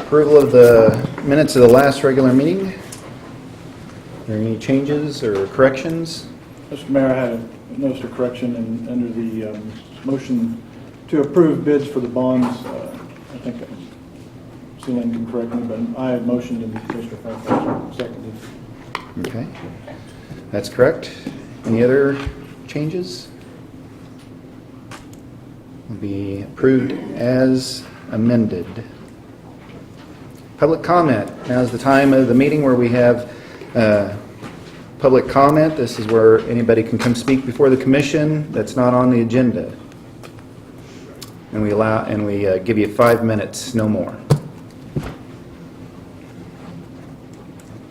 Approval of the minutes of the last regular meeting. Are there any changes or corrections? Mr. Mayor, I had a notice of correction under the motion to approve bids for the bonds. I think Celine can correct me, but I had motioned and Mr. Fairfax seconded. Okay, that's correct. Any other changes? Will be approved as amended. Public comment. Now is the time of the meeting where we have public comment. This is where anybody can come speak before the commission that's not on the agenda. And we give you 5 minutes, no more.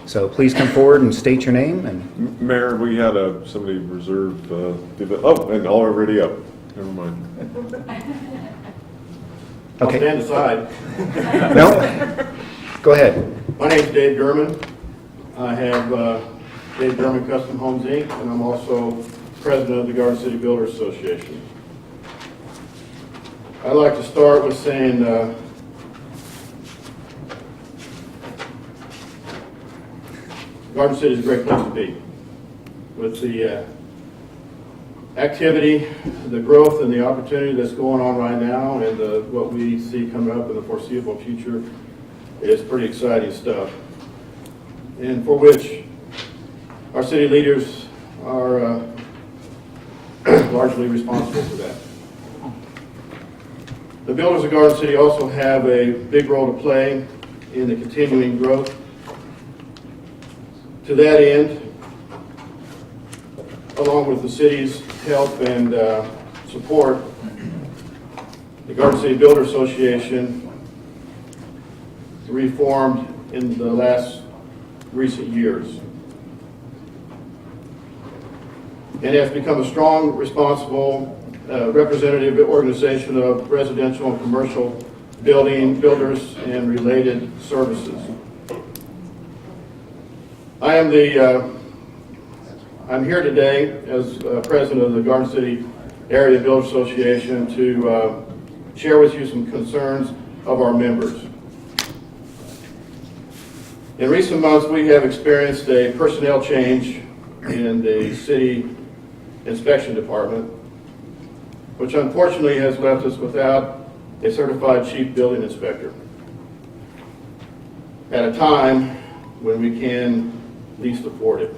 So please come forward and state your name. And Mayor, we had somebody reserved. And already up. Never mind. okay, Stand aside. no, go ahead. My name's Dave German. I have Dave German Custom Homes Inc., and I'm also president of the Garden City Builders Association. I'd like to start with saying Garden City is a great place to be. With the activity, the growth, and the opportunity that's going on right now, and what we see coming up in the foreseeable future is pretty exciting stuff, and for which our city leaders are largely responsible for that. The builders of Garden City also have a big role to play in the continuing growth. To that end, along with the city's help and support, the Garden City Builders Association reformed in the last recent years and has become a strong, responsible, representative organization of residential and commercial builders and related services. I'm here today as president of the Garden City Area Builders Association to share with you some concerns of our members. In recent months, we have experienced a personnel change in the city inspection department, which unfortunately has left us without a certified chief building inspector at a time when we can least afford it.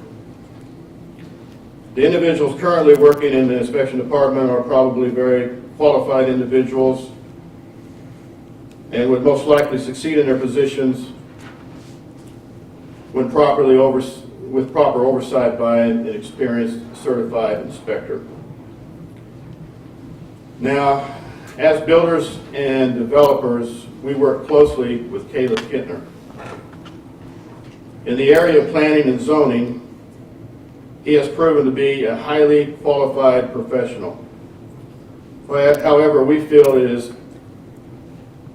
The individuals currently working in the inspection department are probably very qualified individuals and would most likely succeed in their positions when with proper oversight by an experienced certified inspector. Now, as builders and developers, we work closely with Caleb Kittner. In the area of planning and zoning, he has proven to be a highly qualified professional. However, we feel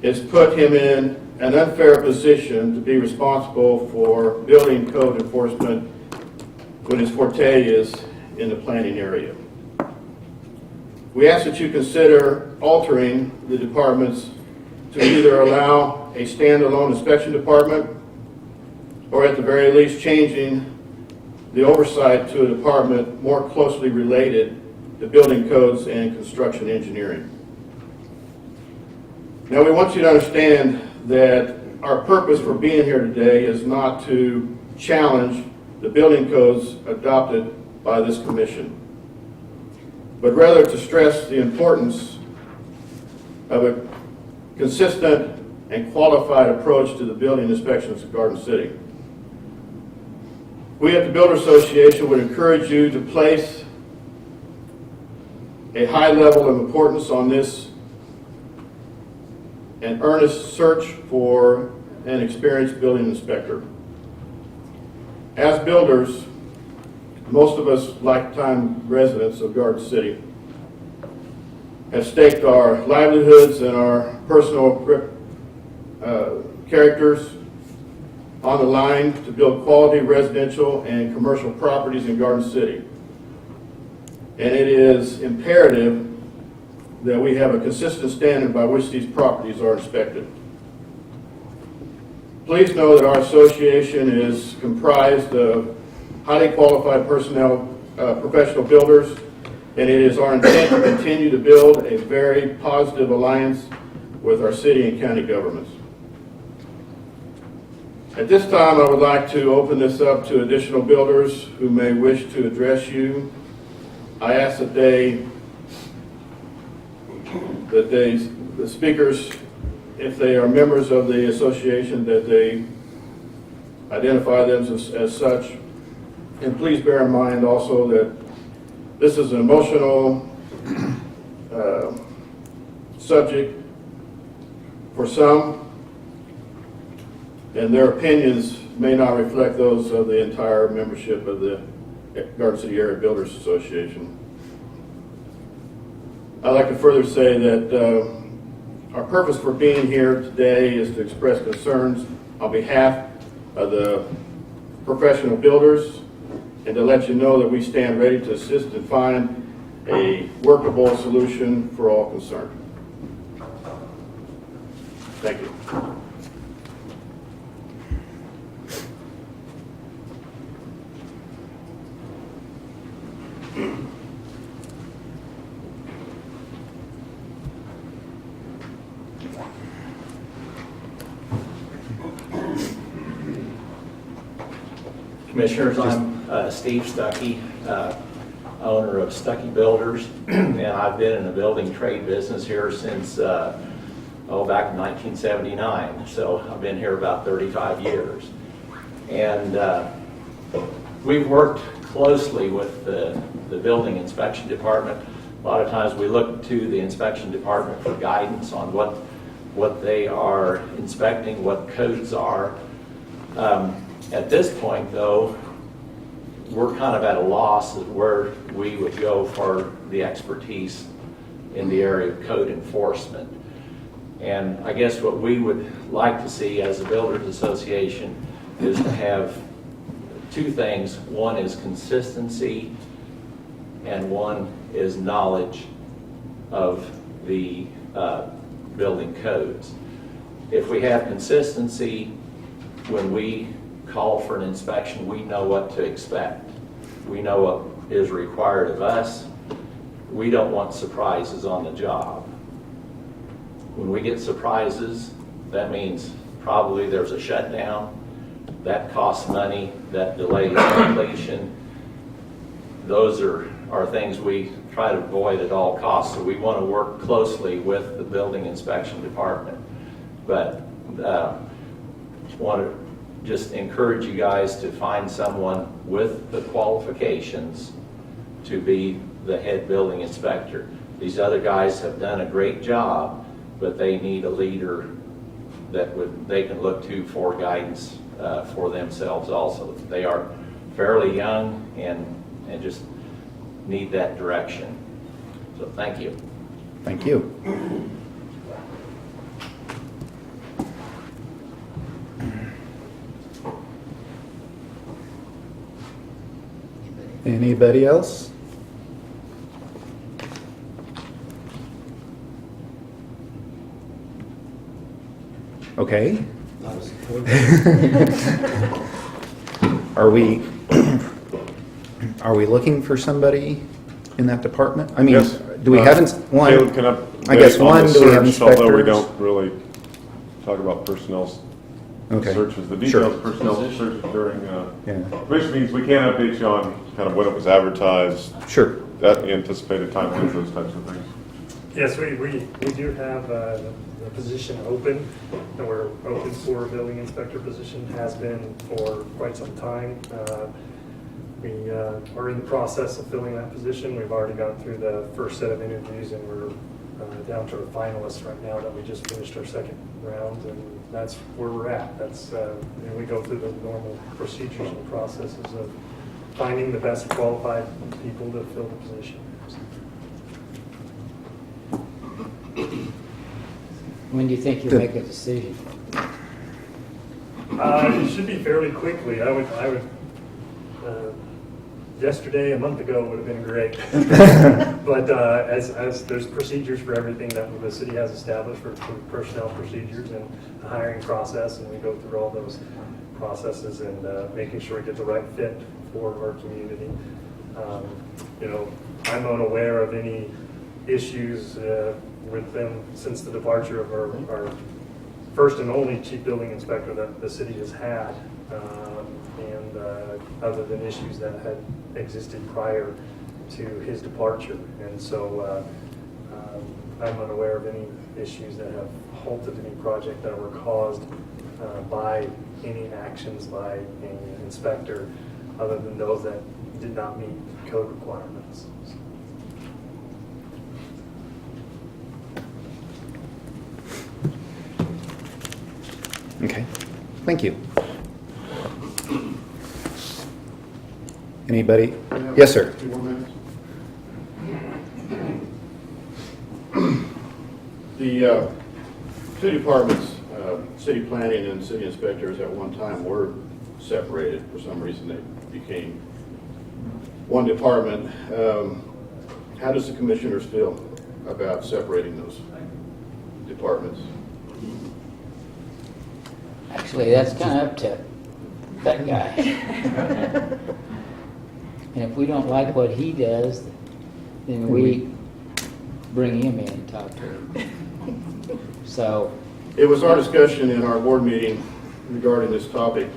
it's put him in an unfair position to be responsible for building code enforcement when his forte is in the planning area. We ask that you consider altering the departments to either allow a standalone inspection department or at the very least changing the oversight to a department more closely related to building codes and construction engineering. Now, we want you to understand that our purpose for being here today is not to challenge the building codes adopted by this commission, but rather to stress the importance of a consistent and qualified approach to the building inspections of Garden City. We at the Builder Association would encourage you to place a high level of importance on this and earnest search for an experienced building inspector. As builders, most of us lifetime residents of Garden City have staked our livelihoods and our personal characters on the line to build quality residential and commercial properties in Garden City. and it is imperative that we have a consistent standard by which these properties are inspected. Please know that our association is comprised of highly qualified personnel, professional builders, and it is our intent to continue to build a very positive alliance with our city and county governments. At this time, I would like to open this up to additional builders who may wish to address you. I ask that the speakers, if they are members of the association, that they identify them as such. And please bear in mind also that this is an emotional subject for some, and their opinions may not reflect those of the entire membership of the Garden City Area Builders Association. I'd like to further say that our purpose for being here today is to express concerns on behalf of the professional builders and to let you know that we stand ready to assist and find a workable solution for all concerned. Thank you. Commissioners, I'm Steve Stuckey, owner of Stuckey Builders, and I've been in the building trade business here since, back in 1979. So I've been here about 35 years. And we've worked closely with the building inspection department. A lot of times we look to the inspection department for guidance on what they are inspecting, what codes are. At this point, though, we're kind of at a loss of where we would go for the expertise in the area of code enforcement. And I guess what we would like to see as a builders association is to have two things. One is consistency, and one is knowledge of the building codes. If we have consistency, when we call for an inspection, we know what to expect. We know what is required of us. We don't want surprises on the job. When we get surprises, that means probably there's a shutdown. That costs money, that delays completion. Those are things we try to avoid at all costs. So we want to work closely with the building inspection department. But want to just encourage you guys to find someone with the qualifications to be the head building inspector. These other guys have done a great job, but they need a leader that they can look to for guidance for themselves also. They are fairly young and just need that direction. So thank you. Thank you. Anybody else? Okay. Are we looking for somebody in that department? I mean, Yes. do we have one? Caleb, can I guess update on one, the do we have search, Although we inspectors? don't really talk about personnel Okay. searches, the Sure. details of personnel searches during Yeah. commission meetings, we can't update you on kind of when it was advertised, Sure. that anticipated timelines, those types of things. Yes, we do have the position open, and we're open for a building inspector position, has been for quite some time. We are in the process of filling that position. We've already gone through the first set of interviews, and we're down to our finalists right now that we just finished our second round, and that's where we're at. That's we go through the normal procedures and processes of finding the best qualified people to fill the position. When do you think you'll make a decision? It should be fairly quickly. I would yesterday, a month ago would have been great. But as there's procedures for everything that the city has established for personnel procedures and the hiring process, and we go through all those processes and making sure we get the right fit for our community. You know, I'm unaware of any issues with them since the departure of our first and only chief building inspector that the city has had, and other than issues that had existed prior to his departure. And so I'm unaware of any issues that have halted any project that were caused by any actions by an inspector, other than those that did not meet code requirements. Okay, thank you. Anybody? Yes, sir. 2 more minutes. The two departments, city planning and city inspectors at one time were separated. For some reason, they became one department. How does the commissioners feel about separating those departments? Actually, that's kind of up to that guy. And if we don't like what he does, then we bring him in and talk to him. So, It was our discussion in our board meeting regarding this topic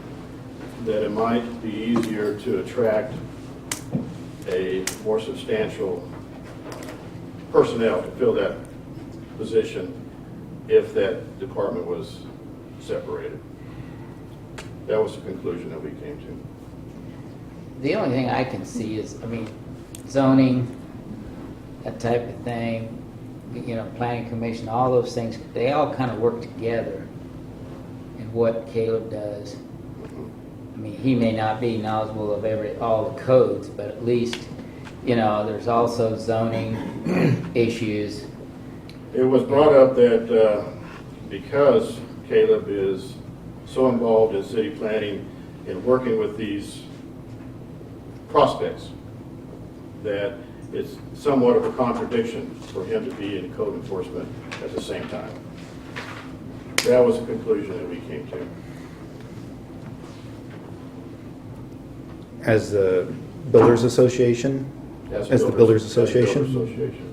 that it might be easier to attract a more substantial personnel to fill that position if that department was separated. That was the conclusion that we came to. the only thing I can see is, I mean, zoning, that type of thing, you know, planning commission, all those things, they all kind of work together in what Caleb does. I mean, he may not be knowledgeable of all the codes, but at least, you know, there's also zoning issues. It was brought up that because Caleb is so involved in city planning and working with these prospects, that it's somewhat of a contradiction for him to be in code enforcement at the same time. That was the conclusion that we came to. As the Builders Association? As the Builders Association? As the Builders Association.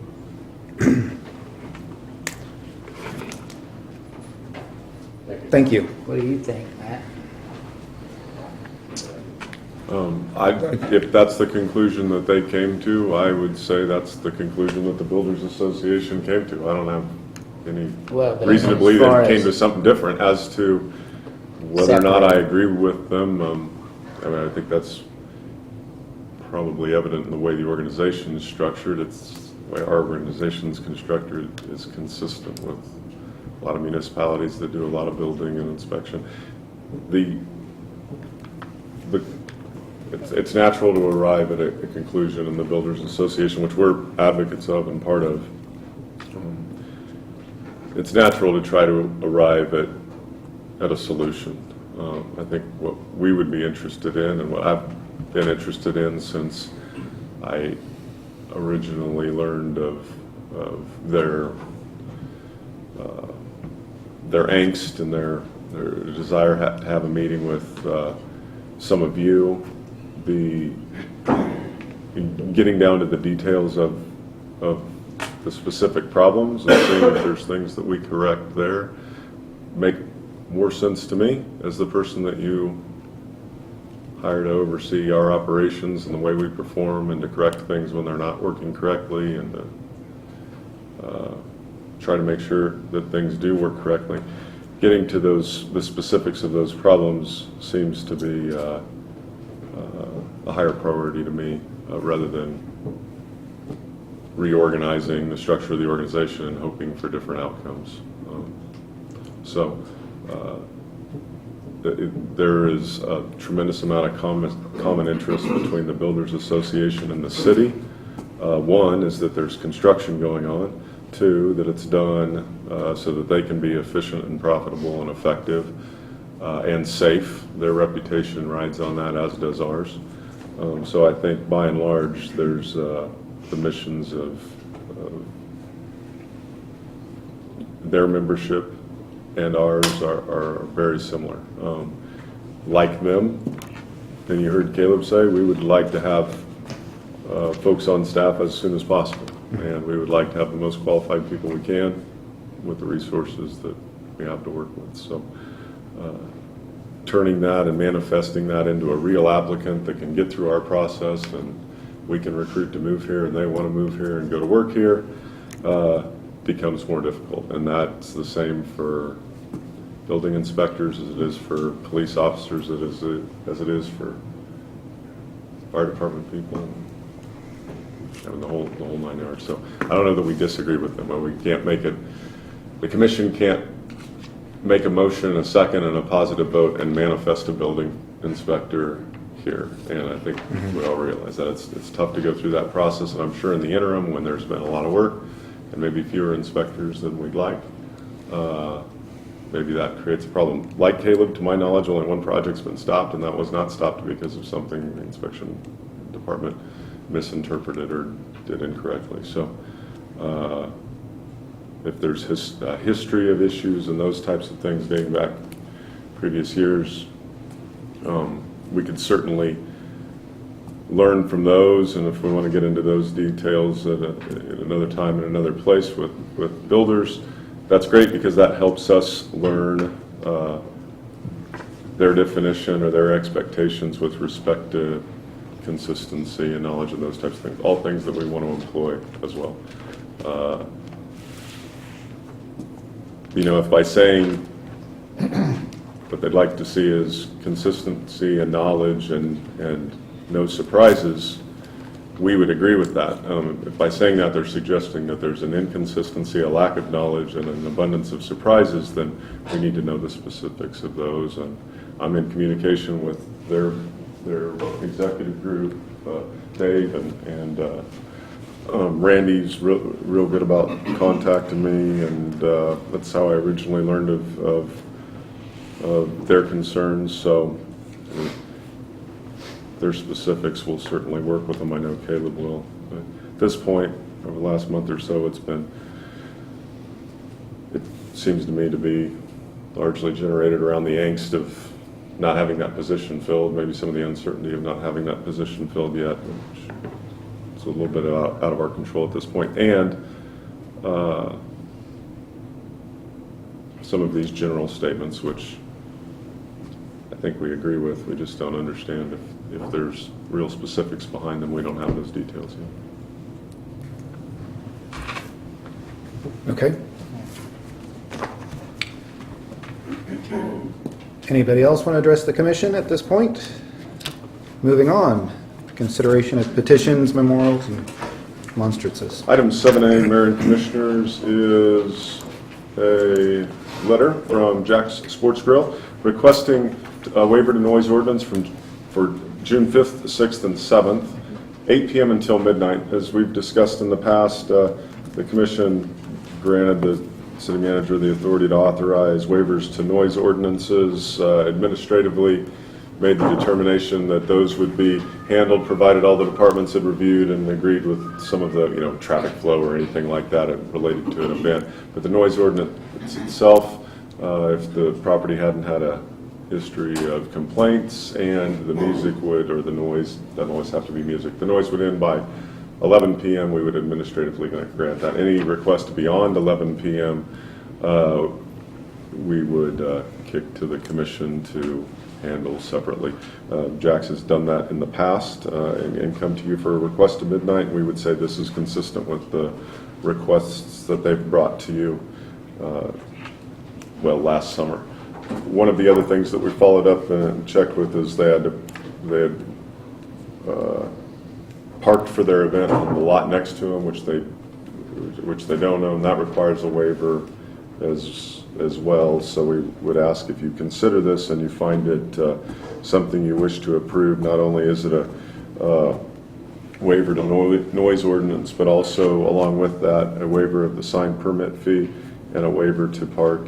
Thank you. What do you think, Matt? If that's the conclusion that they came to, I would say that's the conclusion that the Builders Association came to. I don't have any Well, but reason to as believe far they came as- to something different. As to whether or not I Separate. agree with them, I mean, I think that's probably evident in the way the organization is structured. It's the way our organization is constructed is consistent with a lot of municipalities that do a lot of building and inspection. It's natural to arrive at a conclusion in the Builders Association, which we're advocates of and part of. It's natural to try to arrive at a solution. I think what we would be interested in, and what I've been interested in since I originally learned of their angst and their desire to have a meeting with some of you, getting down to the details of the specific problems and seeing if there's things that we correct there make more sense to me as the person that you hire to oversee our operations and the way we perform, and to correct things when they're not working correctly, and to try to make sure that things do work correctly. Getting to the specifics of those problems seems to be a higher priority to me, rather than reorganizing the structure of the organization and hoping for different outcomes. There is a tremendous amount of common interest between the Builders Association and the city. One is that there's construction going on. Two, that it's done so that they can be efficient and profitable and effective and safe. Their reputation rides on that, as does ours. So I think by and large, there's the missions of their membership and ours are very similar. Like them, and you heard Caleb say, we would like to have folks on staff as soon as possible. And we would like to have the most qualified people we can with the resources that we have to work with. So turning that and manifesting that into a real applicant that can get through our process and we can recruit to move here and they want to move here and go to work here becomes more difficult. And that's the same for building inspectors as it is for police officers, as it is for fire department people, and the whole 9 yards. So I don't know that we disagree with them, but we can't make it. The commission can't make a motion, a second, and a positive vote and manifest a building inspector here. And I think we all realize that it's tough to go through that process. And I'm sure in the interim, when there's been a lot of work and maybe fewer inspectors than we'd like, maybe that creates a problem. Like Caleb, to my knowledge, only one project's been stopped, and that was not stopped because of something the inspection department misinterpreted or did incorrectly. So if there's a history of issues and those types of things dating back previous years, we could certainly learn from those, and if we want to get into those details at another time in another place with builders, that's great, because that helps us learn their definition or their expectations with respect to consistency and knowledge and those types of things, all things that we want to employ as well. If by saying what they'd like to see is consistency and knowledge and no surprises, we would agree with that. If by saying that they're suggesting that there's an inconsistency, a lack of knowledge, and an abundance of surprises, then we need to know the specifics of those. And I'm in communication with their executive group, Dave and Randy's real good about contacting me, and that's how I originally learned of their concerns. So their specifics, we'll certainly work with them. I know Caleb will. But at this point, over the last month or so, it seems to me to be largely generated around the angst of not having that position filled, maybe some of the uncertainty of not having that position filled yet, which is a little bit out of our control at this point, and some of these general statements, which I think we agree with, we just don't understand if there's real specifics behind them. We don't have those details yet. Okay. Anybody else want to address the commission at this point? Moving on. Consideration of petitions, memorials, and monstrances. Item 7A, Mayor and Commissioners, is a letter from Jack's Sports Grill requesting a waiver to noise ordinance for June 5th, 6th, and 7th, 8 p.m. until midnight. As we've discussed in the past, the Commission granted the City Manager the authority to authorize waivers to noise ordinances. Administratively made the determination that those would be handled provided all the departments had reviewed and agreed with some of the traffic flow or anything like that related to an event. But the noise ordinance itself, if the property hadn't had a history of complaints and the music would, or the noise, doesn't always have to be music, the noise would end by 11 p.m. we would administratively grant that. Any request beyond 11 p.m. We would kick to the Commission to handle separately. Jax has done that in the past and come to you for a request to midnight. We would say this is consistent with the requests that they've brought to you last summer. One of the other things that we followed up and checked with is they had parked for their event on the lot next to them, which they don't own. That requires a waiver as well. So we would ask if you consider this and you find it something you wish to approve. Not only is it a waiver to noise ordinance, but also along with that a waiver of the sign permit fee and a waiver to park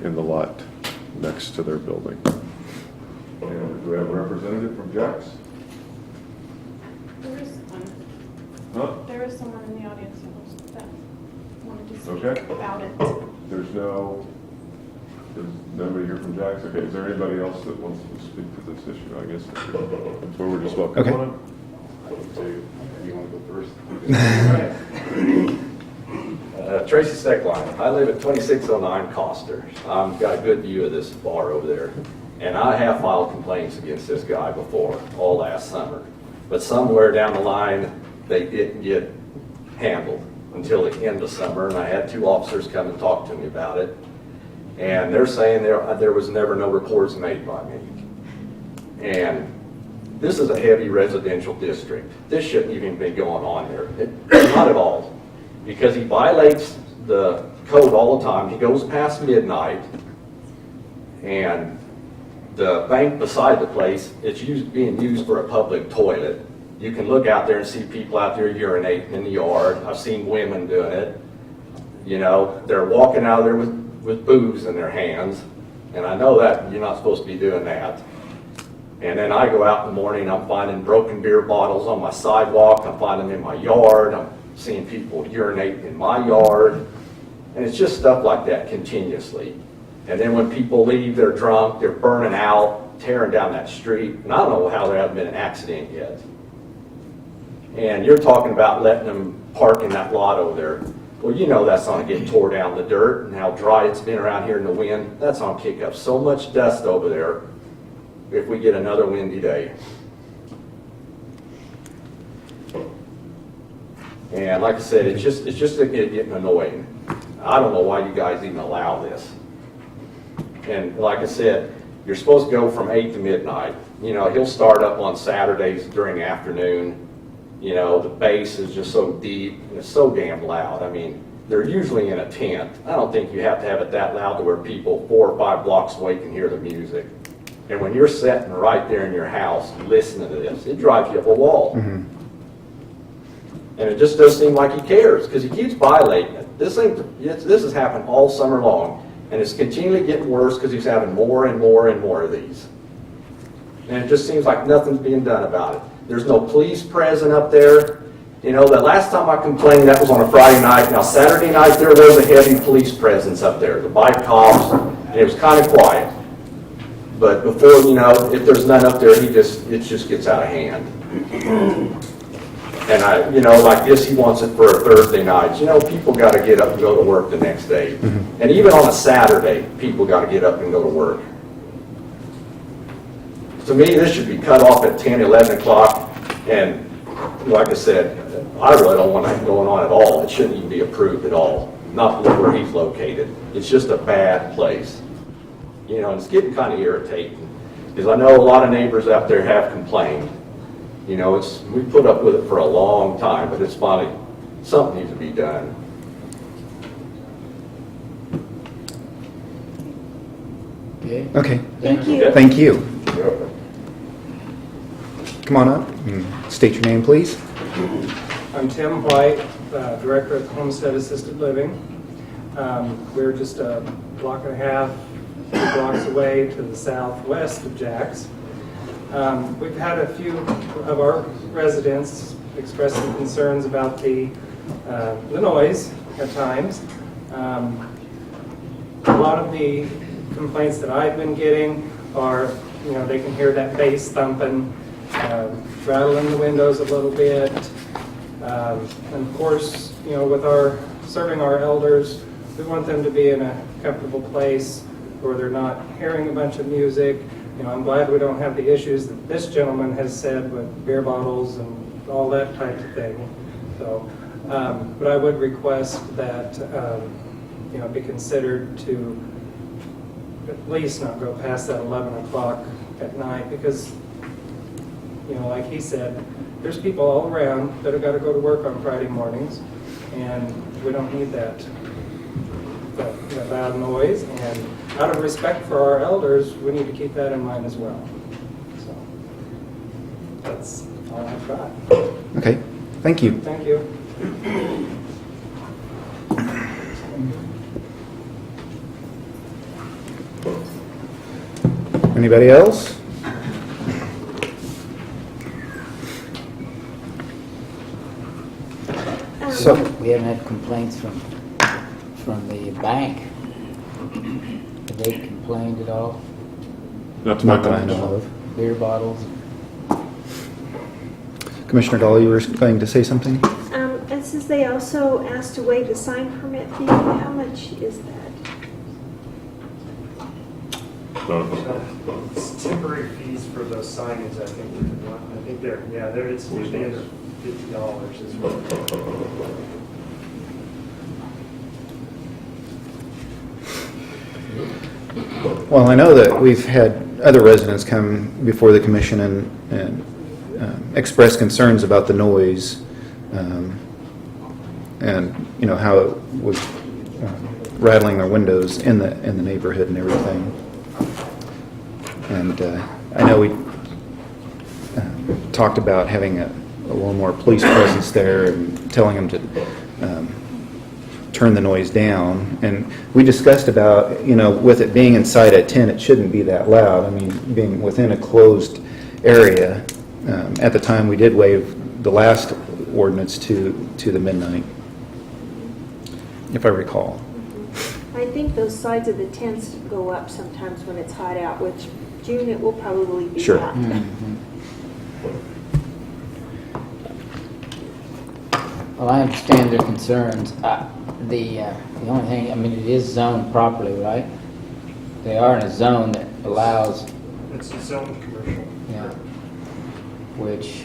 in the lot next to their building. And do we have a representative from Jax? Huh? There is someone in the audience that wanted to speak Okay. about it. There's nobody here from Jack's? Okay, is there anybody else that wants to speak to this issue? I guess that's where we're just welcome. Okay. Come on up. You want to go first? Tracy Steckline. I live at 2609 Coster. I've got a good view of this bar over there. And I have filed complaints against this guy before, all last summer. But somewhere down the line, they didn't get handled until the end of summer. And I had 2 officers come and talk to me about it. And they're saying there was never no reports made by me. And this is a heavy residential district. This shouldn't even be going on there. Not at all. Because he violates the code all the time. He goes past midnight, and the bank beside the place, it's being used for a public toilet. You can look out there and see people out there urinating in the yard. I've seen women doing it. You know, they're walking out of there with booze in their hands, and I know that you're not supposed to be doing that. And then I go out in the morning, I'm finding broken beer bottles on my sidewalk, I'm finding them in my yard, I'm seeing people urinate in my yard, and it's just stuff like that continuously. And then when people leave, they're drunk, they're burning out, tearing down that street, and I don't know how there hasn't been an accident yet. And you're talking about letting them park in that lot over there. Well, you know that's going to get tore down, the dirt, and how dry it's been around here in the wind. That's going to kick up so much dust over there if we get another windy day. And like I said, it's just getting annoying. I don't know why you guys even allow this. And like I said, you're supposed to go from 8 to midnight. You know, he'll start up on Saturdays during the afternoon. You know, the bass is just so deep and it's so damn loud. I mean, they're usually in a tent. I don't think you have to have it that loud to where people 4 or 5 blocks away can hear the music. And when you're sitting right there in your house listening to this, it drives you up a wall. Mm-hmm. And it just doesn't seem like he cares because he keeps violating it. This has happened all summer long, and it's continually getting worse because he's having more and more and more of these. And it just seems like nothing's being done about it. There's no police present up there. You know, the last time I complained, that was on a Friday night. Now, Saturday night, there was a heavy police presence up there, the bike cops, and it was kind of quiet. But before, you know, if there's none up there, it just gets out of hand. And you know, like this, he wants it for a Thursday night. You know, people got to get up and go to work the next day. Mm-hmm. And even on a Saturday, people got to get up and go to work. To me, this should be cut off at 10, 11 o'clock. And like I said, I really don't want that going on at all. It shouldn't even be approved at all. Not where he's located. It's just a bad place. You know, it's getting kind of irritating. Because I know a lot of neighbors out there have complained. You know, we put up with it for a long time, but it's finally, something needs to be done. Okay. Okay, Thank you. thank you. Come on up and state your name, please. I'm Tim White, Director of Homestead Assisted Living. We're just a block and a half, 2 blocks away to the southwest of Jack's. We've had a few of our residents express some concerns about the noise at times. A lot of the complaints that I've been getting are, you know, they can hear that bass thumping, rattling the windows a little bit. And of course, you know, with serving our elders, we want them to be in a comfortable place where they're not hearing a bunch of music. You know, I'm glad we don't have the issues that this gentleman has said with beer bottles and all that type of thing. So, but I would request that, you know, be considered to at least not go past that 11 o'clock at night because, you know, like he said, there's people all around that have got to go to work on Friday mornings, and we don't need that loud noise. And out of respect for our elders, we need to keep that in mind as well. So that's all I've got. Okay, thank you. Thank you. Anybody else? So, We haven't had complaints from the bank. Have they complained at all? Not to my not that I knowledge. know of. Beer bottles? Commissioner Dahl, you were going to say something? It says they also asked to waive the sign permit fee. How much is that? It's temporary fees for those signage, I think. I think it's usually under $50 as well. Well, I know that we've had other residents come before the commission and express concerns about the noise, and you know how it was rattling their windows in the neighborhood and everything. And I know we talked about having a little more police presence there and telling them to turn the noise down. And we discussed about, you know, with it being inside a tent, it shouldn't be that loud. I mean, being within a closed area. At the time, we did waive the last ordinance to the midnight, if I recall. I think those sides of the tents go up sometimes when it's hot out, which June it will probably be Sure. hot. Well, I understand their concerns. The only thing, I mean, it is zoned properly, right? They are in a zone that allows, It's zoned commercial. yeah, which,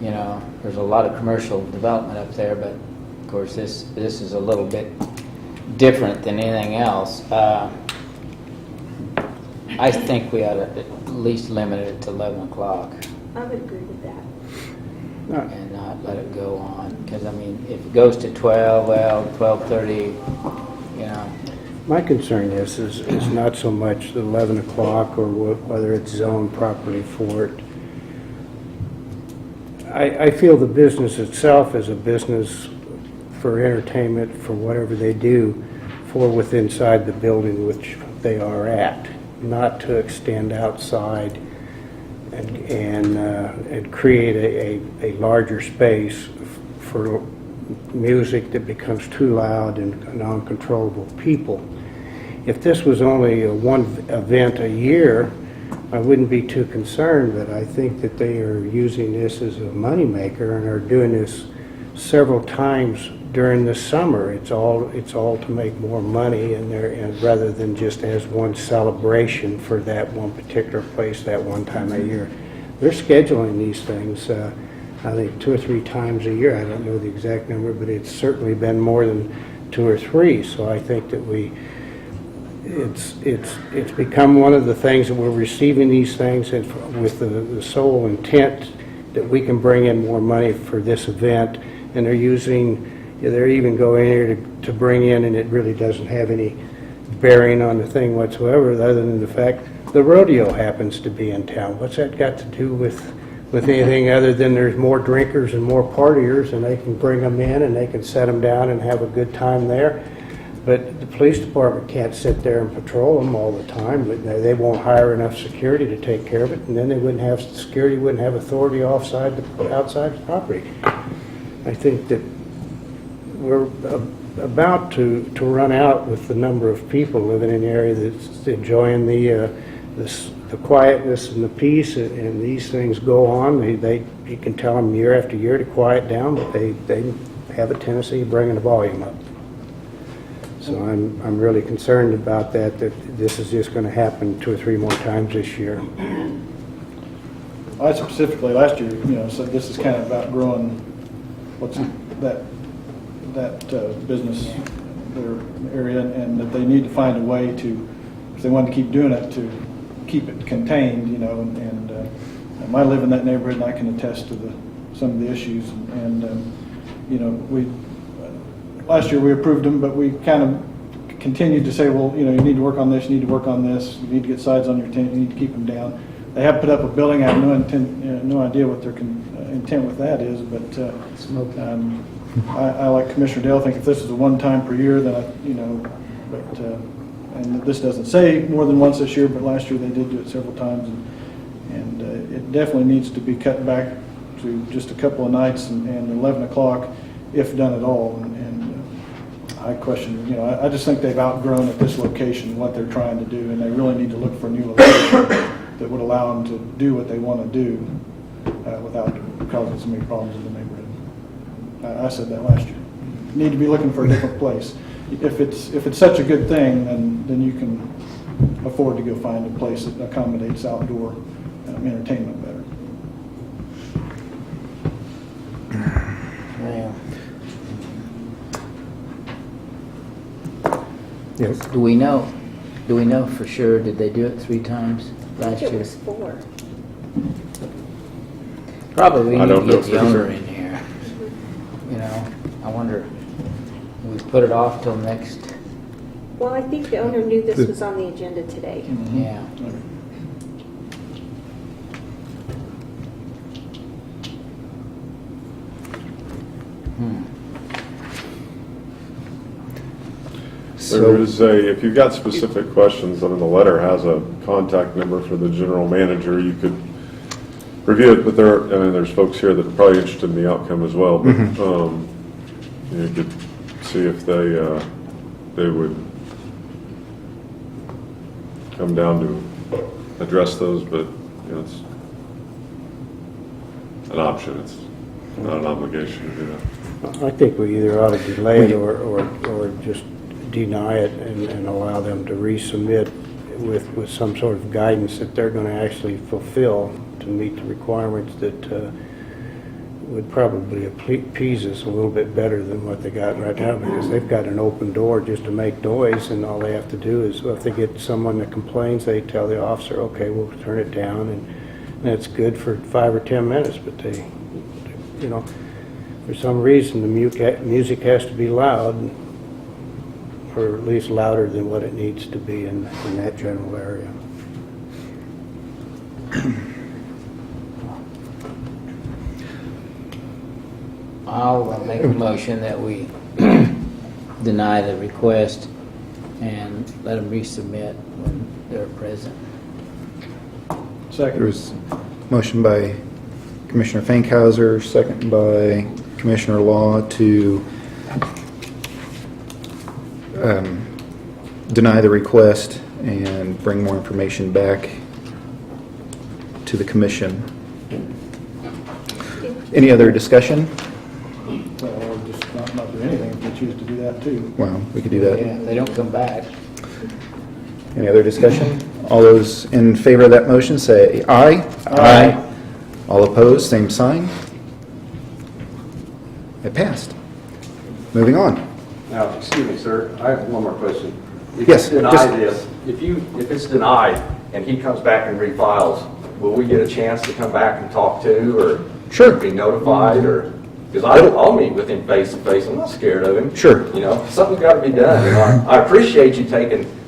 you know, there's a lot of commercial development up there, but of course this is a little bit different than anything else. I think we ought to at least limit it to 11 o'clock I would agree with that. and not let it go on. Because, I mean, if it goes to 12, well, 12:30, you know. My concern is not so much the 11 o'clock or whether it's zoned properly for it. I feel the business itself is a business for entertainment, for whatever they do, for within inside the building which they are at, not to extend outside and create a larger space for music that becomes too loud and uncontrollable people. If this was only one event a year, I wouldn't be too concerned, but I think that they are using this as a moneymaker and are doing this several times during the summer. It's all to make more money, and rather than just as one celebration for that one particular place that one time a year. They're scheduling these things, I think 2 or 3 times a year. I don't know the exact number, but it's certainly been more than 2 or 3. So I think that it's become one of the things that we're receiving these things with the sole intent that we can bring in more money for this event, and they're even going here to bring in, and it really doesn't have any bearing on the thing whatsoever, other than the fact the rodeo happens to be in town. What's that got to do with anything other than there's more drinkers and more partiers, and they can bring them in and they can set them down and have a good time there? But the police department can't sit there and patrol them all the time, but they won't hire enough security to take care of it, and then they wouldn't have security, wouldn't have authority outside the property. I think that we're about to run out with the number of people living in the area that's enjoying the quietness and the peace, and these things go on. You can tell them year after year to quiet down, but they have a tendency of bringing the volume up. So I'm really concerned about that this is just going to happen 2 or 3 more times this year. I specifically last year, said this is kind of outgrowing what's that business, their area, and that they need to find a way to, if they want to keep doing it, to keep it contained, and I live in that neighborhood and I can attest to some of the issues, and we last year we approved them, but we kind of continued to say, well, you need to work on this, you need to work on this, you need to get sides on your tent, you need to keep them down. They have put up a building. I have no idea what their intent with that is, but I like Commissioner Dale. Think if this is a one-time per year, then and this doesn't say more than once this year, but last year they did do it several times, and it definitely needs to be cut back to just a couple of nights and 11 o'clock. if done at all. And I question, I just think they've outgrown at this location what they're trying to do, and they really need to look for a new location that would allow them to do what they want to do without causing so many problems in the neighborhood. I said that last year. You need to be looking for a different place. If it's such a good thing, then you can afford to go find a place that accommodates outdoor entertainment better. Well, Yes. do we know for sure, did they do it 3 times I last think it year? was 4. Probably we I need to don't know get the for owner sure. in here. I wonder, we put it off till next, Well, I think the owner knew this was on the agenda today. yeah. There is if you've got specific questions, I mean, the letter has a contact number for the general manager. You could review it, but there's folks here that are probably interested in the outcome as well. But you could see if they would come down to address those, but it's an option. It's not an obligation to do that. I think we either ought to delay it or just deny it and allow them to resubmit with some sort of guidance that they're going to actually fulfill to meet the requirements that would probably appease us a little bit better than what they got right now, because they've got an open door just to make noise, and all they have to do is, if they get someone that complains, they tell the officer, okay, we'll turn it down, and it's good for 5 or 10 minutes, but they for some reason, the music has to be loud, or at least louder than what it needs to be in that general area. I'll make a motion that we deny the request and let them resubmit when they're present. Second. There was motion by Commissioner Fankhauser, second by Commissioner Law to deny the request and bring more information back to the commission. Any other discussion? Or just not do anything if they choose to do that too. Well, we could do that. Yeah, if they don't come back. Any other discussion? All those in favor of that motion say aye. Aye. All opposed, same sign. It passed. Moving on. Now, excuse me, sir, I have one more question. If Yes, you deny just- this, if it's denied and he comes back and refiles, will we get a chance to come back and talk to, or Sure. be notified, or, because I'll meet with him face to face, I'm not scared of him. Sure. Something's got to be done. I appreciate you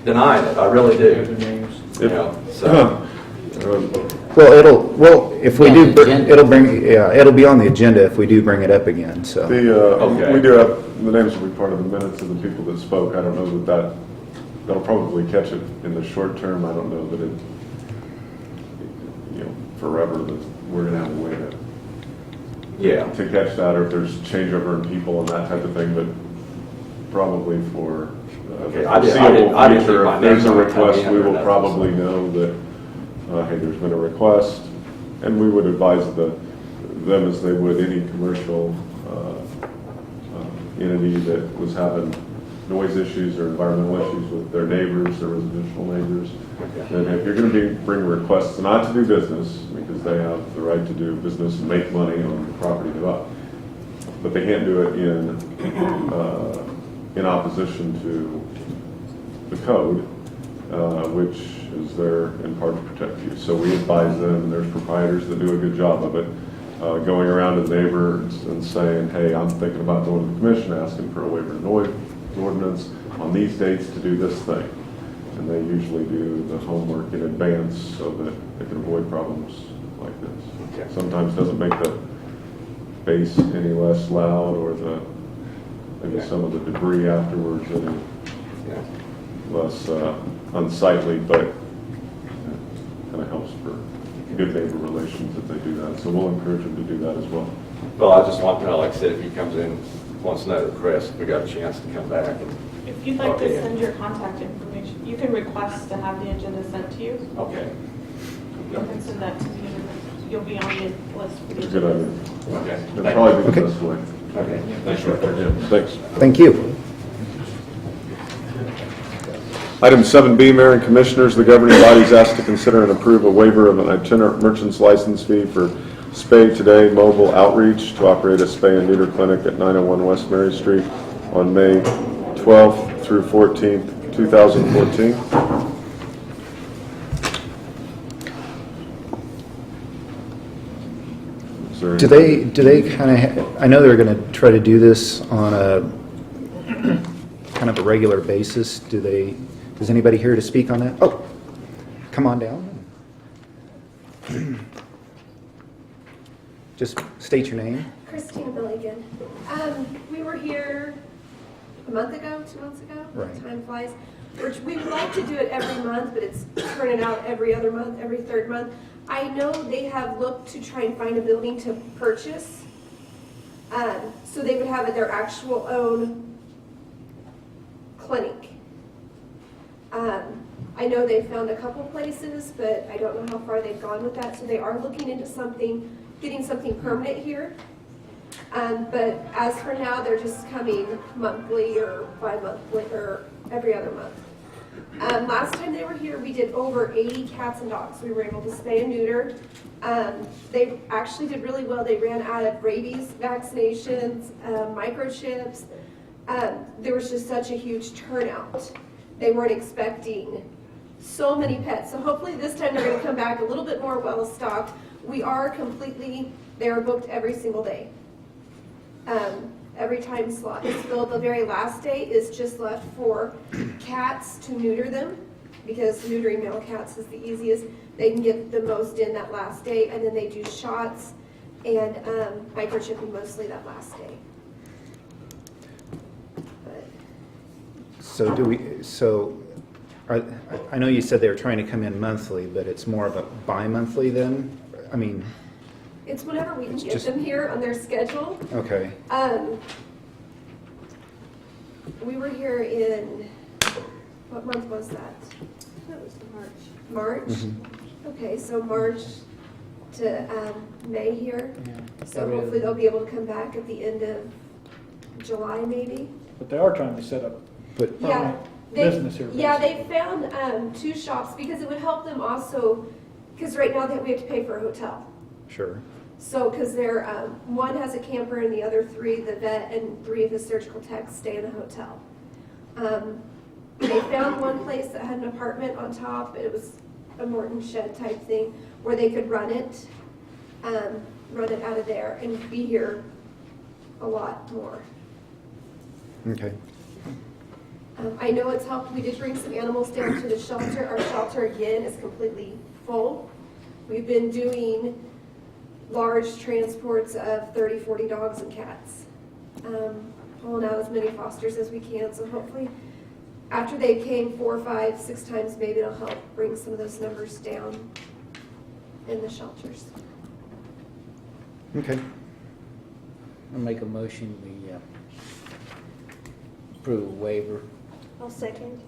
denying it, I really do. So, Well, if we Yeah, do, the agenda. it'll be on the agenda if we do bring it up again, so. Okay. We do have, the names will be part of the minutes of the people that spoke. I don't know that'll probably catch it in the short term. I don't know that forever that we're gonna have a way yeah. to catch that, or if there's changeover in people and that type of thing, but probably for Okay, the I didn't foreseeable think future, my if there's a name would come request, in we or will nothing, probably so. know that, hey, there's been a request, and we would advise them as they would any commercial entity that was having noise issues or environmental issues with their neighbors, their residential neighbors. And if you're going to bring requests not to do business, because they have the right to do business and make money on the property they bought, but they can't do it in opposition to the code, which is there in part to protect you. So we advise them, and there's proprietors that do a good job of it, going around to the neighbors and saying, hey, I'm thinking about going to the commission, asking for a waiver of noise ordinance on these dates to do this thing. And they usually do the homework in advance so that they can avoid problems like this. Okay. Sometimes doesn't make the bass any less loud, or maybe some of the debris afterwards any less unsightly, but kind of helps for good neighbor relations if they do that. So we'll encourage them to do that as well. Well, I just want to know, like I said, if he comes in wants to know, Chris, if we got a chance to come back. If you'd like to Okay. send your contact information, you can request to have the agenda sent to you. Okay. You can send that to me, and you'll be on the list for the It's a good agenda. idea. Okay. It'd probably be Okay. the best way. Okay. Yeah, thanks. Thank you. Item 7B, Mayor and Commissioners, the governing body is asked to consider and approve a waiver of an itinerant merchant's license fee for Spay Today Mobile Outreach to operate a spay and neuter clinic at 901 West Mary Street on May 12th through 14th, 2014. Is there Do they kind of, I know they're going to try to do this on a kind of a regular basis. Is anybody here to speak on that? Oh, come on down. Just state your name. Christina Billigan. We were here a month ago, 2 months ago. Right. Time flies. We would like to do it every month, but it's turning out every other month, every third month. I know they have looked to try and find a building to purchase, so they would have their actual own clinic. I know they found a couple places, but I don't know how far they've gone with that, so they are looking into getting something permanent here. But as for now, they're just coming monthly or bi-monthly or every other month. Last time they were here, we did over 80 cats and dogs. We were able to spay and neuter. They actually did really well. They ran out of rabies vaccinations, microchips. There was just such a huge turnout. They weren't expecting so many pets. So hopefully this time they're going to come back a little bit more well-stocked. They are booked every single day. Every time slot is filled. The very last day is just left for cats to neuter them, because neutering male cats is the easiest. They can get the most in that last day, and then they do shots and microchipping mostly that last day. I know you said they were trying to come in monthly, but it's more of a bi-monthly then? I mean, It's whenever we can get just- them here on their schedule. okay. We were here in, what month was that? That was March. March? Mm-hmm. Okay, so March to May here. So Every hopefully other- they'll be able to come back at the end of July maybe. But they are trying to set up But Yeah, permanent business here. yeah, basically. they found 2 shops because it would help them also, because right now we have to pay for a hotel. sure. So, because they're, one has a camper and the other 3, the vet and 3 of his surgical techs stay in a hotel. They found one place that had an apartment on top. It was a Morton shed type thing where they could run it out of there and be here a lot more. Okay. I know it's helped. We did bring some animals down to the shelter. Our shelter again is completely full. We've been doing large transports of 30, 40 dogs and cats, pulling out as many fosters as we can. So hopefully after they came 4, 5, 6 times, maybe it'll help bring some of those numbers down in the shelters. Okay. I'll make a motion, we approve a waiver. I'll second.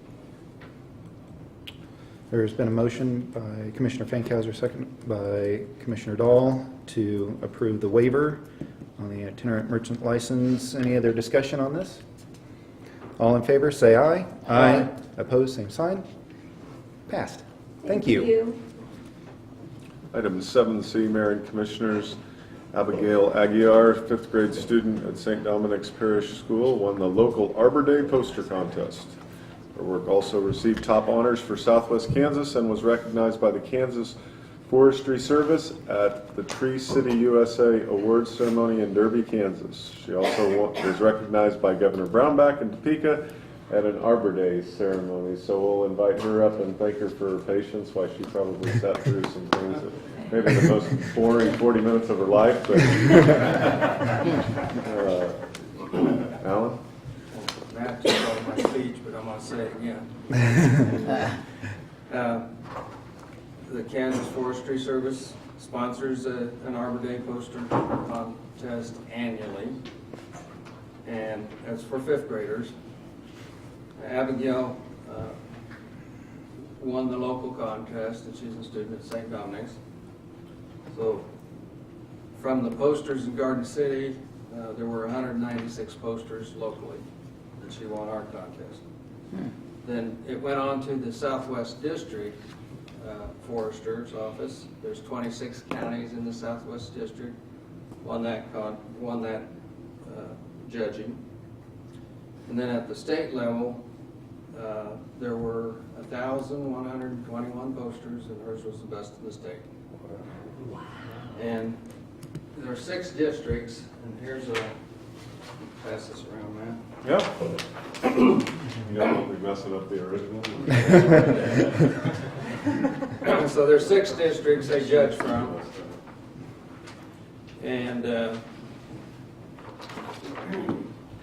There's been a motion by Commissioner Fankhauser, second by Commissioner Dahl, to approve the waiver on the itinerant merchant license. Any other discussion on this? All in favor, say aye. Aye. Opposed, same sign. Passed. Thank you. Item 7C, Mayor and Commissioners, Abigail Aguiar, 5th grade student at St. Dominic's Parish School, won the local Arbor Day poster contest. Her work also received top honors for Southwest Kansas and was recognized by the Kansas Forestry Service at the Tree City USA Awards Ceremony in Derby, Kansas. She also is recognized by Governor Brownback in Topeka at an Arbor Day ceremony. So we'll invite her up and thank her for her patience while she probably sat through some things that maybe the most boring 40 minutes of her life. But, Alan? Matt just called my speech, but I'm going to say it again. The Kansas Forestry Service sponsors an Arbor Day poster contest annually. and it's for fifth graders. Abigail won the local contest, and she's a student at St. Dominic's. So from the posters in Garden City, there were 196 posters locally that she won our contest. Then it went on to the Southwest District Forester's office. There's 26 counties in the Southwest District won that judging. And then at the state level, there were 1,121 posters, and hers was the best in the state. Wow. And there are 6 districts, and here's a, pass this around, man. Yeah. You don't be messing up the original. So there's 6 districts they judge from. And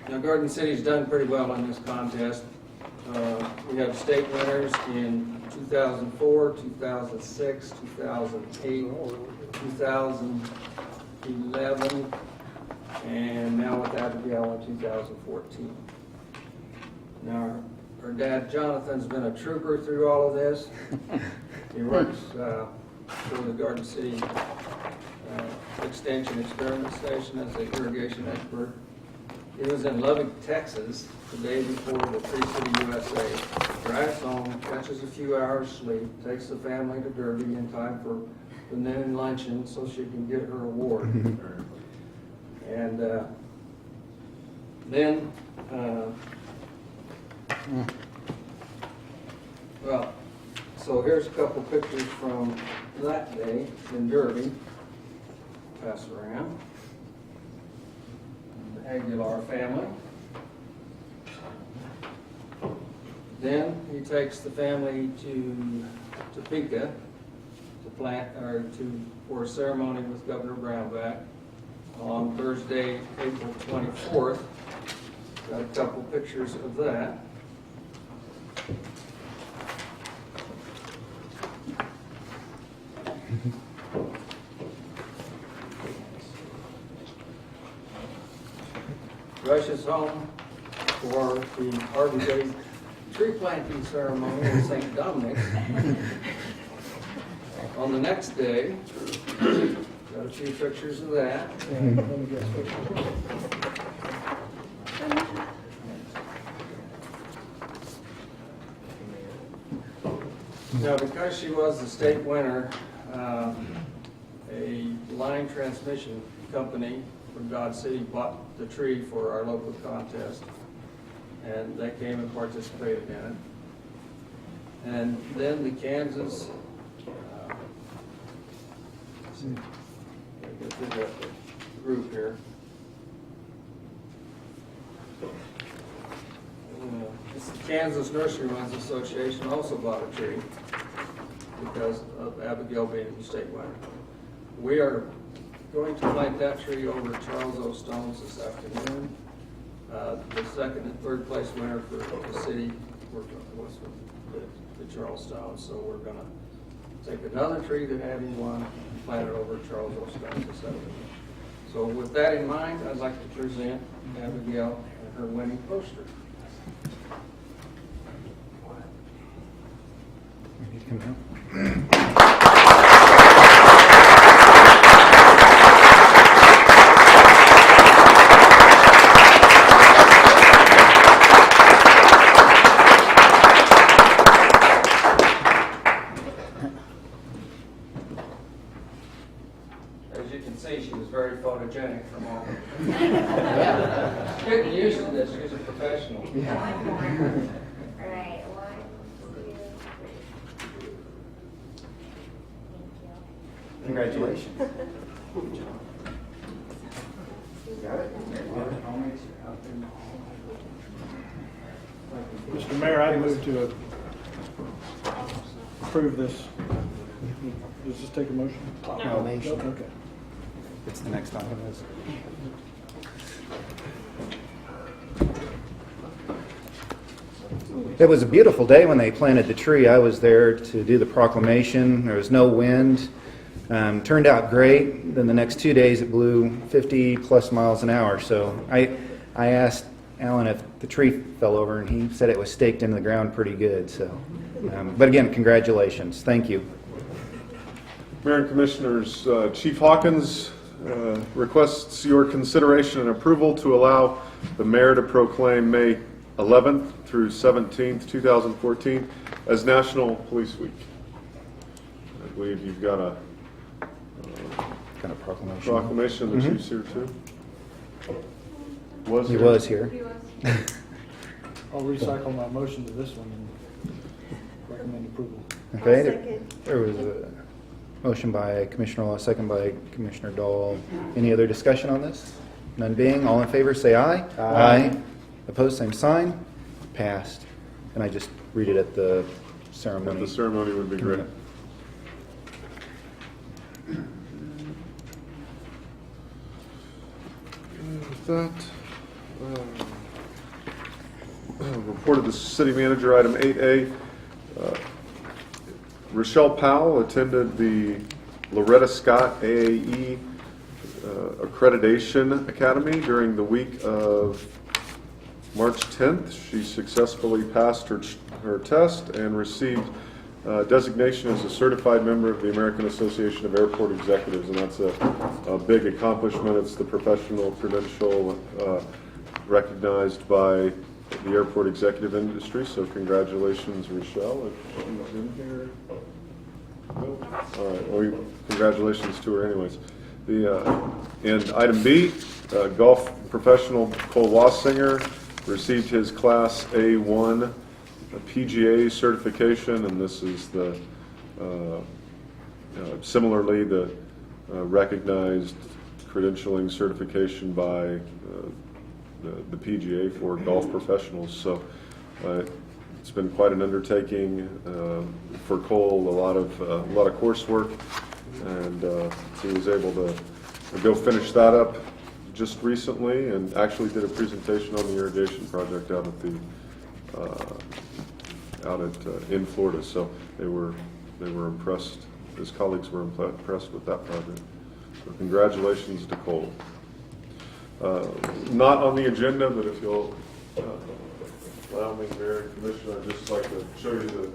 now Garden City's done pretty well in this contest. We have state winners in 2004, 2006, 2008, 2011, and now with Abigail in 2014. Now, her dad Jonathan's been a trooper through all of this. He works for the Garden City Extension Experiment Station as an irrigation expert. He was in Lubbock, Texas, the day before the Tree City USA. Drives home, catches a few hours sleep, takes the family to Derby in time for the noon luncheon so she can get her award. And then, well, so here's a couple pictures from that day in Derby. Pass around. The Aguilar family. Then he takes the family to Topeka to for a ceremony with Governor Brownback on Thursday, April 24th. Got a couple pictures of that. Rushes home for the Harvey Day tree planting ceremony in St. Dominic's. On the next day, got a few pictures of that. Now, because she was the state winner, a line transmission company from Dodge City bought the tree for our local contest, and they came and participated in it. And then the Kansas, get the group here. It's the Kansas Nurserymen's Association also bought a tree because of Abigail being the state winner. We are going to plant that tree over Charles O. Stone's this afternoon. The second and third place winner for the city was the Charles Stone. So we're going to take another tree that Abby won and plant it over Charles O. Stone's this afternoon. So with that in mind, I'd like to present Abigail and her winning poster. Come out. As you can see, she was very photogenic from all. She's getting used to this. She's a professional. Right, 1, 2, 3. Congratulations. Mr. Mayor, I move to approve this. Does this take a motion? Proclamation. Okay. It's the next item. It was a beautiful day when they planted the tree. I was there to do the proclamation. There was no wind. Turned out great. Then the next 2 days it blew 50 plus miles an hour. So I asked Alan if the tree fell over, and he said it was staked into the ground pretty good, so. But again, congratulations. Thank you. Mayor and Commissioners, Chief Hawkins requests your consideration and approval to allow the mayor to proclaim May 11th through 17th, 2014 as National Police Week. I believe you've got a Kind of proclamation. proclamation. The chief's here too. Was He here? was here. I'll recycle my motion to this one and recommend approval. Okay. I'll second. There was a motion by Commissioner Law, second by Commissioner Dahl. Any other discussion on this? None being, all in favor, say aye. Aye. Opposed, same sign. Passed. And I just read it at the ceremony. The ceremony would be great. With that, report of the city manager, item 8A. Rochelle Powell attended the Loretta Scott AAE Accreditation Academy during the week of March 10th. She successfully passed her test and received designation as a certified member of the American Association of Airport Executives, and that's a big accomplishment. It's the professional credential recognized by the airport executive industry, so congratulations, Rochelle. If she's in here. No? All right, well, congratulations to her anyways. And item B, golf professional Cole Wassinger received his Class A1 PGA certification, and this is the similarly the recognized credentialing certification by the PGA for golf professionals. So it's been quite an undertaking for Cole. A lot of coursework, and he was able to go finish that up just recently, and actually did a presentation on the irrigation project out at in Florida. So they were impressed. His colleagues were impressed with that project. So congratulations to Cole. Not on the agenda, but if you'll allow me, Mayor and Commissioner, I'd just like to show you the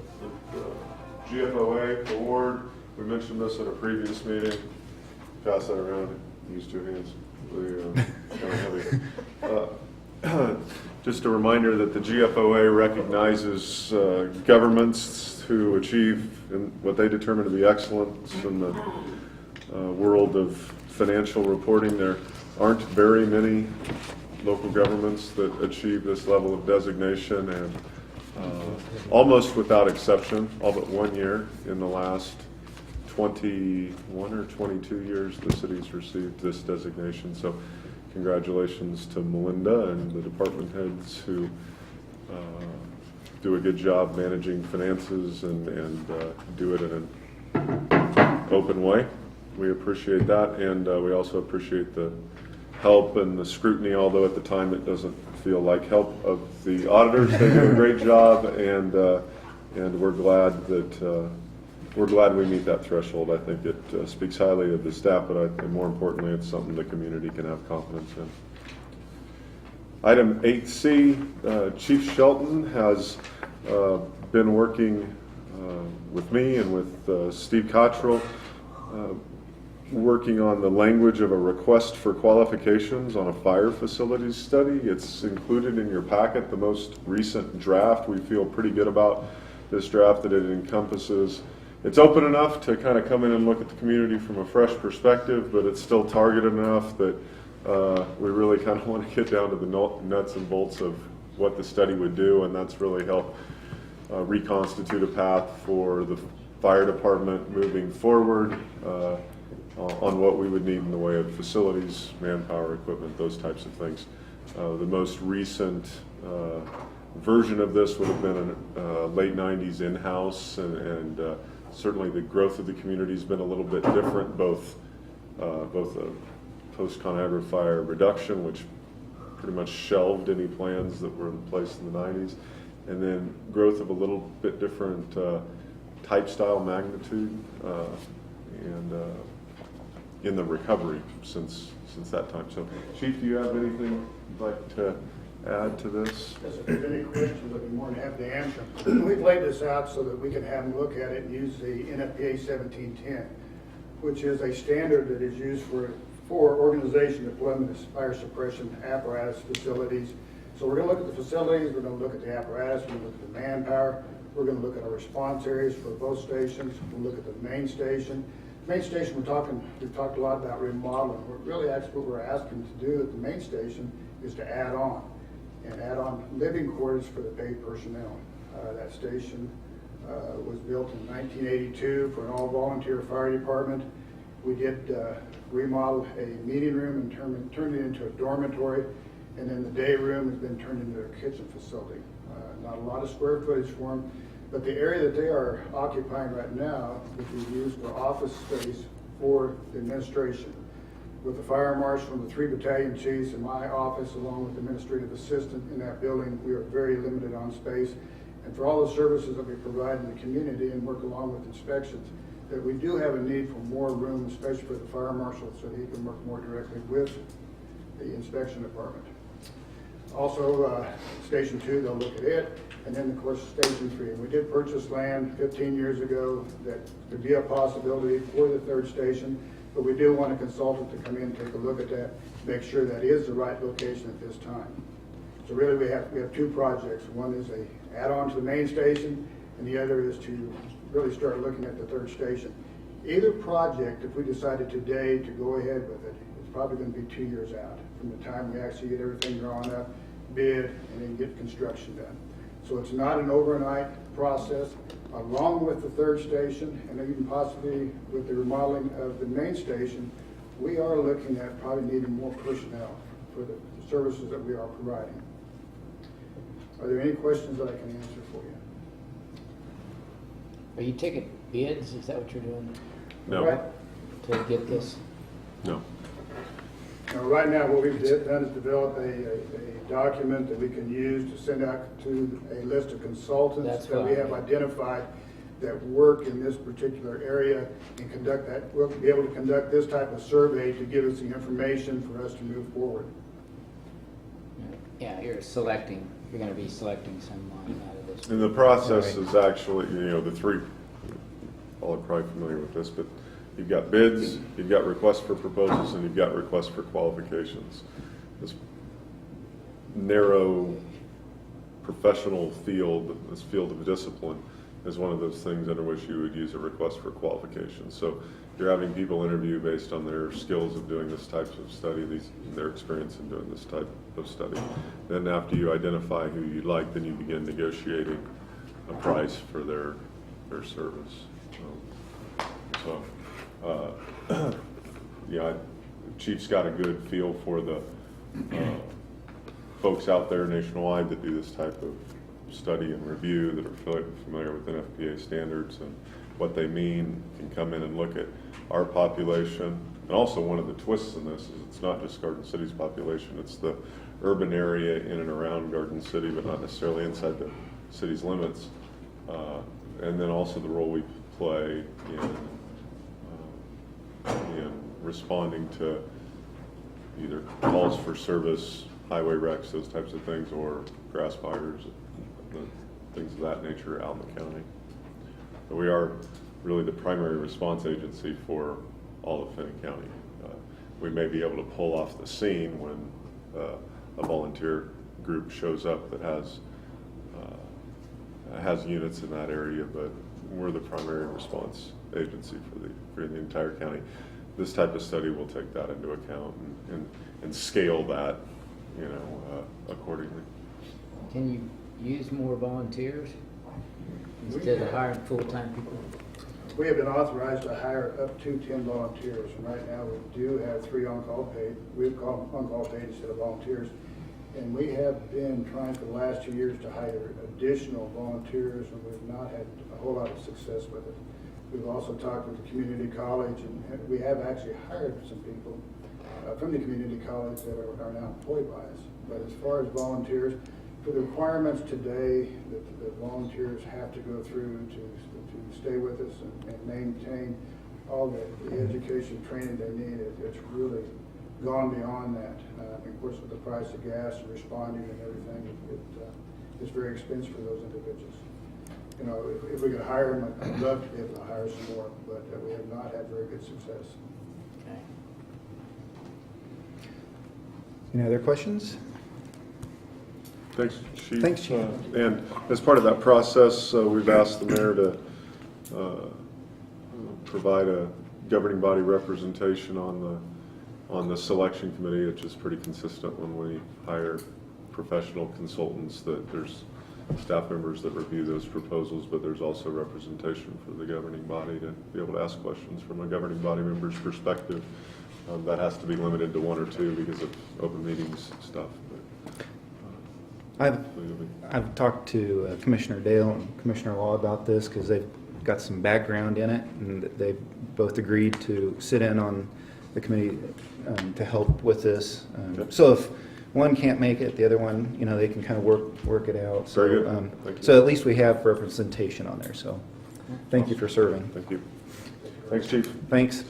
GFOA award. We mentioned this at a previous meeting. Pass that around. Use two hands. Kind of heavy. Just a reminder that the GFOA recognizes governments who achieve what they determine to be excellence in the world of financial reporting. There aren't very many local governments that achieve this level of designation, and almost without exception, all but 1 year in the last 21 or 22 years, the city's received this designation. So congratulations to Melinda and the department heads who do a good job managing finances and do it in an open way. We appreciate that, and we also appreciate the help and the scrutiny, although at the time it doesn't feel like help, of the auditors. They do a great job, and we're glad that we meet that threshold. I think it speaks highly of the staff, but more importantly, it's something the community can have confidence in. Item 8C, Chief Shelton has been working with me and with Steve Cottrell, working on the language of a request for qualifications on a fire facilities study. It's included in your packet, the most recent draft. We feel pretty good about this draft, that it encompasses. It's open enough to kind of come in and look at the community from a fresh perspective, but it's still targeted enough that we really kind of want to get down to the nuts and bolts of what the study would do, and that's really help reconstitute a path for the fire department moving forward on what we would need in the way of facilities, manpower, equipment, those types of things. The most recent version of this would have been in late 90s in-house, and certainly the growth of the community has been a little bit different, both the post-ConAgra fire reduction, which pretty much shelved any plans that were in place in the 90s, and then growth of a little bit different type style magnitude, and in the recovery since that time. So, Chief, do you have anything you'd like to add to this? Yes, if there's any questions, I'd be more than happy to answer them. We've laid this out so that we can have them look at it and use the NFPA 1710, which is a standard that is used for organization deployment of fire suppression apparatus facilities. So we're going to look at the facilities, we're going to look at the apparatus, we're going to look at the manpower, we're going to look at our response areas for both stations, we'll look at the main station. Main station, we've talked a lot about remodeling. What we're asking to do at the main station is to add on living quarters for the paid personnel. That station was built in 1982 for an all-volunteer fire department. We did remodel a meeting room and turned it into a dormitory, and then the day room has been turned into a kitchen facility. Not a lot of square footage for them, but the area that they are occupying right now would be used for office space for the administration. With the fire marshal and the 3 battalion chiefs in my office, along with the administrative assistant in that building, we are very limited on space. And for all the services that we provide in the community and work along with inspections, that we do have a need for more room, especially for the fire marshal, so he can work more directly with the inspection department. Also, Station 2, they'll look at it, and then of course Station 3. And we did purchase land 15 years ago that could be a possibility for the 3rd station, but we do want a consultant to come in and take a look at that, make sure that is the right location at this time. So really we have 2 projects. One is a add-on to the main station, and the other is to really start looking at the 3rd station. Either project, if we decided today to go ahead with it, it's probably going to be 2 years out from the time we actually get everything drawn up, bid, and then get construction done. So it's not an overnight process. Along with the 3rd station, and even possibly with the remodeling of the main station, we are looking at probably needing more personnel for the services that we are providing. Are there any questions that I can answer for you? Are you taking bids? Is that what you're doing? No. Right. To get this? No. Now, right now, what we've done is develop a document that we can use to send out to a list of consultants That's that we fine. have identified that work in this particular area and conduct that. We'll be able to conduct this type of survey to give us the information for us to move forward. Yeah, you're going to be selecting someone out of this. And the process Right. is actually, the 3, all are probably familiar with this, but you've got bids, you've got requests for proposals, and you've got requests for qualifications. This narrow professional field, this field of discipline, is one of those things under which you would use a request for qualifications. So you're having people interview based on their skills of doing this type of study, their experience in doing this type of study. Then after you identify who you'd like, then you begin negotiating a price for their service. Chief's got a good feel for the folks out there nationwide that do this type of study and review, that are familiar with NFPA standards and what they mean, can come in and look at our population. And also one of the twists in this is it's not just Garden City's population, it's the urban area in and around Garden City, but not necessarily inside the city's limits. And then also the role we play in responding to either calls for service, highway wrecks, those types of things, or grass fires, things of that nature out in the county. But we are really the primary response agency for all of Finney County. We may be able to pull off the scene when a volunteer group shows up that has units in that area, but we're the primary response agency for the entire county. This type of study will take that into account and scale that, accordingly. Can you use more volunteers instead of hiring full-time people? We have been authorized to hire up to 10 volunteers, and right now we do have 3 on-call paid. We call them on-call paid instead of volunteers. And we have been trying for the last 2 years to hire additional volunteers, and we've not had a whole lot of success with it. We've also talked with the community college, and we have actually hired some people from the community college that are now employed by us. But as far as volunteers, for the requirements today that the volunteers have to go through to stay with us and maintain all the education training they need, it's really gone beyond that. Of course, with the price of gas and responding and everything, it's very expensive for those individuals. You know, if we could hire them, I'd love to be able to hire some more, but we have not had very good success. Okay. Any other questions? Thanks, Chief. Thanks, Chief. And as part of that process, we've asked the mayor to provide a governing body representation on the selection committee, which is pretty consistent when we hire professional consultants, that there's staff members that review those proposals, but there's also representation for the governing body to be able to ask questions from a governing body member's perspective. That has to be limited to 1 or 2 because of open meetings stuff. I've talked to Commissioner Dale and Commissioner Law about this because they've got some background in it, and they both agreed to sit in on the committee to help with this. So if one can't make it, the other one, you know, they can kind of work it out. So, Very good. Thank you. So at least we have representation on there. So thank you for serving. Thank you. Thanks, Chief. Thanks.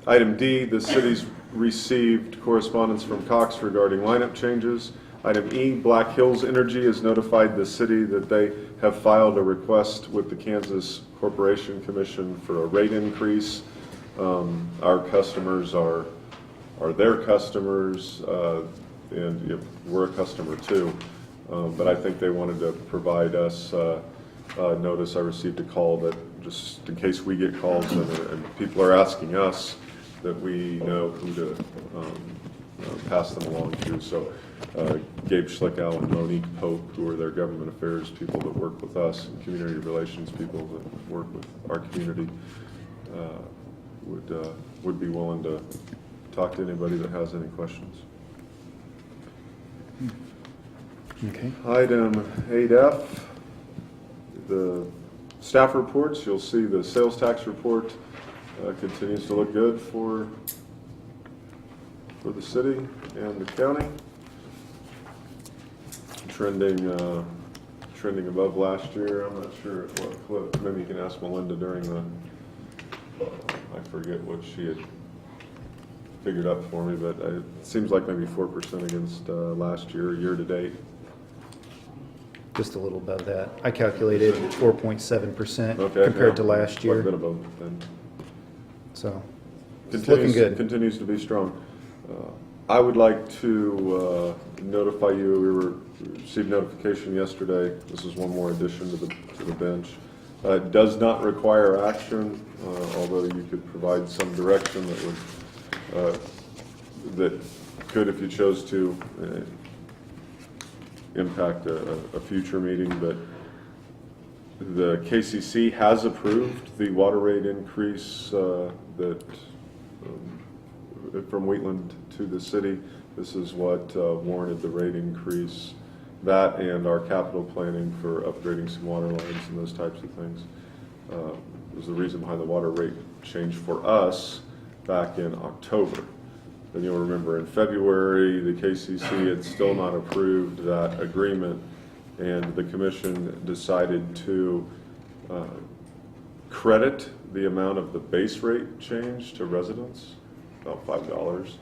Item D, the city's received correspondence from Cox regarding lineup changes. Item E, Black Hills Energy has notified the city that they have filed a request with the Kansas Corporation Commission for a rate increase. Our customers are their customers, and we're a customer too. But I think they wanted to provide us notice. I received a call that just in case we get calls and people are asking us, that we know who to pass them along to. So Gabe Schlickow and Monique Pope, who are their government affairs people that work with us, and community relations people that work with our community, would be willing to talk to anybody that has any questions. Okay. Item 8F, the staff reports. You'll see the sales tax report continues to look good for the city and the county. Trending above last year. I'm not sure at what clip. Maybe you can ask Melinda during the, I forget what she had figured up for me, but it seems like maybe 4% against last year to date. Just a little above that. I calculated 4.7% compared to last year. Quite a bit above then. So it's looking good. Continues to be strong. I would like to notify you, we received notification yesterday. This is one more addition to the bench. It does not require action, although you could provide some direction that could, if you chose to, impact a future meeting. But the KCC has approved the water rate increase that from Wheatland to the city. This is what warranted the rate increase. That and our capital planning for upgrading some water lines and those types of things was the reason behind the water rate change for us back in October. And you'll remember in February, the KCC had still not approved that agreement, and the commission decided to credit the amount of the base rate change to residents, about $5,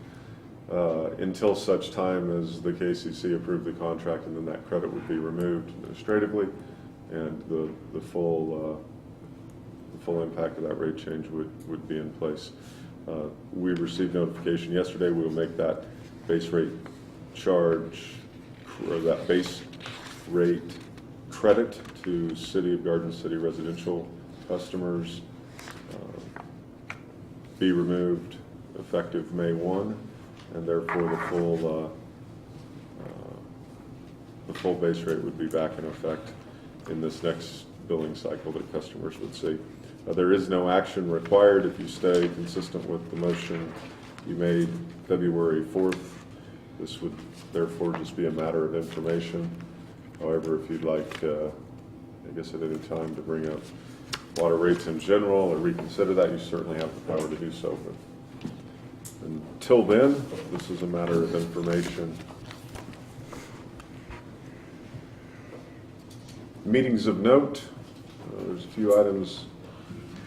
until such time as the KCC approved the contract, and then that credit would be removed administratively, and the full impact of that rate change would be in place. We received notification yesterday. We will make that base rate charge, or that base rate credit to City of Garden City residential customers be removed effective May 1, and therefore the full base rate would be back in effect in this next billing cycle that customers would see. There is no action required if you stay consistent with the motion you made February 4th. This would therefore just be a matter of information. However, if you'd like, I guess at any time, to bring up water rates in general or reconsider that, you certainly have the power to do so. But until then, this is a matter of information. Meetings of note. There's a few items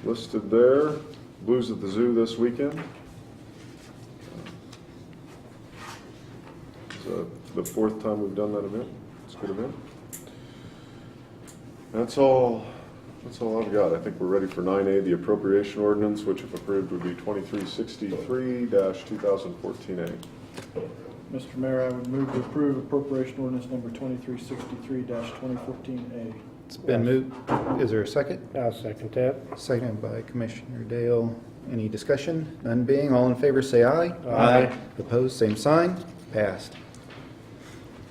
listed there. Blues at the Zoo this weekend. the fourth time we've done that event. It's a good event. That's all I've got. I think we're ready for 9A, the appropriation ordinance, which if approved would be 2363-2014A. Mr. Mayor, I would move to approve appropriation ordinance number 2363-2014A. It's been moved. Is there a second? I'll second that. Seconded by Commissioner Dale. Any discussion? None being, all in favor say aye. Aye. Opposed, same sign. Passed.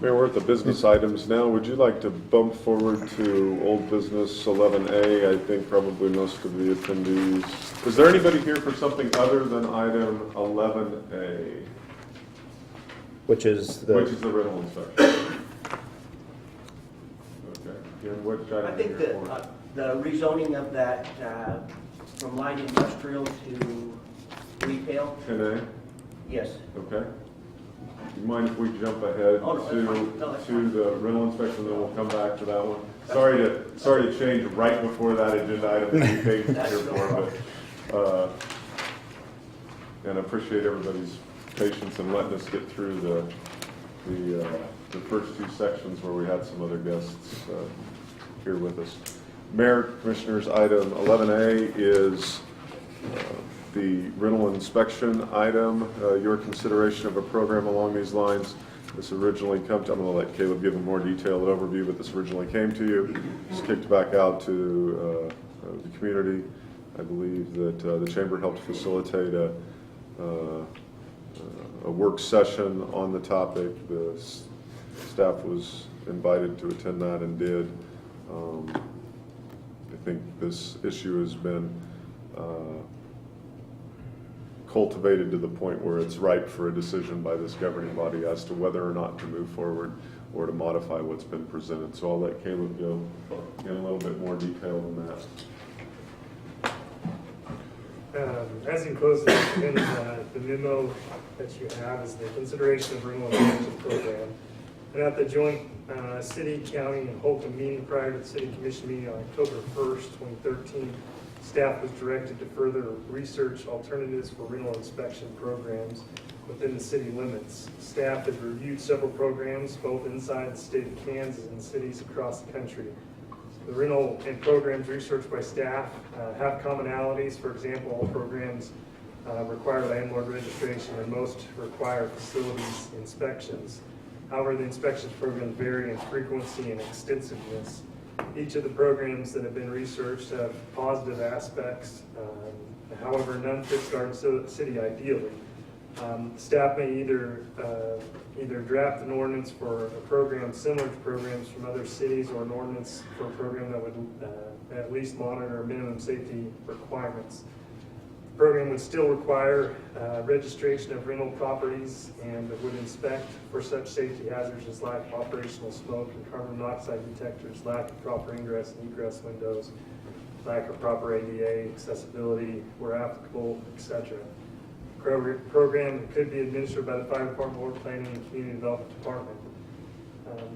Mayor, we're at the business items now. Would you like to bump forward to old business 11A? I think probably most of the attendees. Is there anybody here for something other than item 11A? Which is the... Which is the rental inspection. Okay. Again, which item I are think you that here for? the rezoning of that from light industrial to retail, 10A? yes. Okay. Do you mind if we jump ahead Oh, no, that's fine. No, that's to fine. the rental inspection, then we'll come back to that one? Sorry to change right before that agenda item that you came That's here no for, problem. but, and I appreciate everybody's patience in letting us get through the first two sections where we had some other guests here with us. Mayor, Commissioners, item 11A is the rental inspection item, your consideration of a program along these lines. This originally I'm going to let Caleb give a more detailed overview, but this originally came to you. It's kicked back out to the community. I believe that the Chamber helped facilitate a work session on the topic. The staff was invited to attend that and did. I think this issue has been cultivated to the point where it's ripe for a decision by this governing body as to whether or not to move forward or to modify what's been presented. So I'll let Caleb go in a little bit more detail than that. As enclosed in the memo that you have is the consideration of rental inspection program. And at the joint city, county, and Holcomb meeting prior to the city commission meeting on October 1st, 2013, staff was directed to further research alternatives for rental inspection programs within the city limits. Staff has reviewed several programs, both inside the state of Kansas and cities across the country. The rental and programs researched by staff have commonalities. For example, all programs require landlord registration and most require facilities inspections. However, the inspections programs vary in frequency and extensiveness. Each of the programs that have been researched have positive aspects. However, none fits Garden City ideally. Staff may either draft an ordinance for a program similar to programs from other cities or an ordinance for a program that would at least monitor minimum safety requirements. The program would still require registration of rental properties and would inspect for such safety hazards as lack of operational smoke and carbon monoxide detectors, lack of proper ingress and egress windows, lack of proper ADA accessibility where applicable, etc. Program could be administered by the Fire Department or Planning and Community Development Department.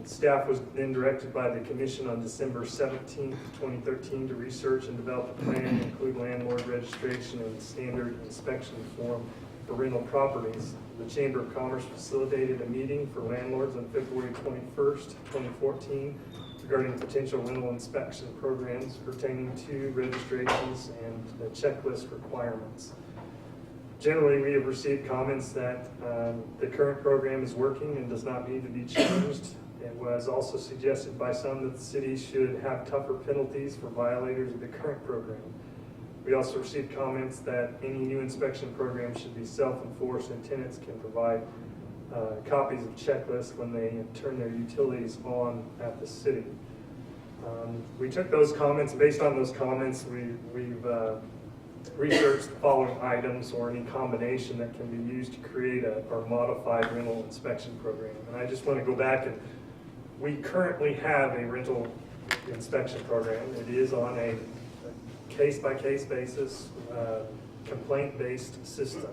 Staff was then directed by the Commission on December 17, 2013 to research and develop a plan to include landlord registration and standard inspection form for rental properties. The Chamber of Commerce facilitated a meeting for landlords on February 21st, 2014 regarding potential rental inspection programs pertaining to registrations and the checklist requirements. Generally, we have received comments that the current program is working and does not need to be changed. It was also suggested by some that the city should have tougher penalties for violators of the current program. We also received comments that any new inspection program should be self-enforced and tenants can provide copies of checklists when they turn their utilities on at the city. We took those comments, based on those comments, we've research the following items or any combination that can be used to create a modified rental inspection program. And I just want to go back and we currently have a rental inspection program. It is on a case-by-case basis, complaint-based system,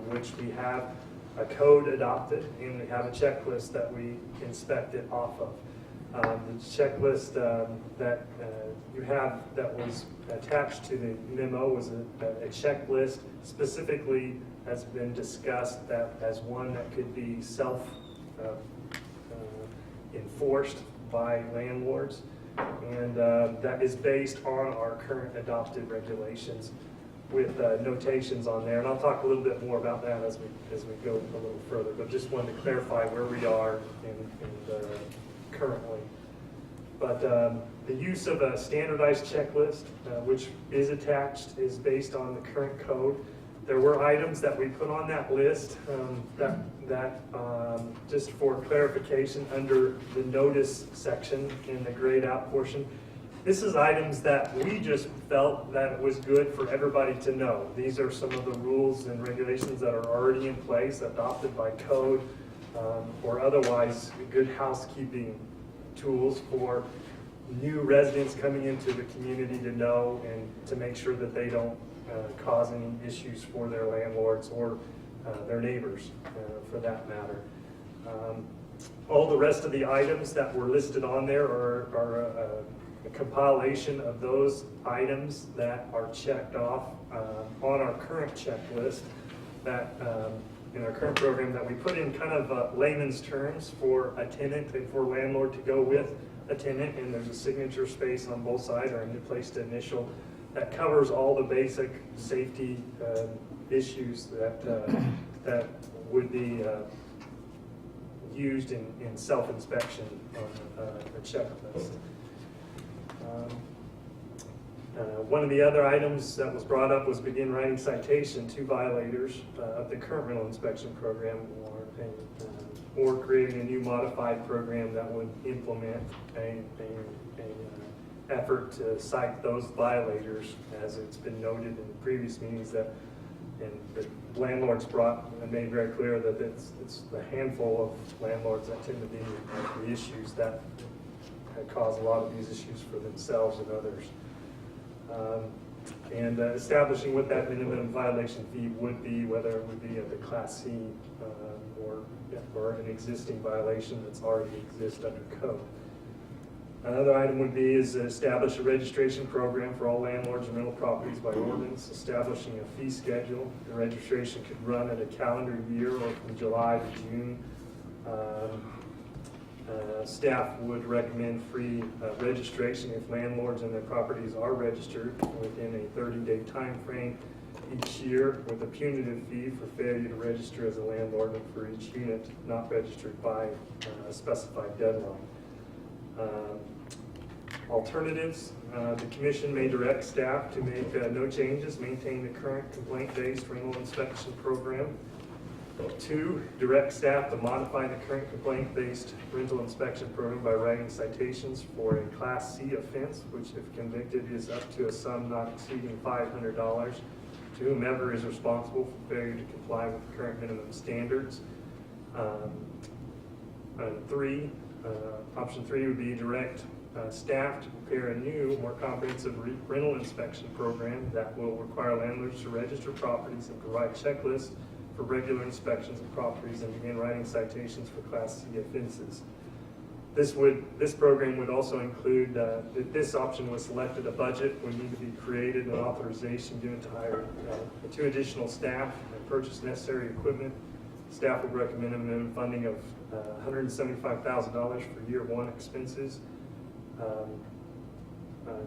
which we have a code adopted and we have a checklist that we inspect it off of. The checklist that you have that was attached to the memo was a checklist specifically has been discussed that as one that could be enforced by landlords. And that is based on our current adopted regulations with notations on there. And I'll talk a little bit more about that as we go a little further, but just wanted to clarify where we are currently. But the use of a standardized checklist, which is attached, is based on the current code. There were items that we put on that list just for clarification under the notice section in the grayed out portion. This is items that we just felt that it was good for everybody to know. These are some of the rules and regulations that are already in place, adopted by code, or otherwise good housekeeping tools for new residents coming into the community to know and to make sure that they don't cause any issues for their landlords or their neighbors, for that matter. All the rest of the items that were listed on there are a compilation of those items that are checked off on our current checklist that in our current program that we put in kind of layman's terms for a tenant and for landlord to go with a tenant, and there's a signature space on both sides or a new place to initial that covers all the basic safety issues that would be used in self-inspection on a checklist. One of the other items that was brought up was begin writing citation to violators of the current rental inspection program, or creating a new modified program that would implement an effort to cite those violators, as it's been noted in previous meetings that the landlords brought and made very clear that it's the handful of landlords that tend to be the issues that cause a lot of these issues for themselves and others. And establishing what that minimum violation fee would be, whether it would be at the Class C or an existing violation that's already exists under code. Another item would be is establish a registration program for all landlords and rental properties by ordinance, establishing a fee schedule. The registration could run at a calendar year or from July to June. Staff would recommend free registration if landlords and their properties are registered within a 30-day time frame each year, with a punitive fee for failure to register as a landlord and for each unit not registered by a specified deadline. Alternatives, the commission may direct staff to make no changes, maintain the current complaint-based rental inspection program. 2, direct staff to modify the current complaint-based rental inspection program by writing citations for a Class C offense, which if convicted is up to a sum not exceeding $500 to whomever is responsible for failure to comply with the current minimum standards. Option 3 would be direct staff to prepare a new, more comprehensive rental inspection program that will require landlords to register properties and provide checklists for regular inspections of properties and begin writing citations for Class C offenses. This program would also include, if this option was selected, a budget would need to be created, an authorization given to hire 2 additional staff and purchase necessary equipment. Staff would recommend a minimum funding of $175,000 for year 1 expenses.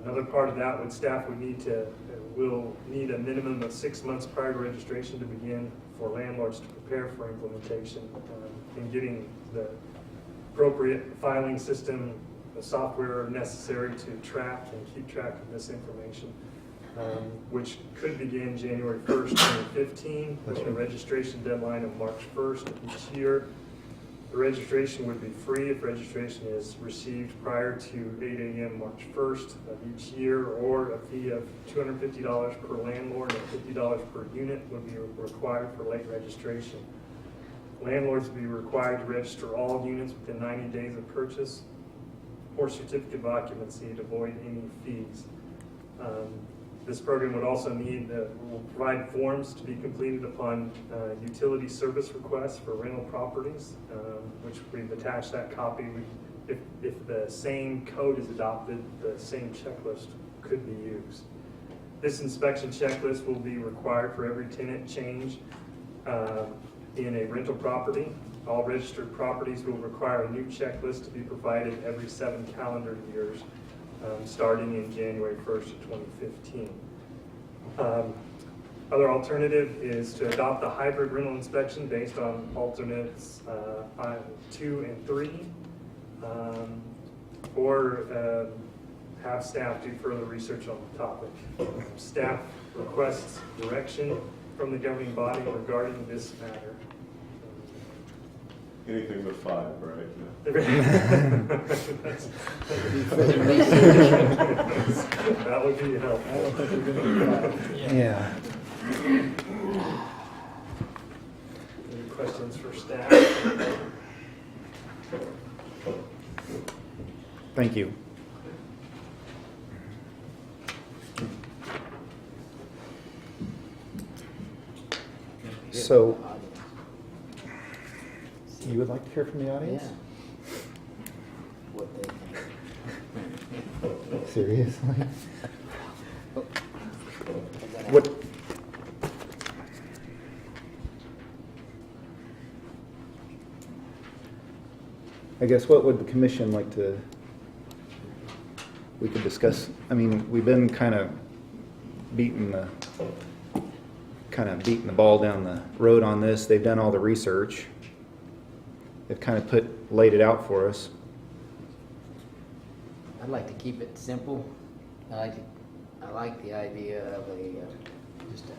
Another part of that would staff will need a minimum of 6 months prior to registration to begin for landlords to prepare for implementation and getting the appropriate filing system, the software necessary to track and keep track of this information, which could begin January 1st, 2015, with a registration deadline of March 1st of each year. The registration would be free if registration is received prior to 8 a.m. March 1st of each year, or a fee of $250 per landlord and $50 per unit would be required for late registration. Landlords would be required to register all units within 90 days of purchase or certificate of occupancy to avoid any fees. This program would also will provide forms to be completed upon utility service requests for rental properties, which we've attached that copy. If the same code is adopted, the same checklist could be used. This inspection checklist will be required for every tenant change in a rental property. All registered properties will require a new checklist to be provided every 7 calendar years, starting in January 1st of 2015. Other alternative is to adopt a hybrid rental inspection based on alternates 2 and 3, or have staff do further research on the topic. Staff requests direction from the governing body regarding this matter. Anything but 5, right? That would be helpful. I don't think we're going to do that. Yeah. Any questions for staff? Thank you. So, you would like to hear from the audience? Yeah. What they think. Seriously? What? I guess what would the commission like to, we could discuss, I mean, we've been kind of beating the ball down the road on this. They've done all the research. They've kind of laid it out for us. I'd like to keep it simple. I like the idea of just a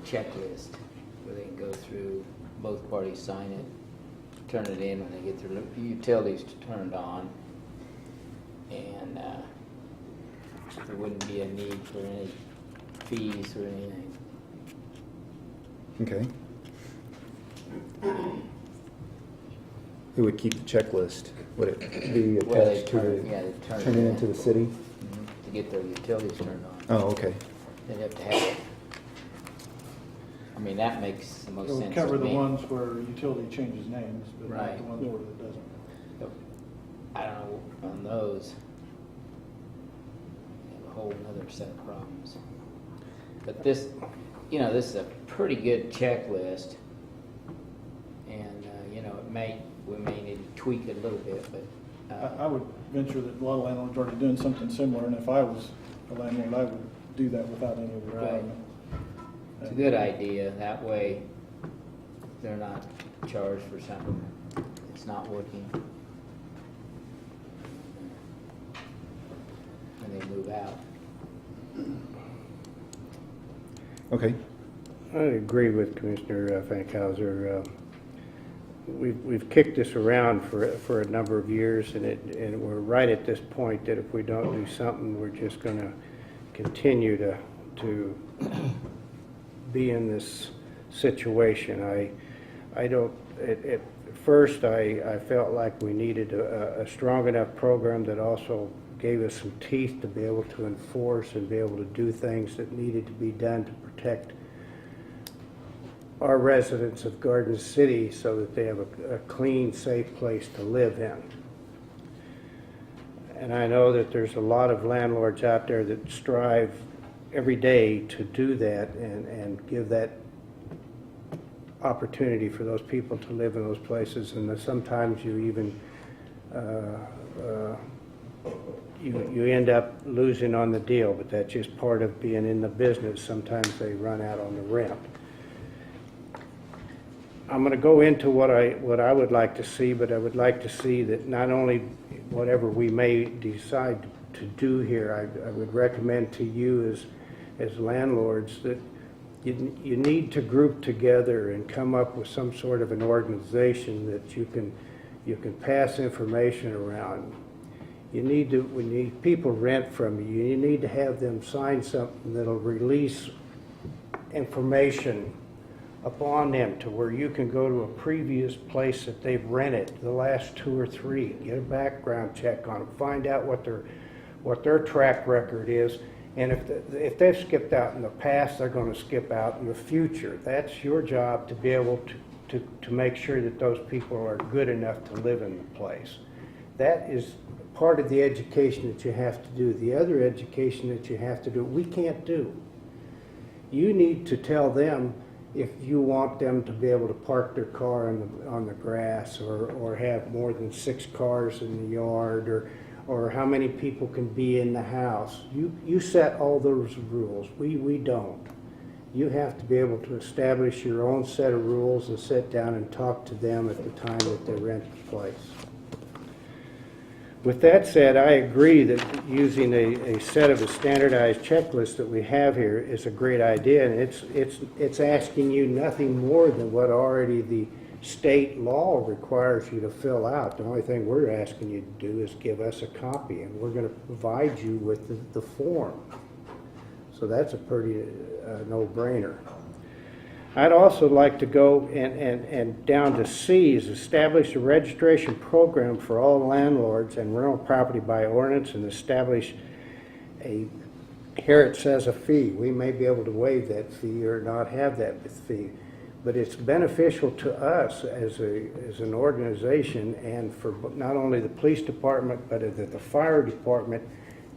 checklist where they can go through, both parties sign it, turn it in when they get their utilities turned on, and there wouldn't be a need for any fees or anything. Okay. Who would keep the checklist? Would it be Well, they attached to turn- the, yeah, they turn turn it it in. into the city? To get their utilities turned on. Oh, okay. They'd have to have it. I mean, that makes the most It sense would cover to the me. ones where utility changes names, but not Right. the ones where it doesn't. I don't know, on those, you have a whole other set of problems. But this, this is a pretty good checklist. And, we may need to tweak it a little bit, but. I would venture that a lot of landlords are already doing something similar, and if I was a landlord, I would do that without any requirement. It's a good idea. That way, they're not charged for something that's not working. And they move out. Okay. I agree with Commissioner Fankhauser. We've kicked this around for a number of years, and we're right at this point that if we don't do something, we're just going to continue to be in this situation. At first, I felt like we needed a strong enough program that also gave us some teeth to be able to enforce and be able to do things that needed to be done to protect our residents of Garden City so that they have a clean, safe place to live in. And I know that there's a lot of landlords out there that strive every day to do that and give that opportunity for those people to live in those places. And sometimes you even you end up losing on the deal, but that's just part of being in the business. Sometimes they run out on the rent. I'm going to go into what I would like to see, but I would like to see that not only whatever we may decide to do here, I would recommend to you as landlords that you need to group together and come up with some sort of an organization that you can pass information around. When people rent from you, you need to have them sign something that'll release information upon them to where you can go to a previous place that they've rented, the last 2 or 3, get a background check on them, find out what their track record is, and if they've skipped out in the past, they're going to skip out in the future. That's your job to be able to make sure that those people are good enough to live in the place. That is part of the education that you have to do. The other education that you have to do, we can't do. You need to tell them, if you want them to be able to park their car on the grass, or have more than 6 cars in the yard, or how many people can be in the house. You set all those rules. We don't. You have to be able to establish your own set of rules and sit down and talk to them at the time that they rent the place. With that said, I agree that using a set of a standardized checklist that we have here is a great idea, and it's asking you nothing more than what already the state law requires you to fill out. The only thing we're asking you to do is give us a copy, and we're going to provide you with the form. So that's a pretty no-brainer. I'd also like to go and down to C is establish a registration program for all landlords and rental property by ordinance, and establish here it says a fee. We may be able to waive that fee or not have that fee, but it's beneficial to us as an organization, and for not only the police department, but the fire department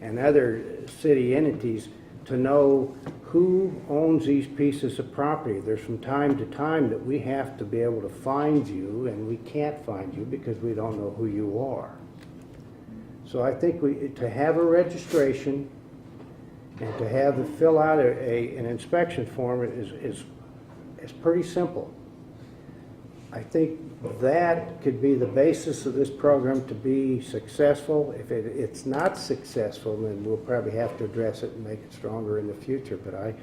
and other city entities to know who owns these pieces of property. There's from time to time that we have to be able to find you, and we can't find you because we don't know who you are. So I think to have a registration and to have to fill out an inspection form is pretty simple. I think that could be the basis of this program to be successful. If it's not successful, then we'll probably have to address it and make it stronger in the future. But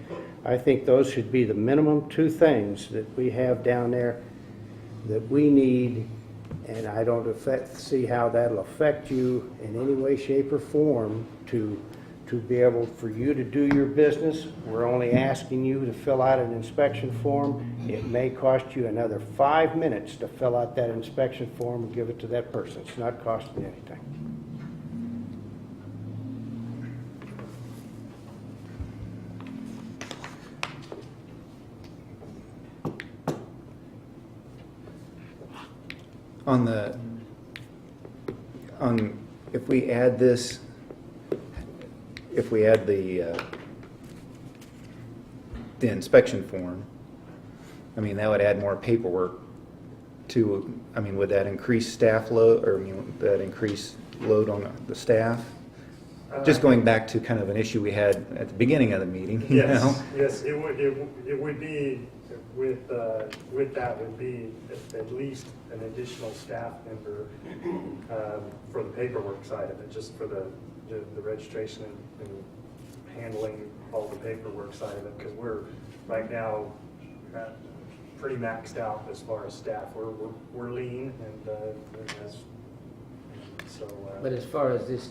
I think those should be the minimum 2 things that we have down there that we need, and I don't see how that'll affect you in any way, shape, or form to be able for you to do your business. We're only asking you to fill out an inspection form. It may cost you another 5 minutes to fill out that inspection form and give it to that person. It's not costing anything. If we add this, if we add the inspection form, I mean, that would add more paperwork to, I mean, would that increase staff load, or would that increase load on the staff? Just going back to kind of an issue we had at the beginning of the meeting, you know? Yes, it would be, with that would be at least an additional staff member for the paperwork side of it, just for the registration and handling all the paperwork side of it, because we're right now pretty maxed out as far as staff. We're lean, and so. But as far as this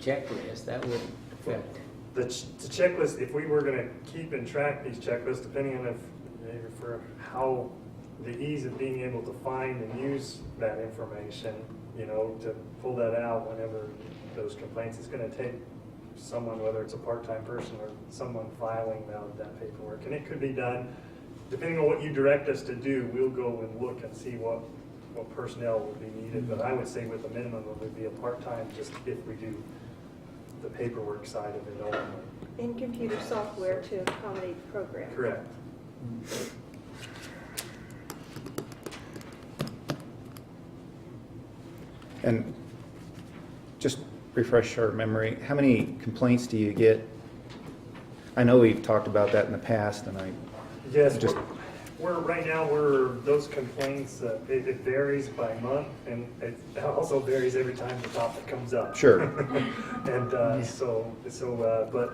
checklist, that would affect. The checklist, if we were going to keep and track these checklists, depending on for how the ease of being able to find and use that information, you know, to pull that out whenever those complaints, it's going to take someone, whether it's a part-time person or someone filing out that paperwork. And it could be done, depending on what you direct us to do, we'll go and look and see what personnel would be needed. But I would say with a minimum, it would be a part-time, just if we do the paperwork side of it only. And computer software to accommodate the program. Correct. And just refresh our memory, how many complaints do you get? I know we've talked about that in the past, and Yes, we're right now, those complaints, it varies by month, and it also varies every time the topic comes up. Sure. And but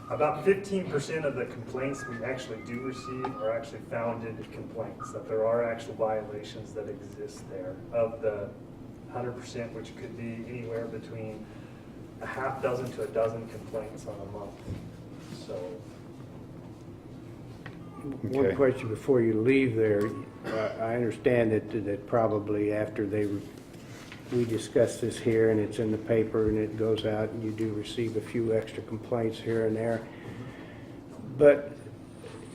about 15% of the complaints we actually do receive are actually founded complaints, that there are actual violations that exist there. Of the 100%, which could be anywhere between a half dozen to a dozen complaints on a month. So. One question before you leave there. I understand that probably after we discuss this here and it's in the paper and it goes out and you do receive a few extra complaints here and there. But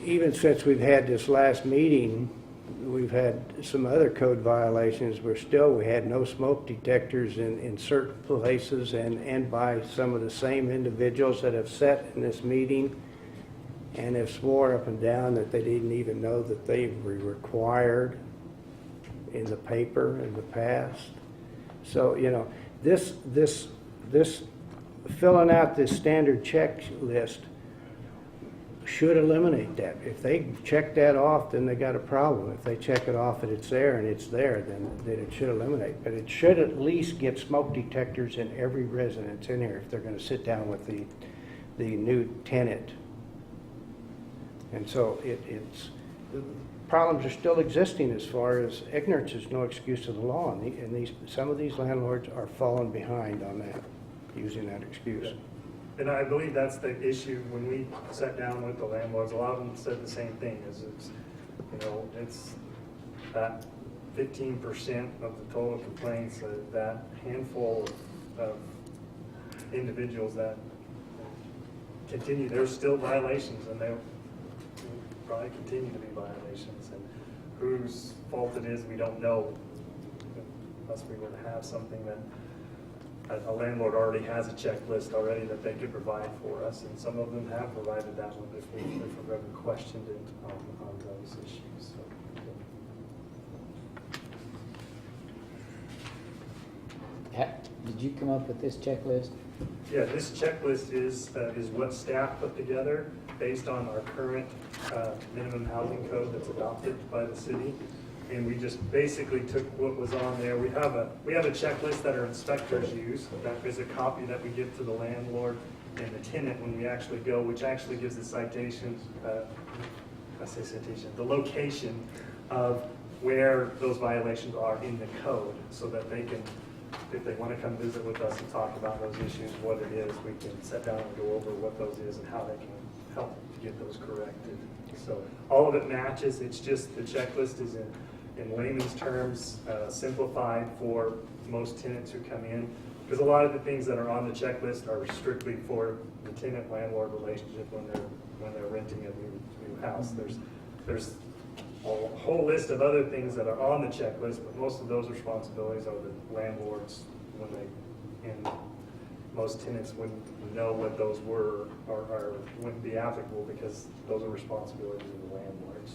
even since we've had this last meeting, we've had some other code violations where still we had no smoke detectors in certain places and by some of the same individuals that have sat in this meeting. and have swore up and down that they didn't even know that they were required in the paper in the past. So, you know, this filling out this standard checklist should eliminate that. If they check that off, then they got a problem. If they check it off and it's there and it's there, then it should eliminate. But it should at least get smoke detectors in every residence in here if they're gonna sit down with the new tenant. And so it's, the problems are still existing as far as ignorance is no excuse to the law. And some of these landlords are falling behind on that, using that excuse. And I believe that's the issue when we sat down with the landlords. A lot of them said the same thing, is it's, you know, it's that 15% of the total complaints, that handful of individuals that continue, there's still violations, and they'll probably continue to be violations. And whose fault it is, we don't know, unless we would have something that a landlord already has a checklist already that they could provide for us, and some of them have provided that one if we've ever questioned it on those issues. So, Did you come up with this checklist? yeah, this checklist is what staff put together based on our current minimum housing code that's adopted by the city. And we just basically took what was on there. We have a checklist that our inspectors use. That is a copy that we give to the landlord and the tenant when we actually go, which actually gives the citation, the location of where those violations are in the code, so that they can, if they want to come visit with us and talk about those issues, what it is, we can sit down and go over what those is and how they can help get those corrected. So all of it matches. It's just the checklist is in layman's terms, simplified for most tenants who come in. Because a lot of the things that are on the checklist are strictly for the tenant-landlord relationship when they're renting a new house. There's a whole list of other things that are on the checklist, but most of those responsibilities are the landlords when they, and most tenants wouldn't know what those were or wouldn't be applicable because those are responsibilities of the landlords.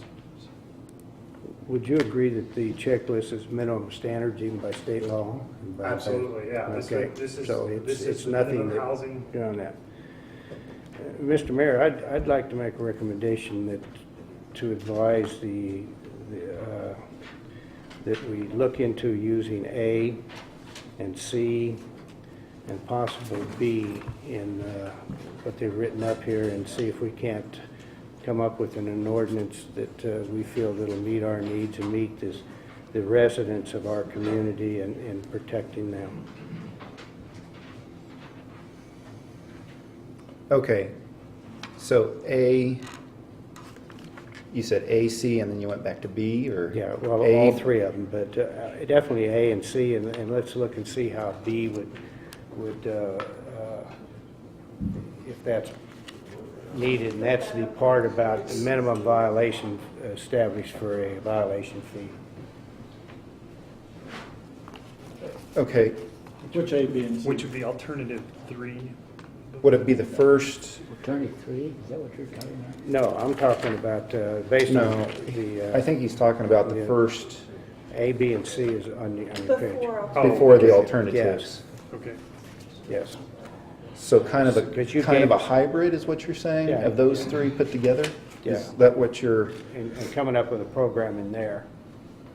Would you agree that the checklist is minimum standards even by state law? Absolutely, yeah. Okay, so it's the nothing minimum housing. beyond that. Mr. Mayor, I'd like to make a recommendation to advise that we look into using A and C and possibly B in what they've written up here, and see if we can't come up with an ordinance that we feel that'll meet our needs and meet the residents of our community in protecting them. Okay, so A, you said A, C, and then you went back to B, or? Yeah, well, A? all three of them, but definitely A and C, and let's look and see how B would if that's needed, and that's the part about the minimum violation established for a violation fee. Okay, Which A, B, and C? Which would be alternative 3. would it be the first? Attorney 3, is that what you're talking about? No, I'm talking about based No, on the I think he's talking about the first, A, B, and C is on the page. before the alternatives. Okay. Yes. So kind of Because you a gave- hybrid is what you're saying, Yeah. of those three put together? Yeah. Is that what you're, And coming up with a program in there,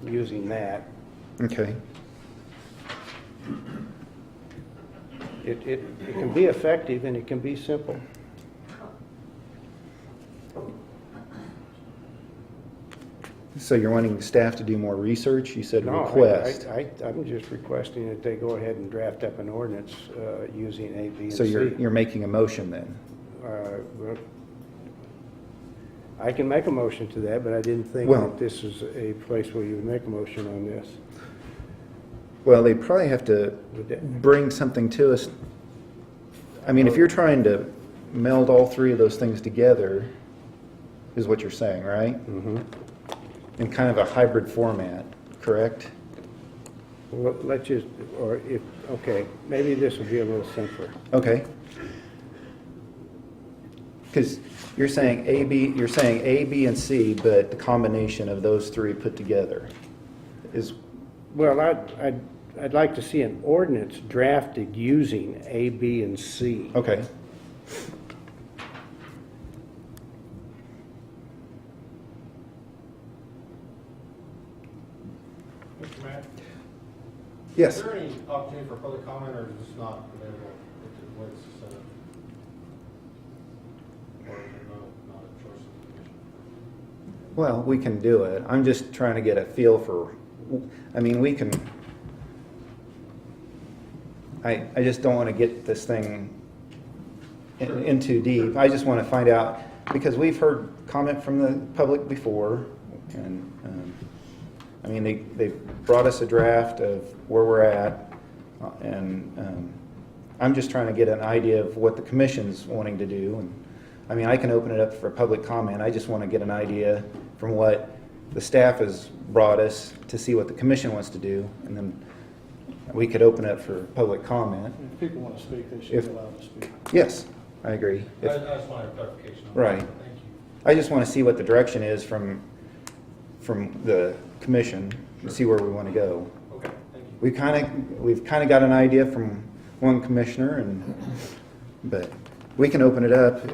using that. okay. It can be effective and it can be simple. So you're wanting staff to do more research? You said No, request. I'm just requesting that they go ahead and draft up an ordinance using A, B, and So C. you're making a motion then? Well, I can make a motion to that, but I didn't think Well- that this is a place where you would make a motion on this. Well, they probably have to Would that- bring something to us. I mean, if you're trying to meld all three of those things together, is what you're saying, right? Mhm. In kind of a hybrid format, correct? Well, let's just, or if, okay, maybe this will be a little simpler. Okay. Because You're saying A, B, and C, but the combination of those three put together is, Well, I'd like to see an ordinance drafted using A, B, and C. okay. Mr. Mayor? Yes. Is there any opportunity for public comment, or is this not available with the way it's set up? Or is it not a choice of the commission? Well, we can do it. I'm just trying to get a feel for, I mean, we can, I just don't want to get this thing in too deep. I just want to find out, because we've heard comment from the public before, and, I mean, they brought us a draft of where we're at, and I'm just trying to get an idea of what the commission's wanting to do. And I mean, I can open it up for public comment. I just want to get an idea from what the staff has brought us to see what the commission wants to do, and then we could open it for public comment. If people want to speak, they should If- be allowed to speak. Yes, I agree. I just wanted a clarification on that. Right. Thank you. I just want to see what the direction is from the commission, and see where we want to go. Okay, thank you. We've kind of got an idea from one commissioner, but we can open it up.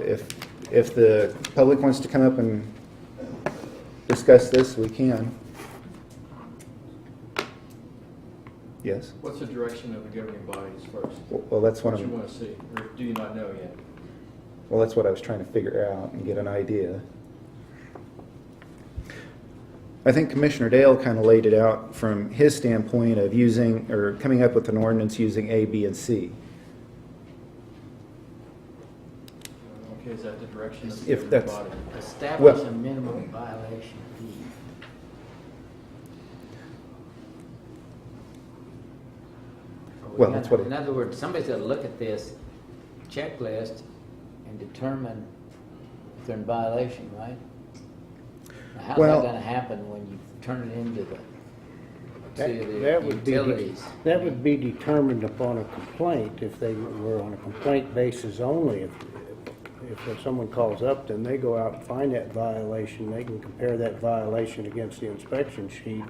If the public wants to come up and discuss this, we can. Yes? What's the direction of the governing bodies first? Well, that's one What of, you want to see, or do you not know yet? well, that's what I was trying to figure out and get an idea. I think Commissioner Dale kind of laid it out from his standpoint of using, or coming up with an ordinance using A, B, and C. Okay, is that the direction of the If governing that's- body? Establish Well- a minimum violation fee. Well, that's what it- In other words, somebody's got to look at this checklist and determine if they're in violation, right? Now, how's Well- that going to happen when you turn it into the That would be, utilities? that would be determined upon a complaint, if they were on a complaint basis only. If someone calls up, then they go out and find that violation, they can compare that violation against the inspection sheet,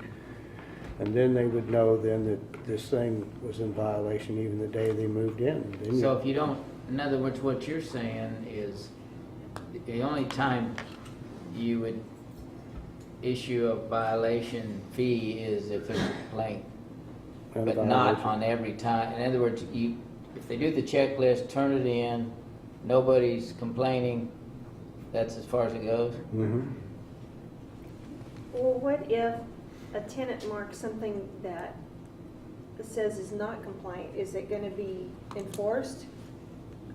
and then they would know then that this thing was in violation even the day they moved in. Then you- So if you don't, in other words, what you're saying is the only time you would issue a violation fee is if there's a complaint, And but not violation. on every time. In other words, if they do the checklist, turn it in, nobody's complaining, that's as far as it goes? Mhm. Well, what if a tenant marks something that says is not compliant? Is it gonna be enforced?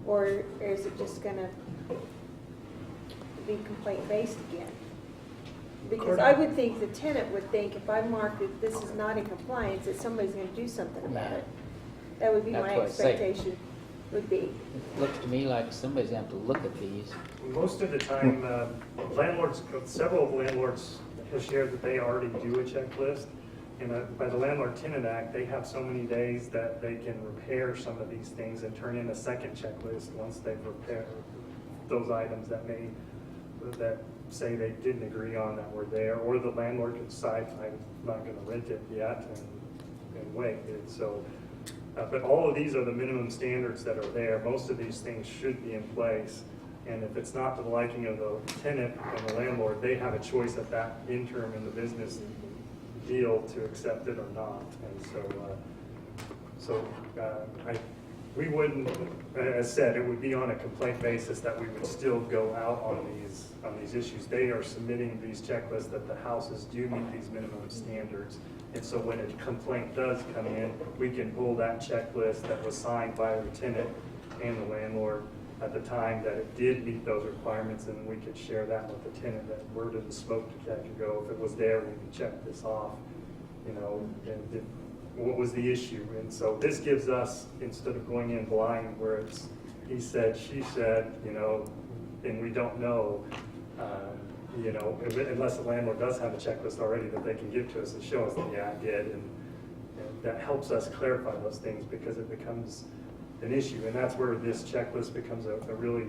Or is it just gonna be complaint-based again? Because I would think the tenant would think, if I mark that this is not in compliance, that somebody's gonna do something about it. That would be That's my what I say. expectation, would be. It looks to me like somebody's going to have to look at these. Most of the time, landlords, several landlords have shared that they already do a checklist. And by the Landlord-Tenant Act, they have so many days that they can repair some of these things and turn in a second checklist once they've repaired those items that say they didn't agree on that were there, or the landlord could decide, I'm not gonna rent it yet and wait. And so, but all of these are the minimum standards that are there. Most of these things should be in place. And if it's not to the liking of the tenant and the landlord, they have a choice at that interim in the business deal to accept it or not. And we wouldn't, as said, it would be on a complaint basis that we would still go out on these issues. They are submitting these checklists that the houses do meet these minimum standards. And so when a complaint does come in, we can pull that checklist that was signed by the tenant and the landlord at the time that it did meet those requirements, and we could share that with the tenant, that where did the smoke detector go? If it was there, we could check this off, and what was the issue? And so this gives us, instead of going in blind where it's he said, she said, and we don't know, unless the landlord does have a checklist already that they can give to us and show us that, yeah, I did, and that helps us clarify those things, because it becomes an issue, and that's where this checklist becomes a really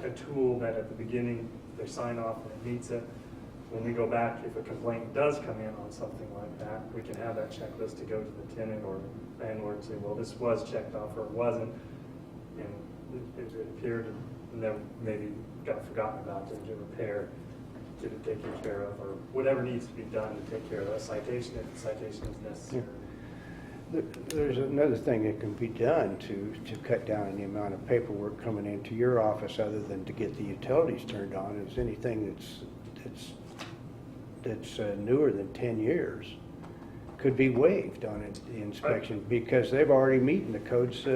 a tool that at the beginning, they sign off and it meets it. When we go back, if a complaint does come in on something like that, we can have that checklist to go to the tenant or landlord and say, well, this was checked off or it wasn't. And it appeared, and then maybe got forgotten about to repair, get it taken care of, or whatever needs to be done to take care of that citation if the citation is necessary. There's another thing that can be done to cut down on the amount of paperwork coming into your office other than to get the utilities turned on, is anything that's newer than 10 years could be waived on the inspection because they've already meeting the codes.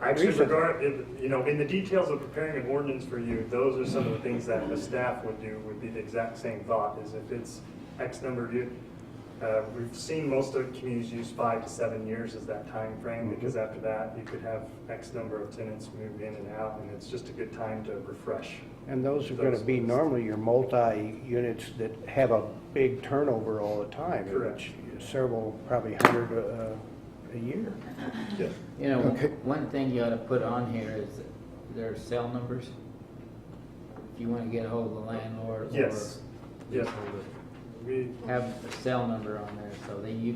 I actually recently. regard, in the details of preparing an ordinance for you, those are some of the things that the staff would do, would be the exact same thought, is if it's X number of years. We've seen most of the communities use 5 to 7 years as that time frame, because after that, you could have X number of tenants move in and out, and it's just a good time to refresh. And those are going to be normally your multi-units that have a big turnover all the time. Correct. Several, probably 100 a year. Yeah. You know, one thing you ought to put on here is that there are cell numbers. If you want to get a hold of the landlord. Yes. Or Yes. We have a cell number on there so that you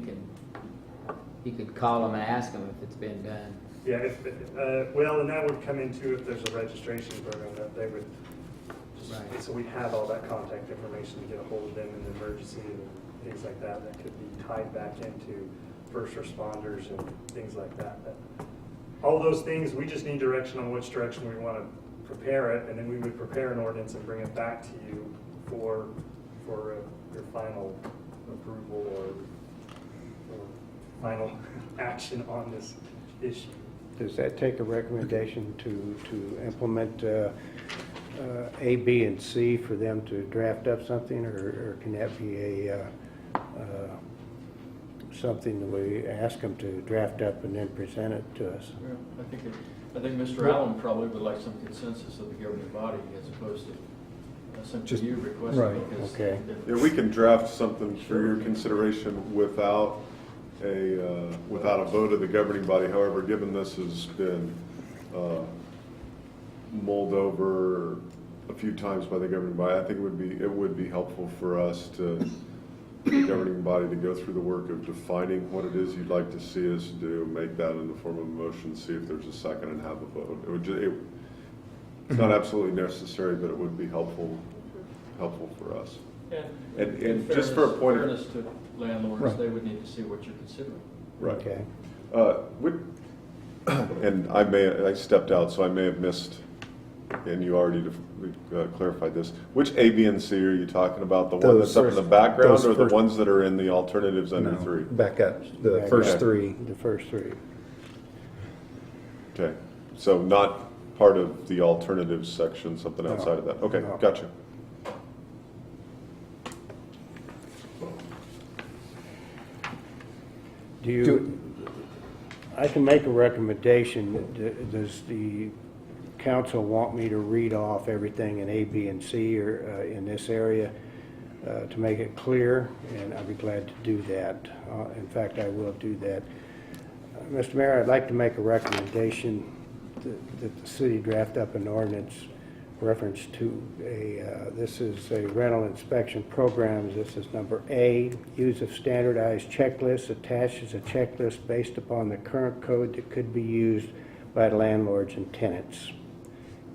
could call them and ask them if it's been done. Yeah, well, and that would come into if there's a registration program that they would, Right. so we have all that contact information to get a hold of them in an emergency and things like that, that could be tied back into first responders and things like that. All those things, we just need direction on which direction we want to prepare it, and then we would prepare an ordinance and bring it back to you for your final approval or final action on this issue. Does that take a recommendation to implement A, B, and C for them to draft up something, or can that be something that we ask them to draft up and then present it to us? Well, I think Mr. Allen probably would like some consensus of the governing body as opposed to simply you requesting. Right. Because Okay. Yeah, we can draft something for your consideration without a vote of the governing body. However, given this has been mulled over a few times by the governing body, I think it would be helpful for us the governing body to go through the work of defining what it is you'd like to see us do, make that in the form of a motion, see if there's a second, and have a vote. It's not absolutely necessary, but it would be helpful for us. And just for a point of fairness to landlords, Right. they would need to see what you're considering. right. Okay. And I stepped out, so I may have missed, and you already clarified this. Which A, B, and C are you talking about? The one that's up in the background, those or the first- ones that are in the alternatives under No, 3? back up, the Back first up. three. The first three. Okay, so not part of the alternatives section, something No. outside of that. Okay, No. gotcha. I can make a recommendation. Does the council want me to read off everything in A, B, and C or in this area to make it clear? And I'd be glad to do that. In fact, I will do that. Mr. Mayor, I'd like to make a recommendation that the city draft up an ordinance reference to this is a rental inspection program. This is number A, use of standardized checklists, attaches a checklist based upon the current code that could be used by landlords and tenants.